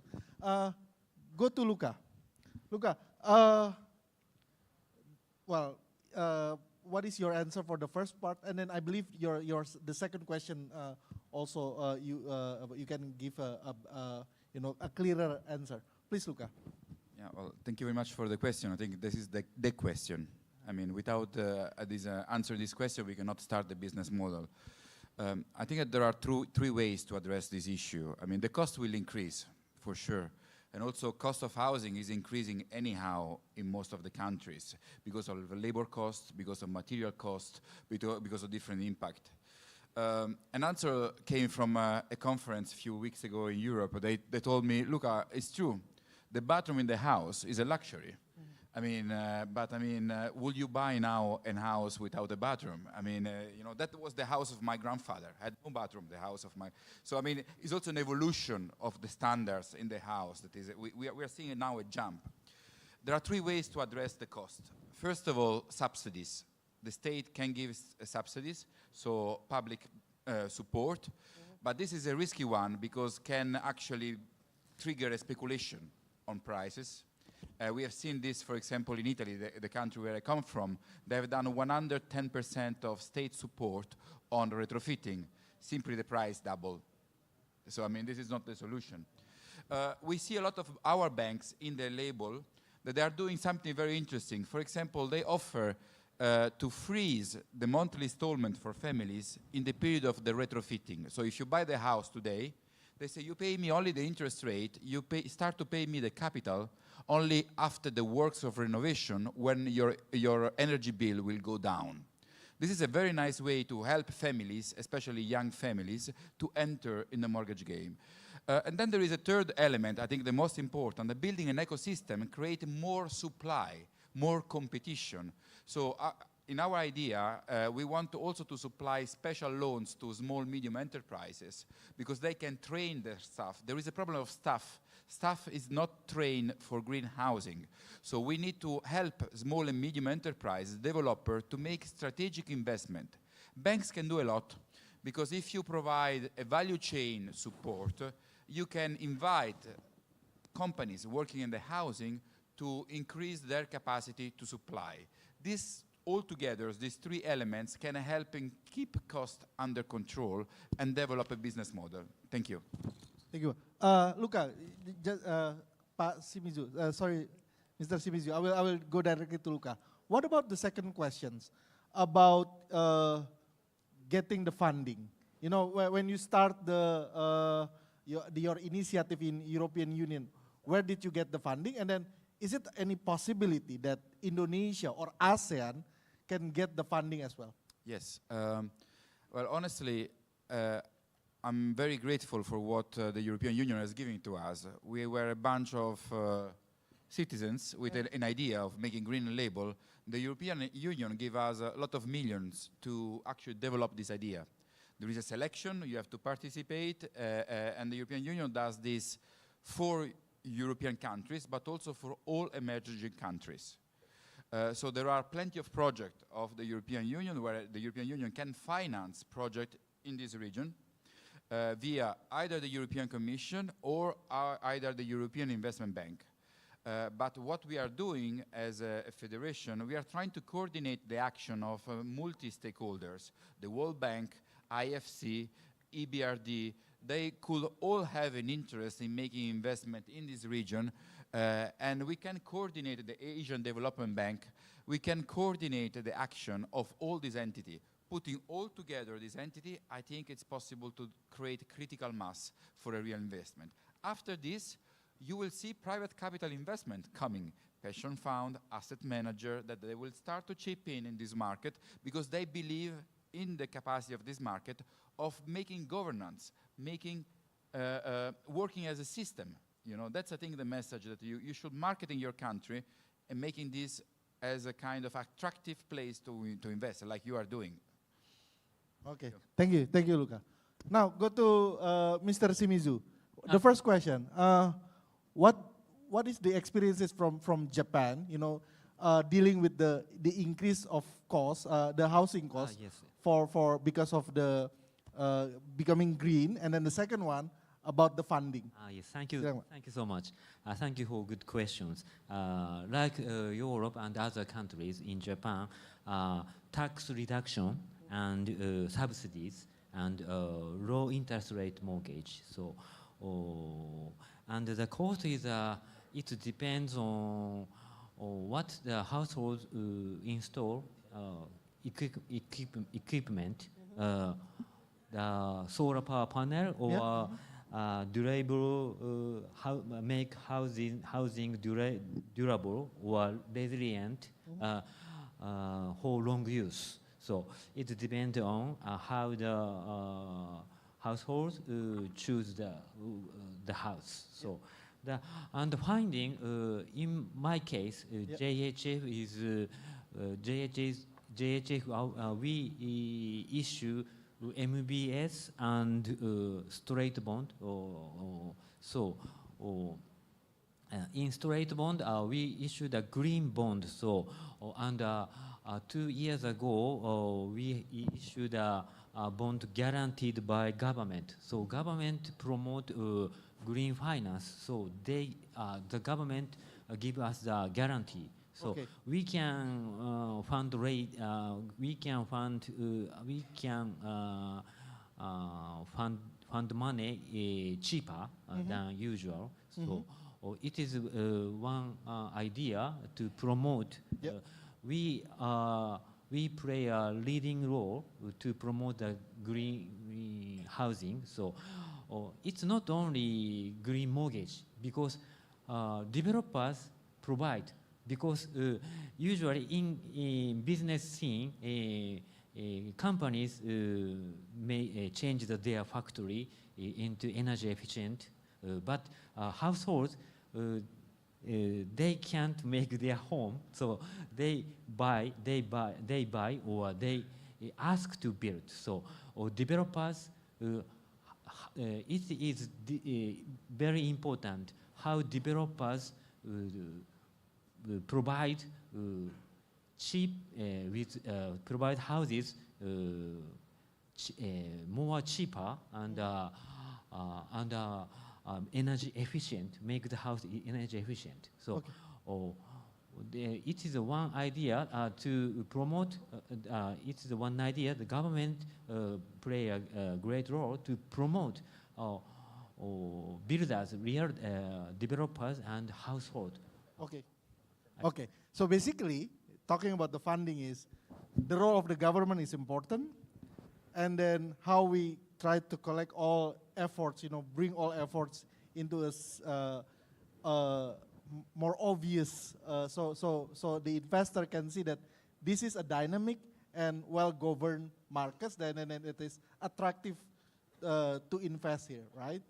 Go to Luca. Luca, what is your answer for the first part? And then I believe the second question also you can give a clearer answer. Please, Luca. Yeah, well, thank you very much for the question. I think this is the question. I mean, without answering this question, we cannot start the business model. I think that there are three ways to address this issue. I mean, the cost will increase, for sure. And also, cost of housing is increasing anyhow in most of the countries because of the labor costs, because of material costs, because of different impact. An answer came from a conference a few weeks ago in Europe. They told me, look, it's true, the bathroom in the house is a luxury. I mean, would you buy now a house without a bathroom? I mean, that was the house of my grandfather. Had no bathroom, the house of my... So, I mean, it's also an evolution of the standards in the house. That is, we are seeing now a jump. There are three ways to address the cost. First of all, subsidies. The state can give subsidies, so public support. But this is a risky one because can actually trigger a speculation on prices. We have seen this, for example, in Italy, the country where I come from. They have done 110% of state support on retrofitting. Simply the price doubled. So, I mean, this is not the solution. We see a lot of our banks in their label that they are doing something very interesting. For example, they offer to freeze the monthly installment for families in the period of the retrofitting. So if you buy the house today, they say you pay me only the interest rate, you start to pay me the capital only after the works of renovation, when your energy bill will go down. This is a very nice way to help families, especially young families, to enter in the mortgage game. And then there is a third element, I think the most important, the building an ecosystem and create more supply, more competition. So in our idea, we want also to supply special loans to small, medium enterprises because they can train their staff. There is a problem of staff. Staff is not trained for green housing. So we need to help small and medium enterprises, developers, to make strategic investment. Banks can do a lot because if you provide a value chain support, you can invite companies working in the housing to increase their capacity to supply. This altogether, these three elements can help in keep costs under control and develop a business model. Thank you. Thank you. Luca, Pak Shimizu, sorry, Mr. Shimizu, I will go directly to Luca. What about the second questions about getting the funding? You know, when you start your initiative in European Union, where did you get the funding? And then, is it any possibility that Indonesia or ASEAN can get the funding as well? Yes. Well, honestly, I'm very grateful for what the European Union is giving to us. We were a bunch of citizens with an idea of making green label. The European Union gave us a lot of millions to actually develop this idea. There is a selection, you have to participate, and the European Union does this for European countries, but also for all emerging countries. So there are plenty of projects of the European Union where the European Union can finance projects in this region via either the European Commission or either the European Investment Bank. But what we are doing as a federation, we are trying to coordinate the action of multi-stakeholders, the World Bank, IFC, EBRD. They could all have an interest in making investment in this region, and we can coordinate the Asian Development Bank. We can coordinate the action of all these entities. Putting all together this entity, I think it's possible to create critical mass for a real investment. After this, you will see private capital investment coming, pension fund, asset manager, that they will start to chip in this market because they believe in the capacity of this market of making governance, making working as a system. You know, that's I think the message that you should market in your country and making this as a kind of attractive place to invest, like you are doing. Okay, thank you, Luca. Now go to Mr. Shimizu. The first question: what is the experiences from Japan? You know, dealing with the increase of cost, the housing cost, yes. for because of the becoming green, and then the second one about the funding. Yes, thank you so much. Thank you for good questions. Like Europe and other countries in Japan, tax reduction and subsidies and low interest rate mortgage. So, and the cost is it depends on what the household install equipment, the solar power panel or durable, make housing durable or resilient for long use. So it depends on how the households choose the house. So and the finding in my case, JHF is JHF. We issue MBS and straight bond. In straight bond, we issued a green bond. So, and 2 years ago, we issued a bond guaranteed by government. So, government promote green finance. So, the government give us the guarantee. So we can fund money cheaper than usual. So it is one idea to promote. We play a leading role to promote the green housing. So it's not only green mortgage because developers provide. Because usually in business scene, companies may change their factory into energy efficient, but households they can't make their home, so they buy, or they ask to build. So or developers, it is very important how developers provide cheap provide houses more cheaper and energy efficient, make the house energy efficient. So, it is one idea to promote. It is one idea. The government play a great role to promote builders, real developers, and household. Okay. Okay. So basically, talking about the funding is the role of the government is important, and then how we try to collect all efforts, bring all efforts into a more obvious, so the investor can see that this is a dynamic and well-governed market, then and it is attractive to invest here, right?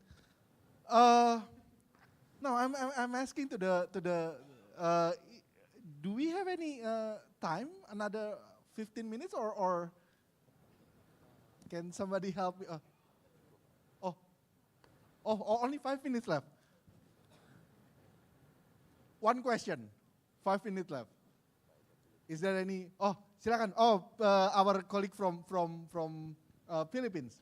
Now I'm asking to the do we have any time? Another 15 minutes or can somebody help me? Only 5 minutes left. One question, 5 minutes left. Is there any? Oh, silakan. Oh, our colleague from Philippines.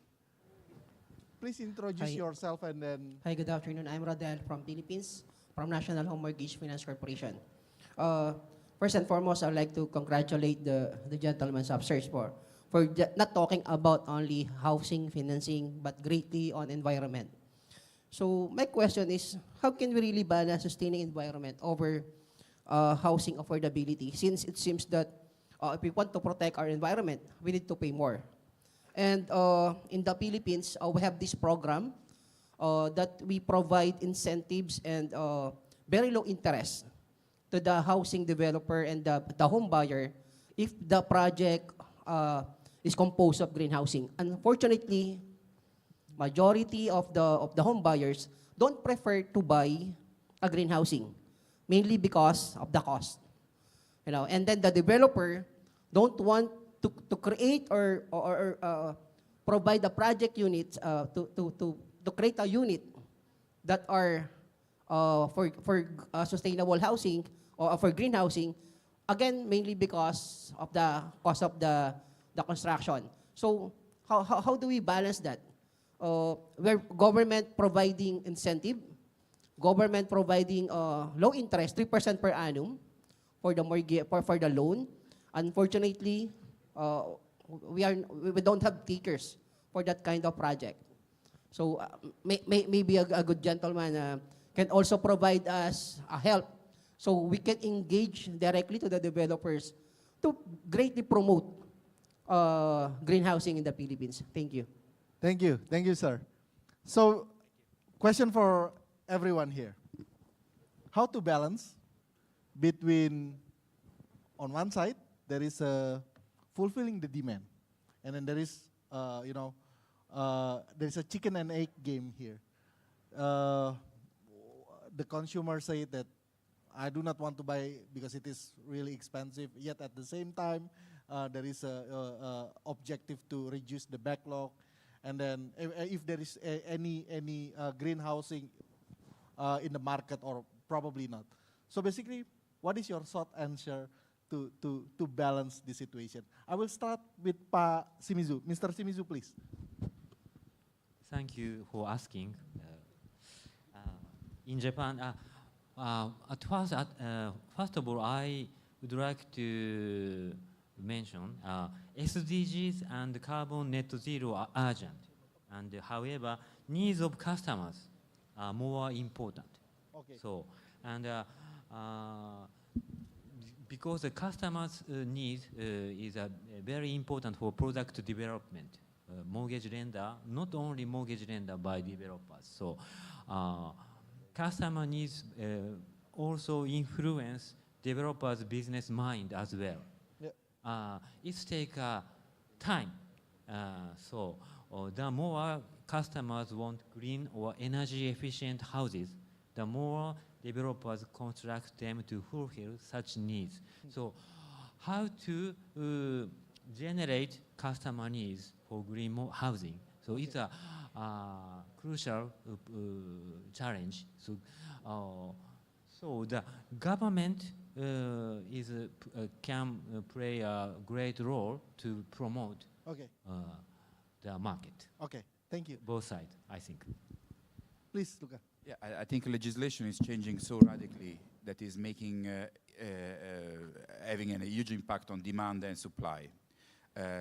Please introduce yourself and then. Hi, good afternoon. I'm Rodel from Philippines, from National Home Mortgage Finance Corporation. First and foremost, I'd like to congratulate the gentlemen upstairs for not talking about only housing, financing, but greatly on environment. So my question is, how can we really balance sustaining environment over housing affordability, since it seems that if we want to protect our environment, we need to pay more. And in the Philippines, we have this program that we provide incentives and very low interest to the housing developer and the home buyer if the project is composed of green housing. Unfortunately, majority of the home buyers don't prefer to buy a green housing, mainly because of the cost. And then the developer don't want to create or provide the project units to create a unit that are for sustainable housing or for green housing, again, mainly because of the cost of the construction. So how do we balance that? Where government providing incentive, government providing low interest, 3% per annum for the mortgage, for the loan. Unfortunately, we don't have takers for that kind of project. So maybe a good gentleman can also provide us a help so we can engage directly to the developers to greatly promote green housing in the Philippines. Thank you. Thank you. Thank you, sir. So, question for everyone here. How to balance between, on one side, there is fulfilling the demand, and then there is, there is a chicken and egg game here. The consumers say that I do not want to buy because it is really expensive, yet at the same time, there is a objective to reduce the backlog. And then if there is any green housing in the market, or probably not. So basically, what is your short answer to balance the situation? I will start with Pa Shimizu. Mr. Shimizu, please. Thank you for asking. In Japan, first of all, I would like to mention SDGs and carbon net zero are urgent, and however, needs of customers are more important. Okay. So, and because the customers' need is very important for product development, mortgage lender, not only mortgage lender by developers. So, customer needs also influence developers' business mind as well. It takes time. So the more customers want green or energy efficient houses, the more developers construct them to fulfill such needs. So how to generate customer needs for green housing. So it's a crucial challenge. So the government can play a great role to promote Okay. the market. Okay. Thank you. Both sides, I think. Please, Luca. Yeah, I think legislation is changing so radically that is making, having a huge impact on demand and supply.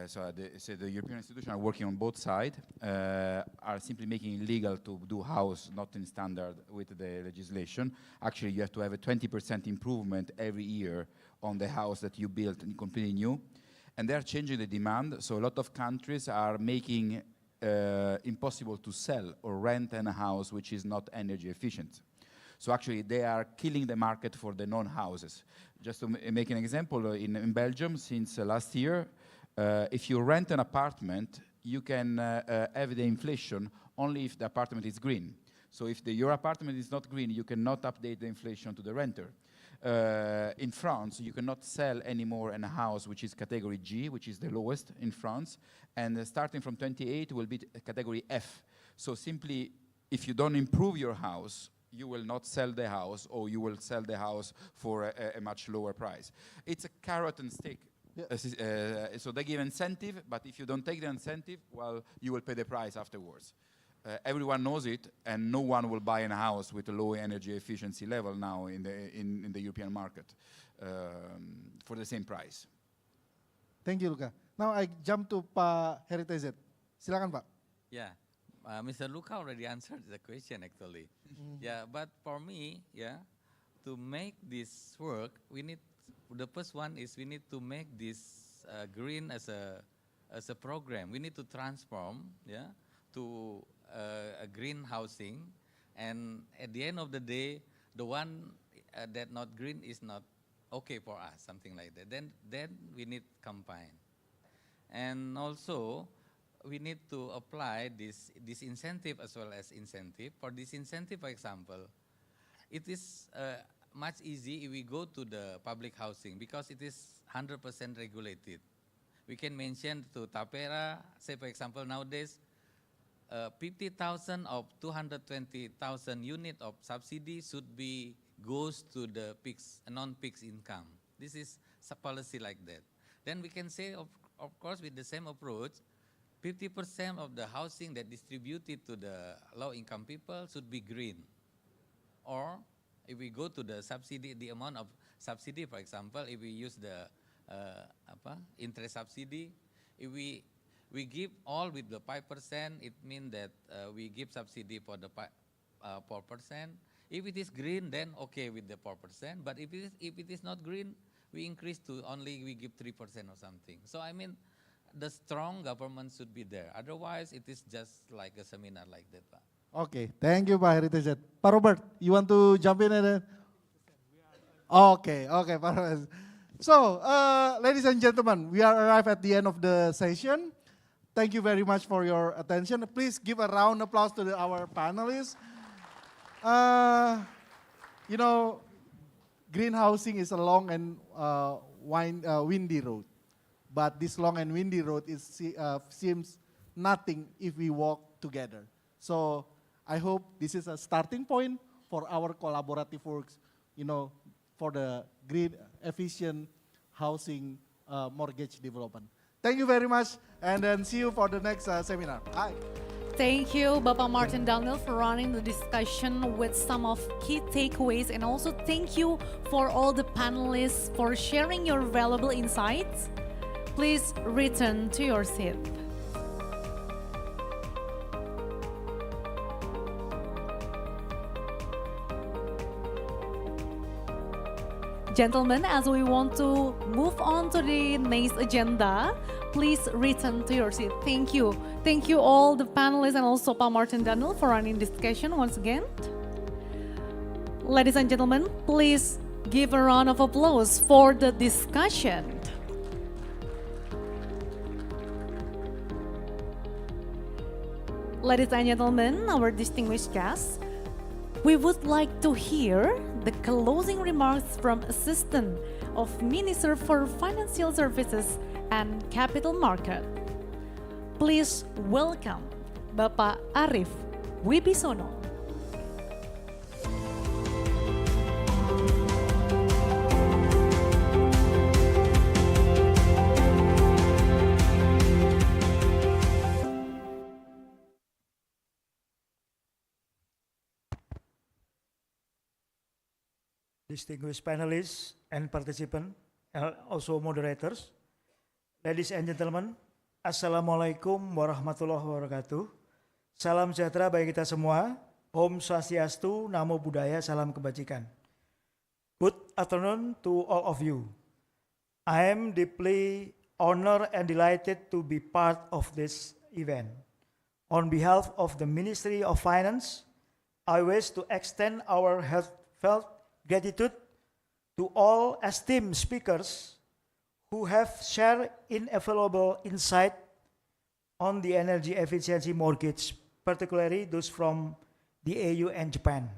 So the European institutions are working on both sides, are simply making it legal to do house not in standard with the legislation. Actually, you have to have a 20% improvement every year on the house that you built and completely new. And they're changing the demand, so a lot of countries are making impossible to sell or rent a house which is not energy efficient. So actually, they are killing the market for the non-houses. Just to make an example, in Belgium, since last year, if you rent an apartment, you can have the inflation only if the apartment is green. So if your apartment is not green, you cannot update the inflation to the renter. In France, you cannot sell anymore a house which is category G, which is the lowest in France, and starting from 28 will be category F. So simply, if you don't improve your house, you will not sell the house, or you will sell the house for a much lower price. It's a carrot and stick. Yeah. So they give incentive, but if you don't take the incentive, well, you will pay the price afterwards. Everyone knows it, and no one will buy a house with a low energy efficiency level now in the European market for the same price. Thank you, Luca. Now I jump to Pak Heritage. Silakan, Pak. Yeah, Mr. Luca already answered the question actually. Yeah, but for me, yeah, to make this work, we need, the first one is we need to make this green as a program. We need to transform, yeah, to a green housing, and at the end of the day, the one that not green is not okay for us, something like that. Then we need combine, and also we need to apply this incentive as well as incentive. For this incentive, for example, it is much easy if we go to the public housing because it is 100% regulated. We can mention to Tapera, say for example nowadays, 50,000 of 220,000 unit of subsidy should be goes to the non-fixed income. This is a policy like that. Then we can say, of course, with the same approach, 50% of the housing that distributed to the low-income people should be green. Or if we go to the subsidy, the amount of subsidy, for example, if we use the interest subsidy, if we give all with the 5%, it means that we give subsidy for the 4%. If it is green, then okay with the 4%. But if it is not green, we increase to only we give 3% or something. So I mean, the strong government should be there. Otherwise, it is just like a seminar like that, Pak. Okay, thank you, Pak Heritage. Pak Robert, you want to jump in? Okay, Pak Robert. So, ladies and gentlemen, we are arrived at the end of the session. Thank you very much for your attention. Please give a round of applause to our panelists. You know, green housing is a long and windy road. But this long and windy road seems nothing if we walk together. So I hope this is a starting point for our collaborative works, you know, for the green, efficient housing mortgage development. Thank you very much, and then see you for the next seminar. Bye. Thank you, Bapak Martin Daniel, for running the discussion with some of key takeaways, and also thank you for all the panelists for sharing your valuable insights. Please return to your seat. Gentlemen, as we want to move on to the next agenda, please return to your seat. Thank you. Thank you all the panelists and also Pak Martin Daniel for running discussion once again. Ladies and gentlemen, please give a round of applause for the discussion. Ladies and gentlemen, our distinguished guests, we would like to hear the closing remarks from Assistant of Minister for Financial Services and Capital Market. Please welcome Bapak Arief Wibisono. Distinguished panelists and participants, and also moderators, ladies and gentlemen, Assalamualaikum warahmatullahi wabarakatuh. Salam sejahtera bagi kita semua. Om Swastiastu, Namo Buddhaya, salam kebajikan. Good afternoon to all of you. I am deeply honored and delighted to be part of this event. On behalf of the Ministry of Finance, I wish to extend our heartfelt gratitude to all esteemed speakers who have shared invaluable insight on the energy efficiency mortgage, particularly those from the EU and Japan.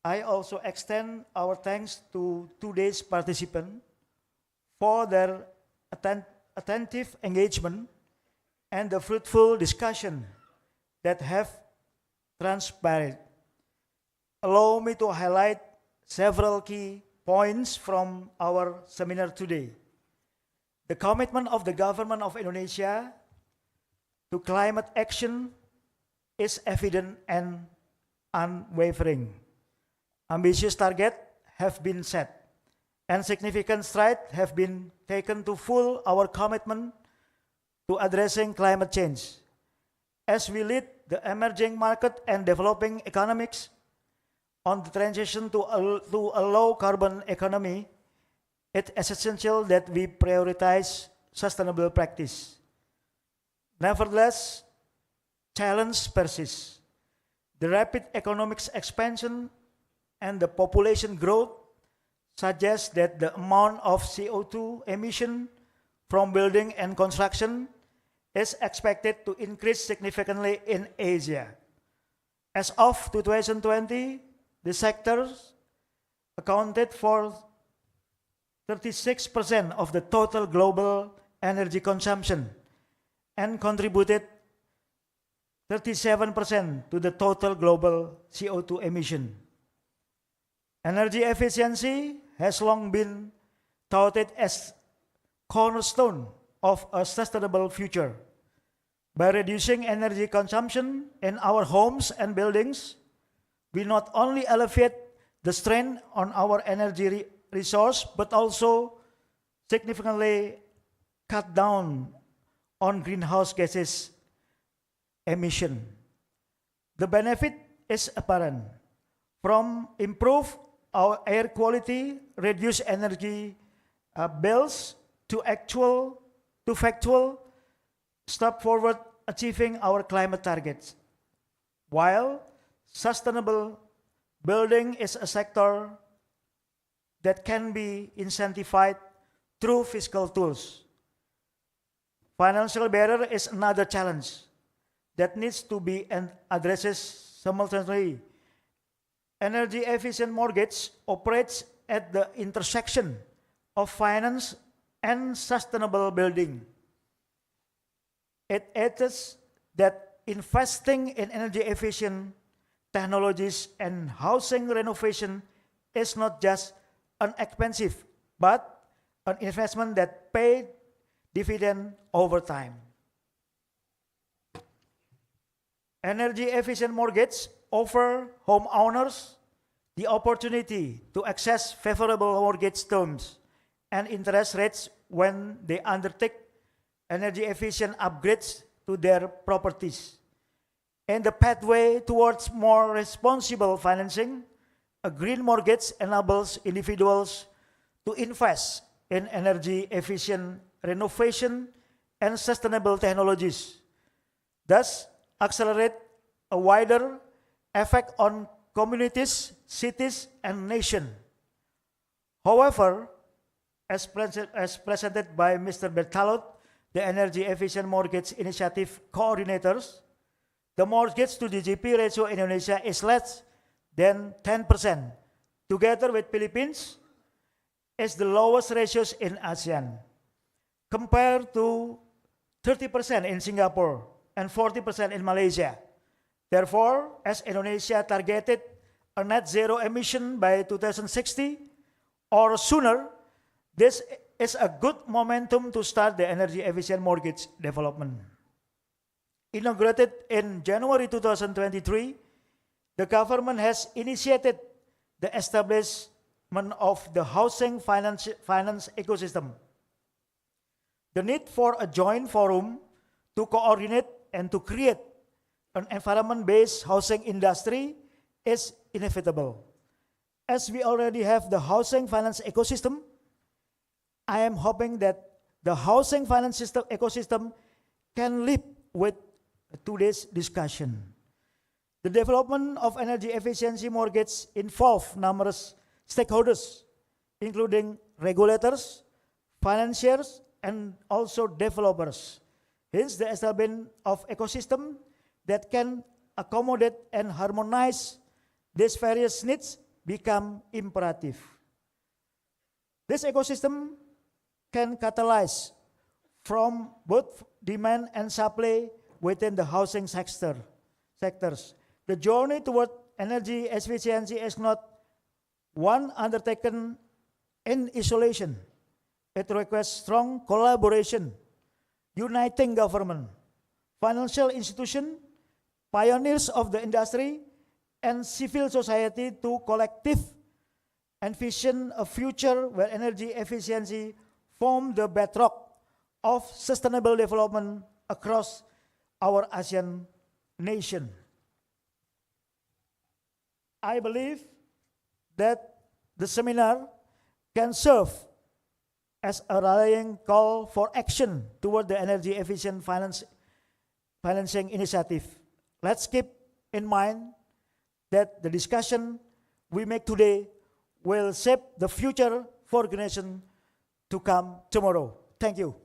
I also extend our thanks to today's participants for their attentive engagement and the fruitful discussion that have transpired. Allow me to highlight several key points from our seminar today. The commitment of the government of Indonesia to climate action is evident and unwavering. Ambitious targets have been set, and significant strides have been taken to fulfill our commitment to addressing climate change. As we lead the emerging market and developing economics on the transition to a low-carbon economy, it is essential that we prioritize sustainable practice. Nevertheless, challenges persist. The rapid economic expansion and the population growth suggest that the amount of CO2 emission from building and construction is expected to increase significantly in Asia. As of 2020, the sectors accounted for 36% of the total global energy consumption and contributed 37% to the total global CO2 emission. Energy efficiency has long been touted as cornerstone of a sustainable future. By reducing energy consumption in our homes and buildings, we not only alleviate the strain on our energy resource, but also significantly cut down on greenhouse gases emission. The benefit is apparent. From improve our air quality, reduce energy bills, to factual step forward achieving our climate targets. While sustainable building is a sector that can be incentivized through fiscal tools. Financial barrier is another challenge that needs to be addressed simultaneously. Energy efficient mortgage operates at the intersection of finance and sustainable building. It adds that investing in energy efficient technologies and housing renovation is not just inexpensive, but an investment that pays dividend over time. Energy efficient mortgage offer homeowners the opportunity to access favorable mortgage terms and interest rates when they undertake energy efficient upgrades to their properties. In the pathway towards more responsible financing, a green mortgage enables individuals to invest in energy efficient renovation and sustainable technologies, thus accelerate a wider effect on communities, cities, and nation. However, as presented by Mr. Bertalot, the Energy Efficient Mortgage Initiative coordinators, the mortgage to GDP ratio in Indonesia is less than 10%, together with Philippines, is the lowest ratios in ASEAN, compared to 30% in Singapore and 40% in Malaysia. Therefore, as Indonesia targeted a net zero emission by 2060 or sooner, this is a good momentum to start the energy efficient mortgage development. Inaugurated in January 2023, the government has initiated the establishment of the housing finance ecosystem. The need for a joint forum to coordinate and to create an environment-based housing industry is inevitable. As we already have the housing finance ecosystem, I am hoping that the housing finance ecosystem can live with today's discussion. The development of energy efficiency mortgage involves numerous stakeholders, including regulators, financiers, and also developers. Hence, the establishment of ecosystem that can accommodate and harmonize these various needs become imperative. This ecosystem can catalyze from both demand and supply within the housing sectors. The journey toward energy efficiency is not one undertaken in isolation. It requires strong collaboration, uniting government, financial institutions, pioneers of the industry, and civil society to collective envision a future where energy efficiency form the bedrock of sustainable development across our ASEAN nation. I believe that the seminar can serve as a rallying call for action toward the energy efficient financing initiative. Let's keep in mind that the discussion we make today will shape the future for generation to come tomorrow. Thank you.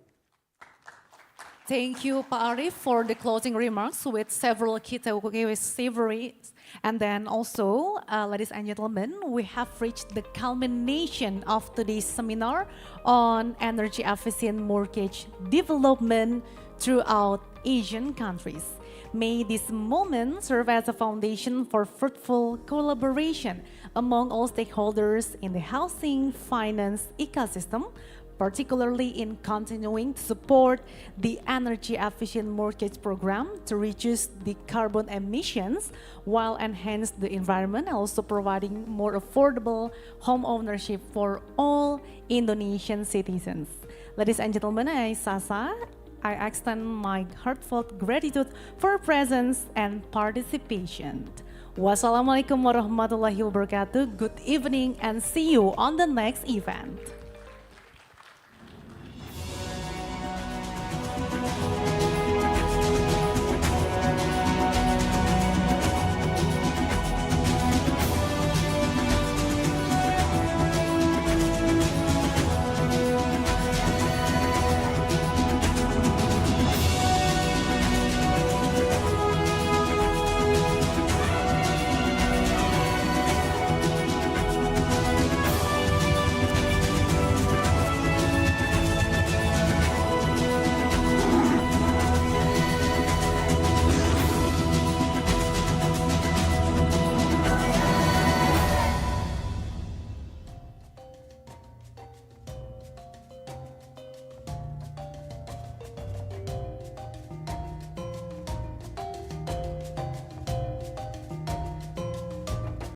Thank you, Pak Arif, for the closing remarks with several key takeaways. And then also, ladies and gentlemen, we have reached the culmination of today's seminar on energy efficient mortgage development throughout Asian countries. May this moment serve as a foundation for fruitful collaboration among all stakeholders in the housing finance ecosystem, particularly in continuing to support the energy efficient mortgage program to reduce the carbon emissions while enhance the environment, also providing more affordable home ownership for all Indonesian citizens. Ladies and gentlemen, I extend my heartfelt gratitude for your presence and participation. Wassalamualaikum warahmatullahi wabarakatuh. Good evening and see you on the next event.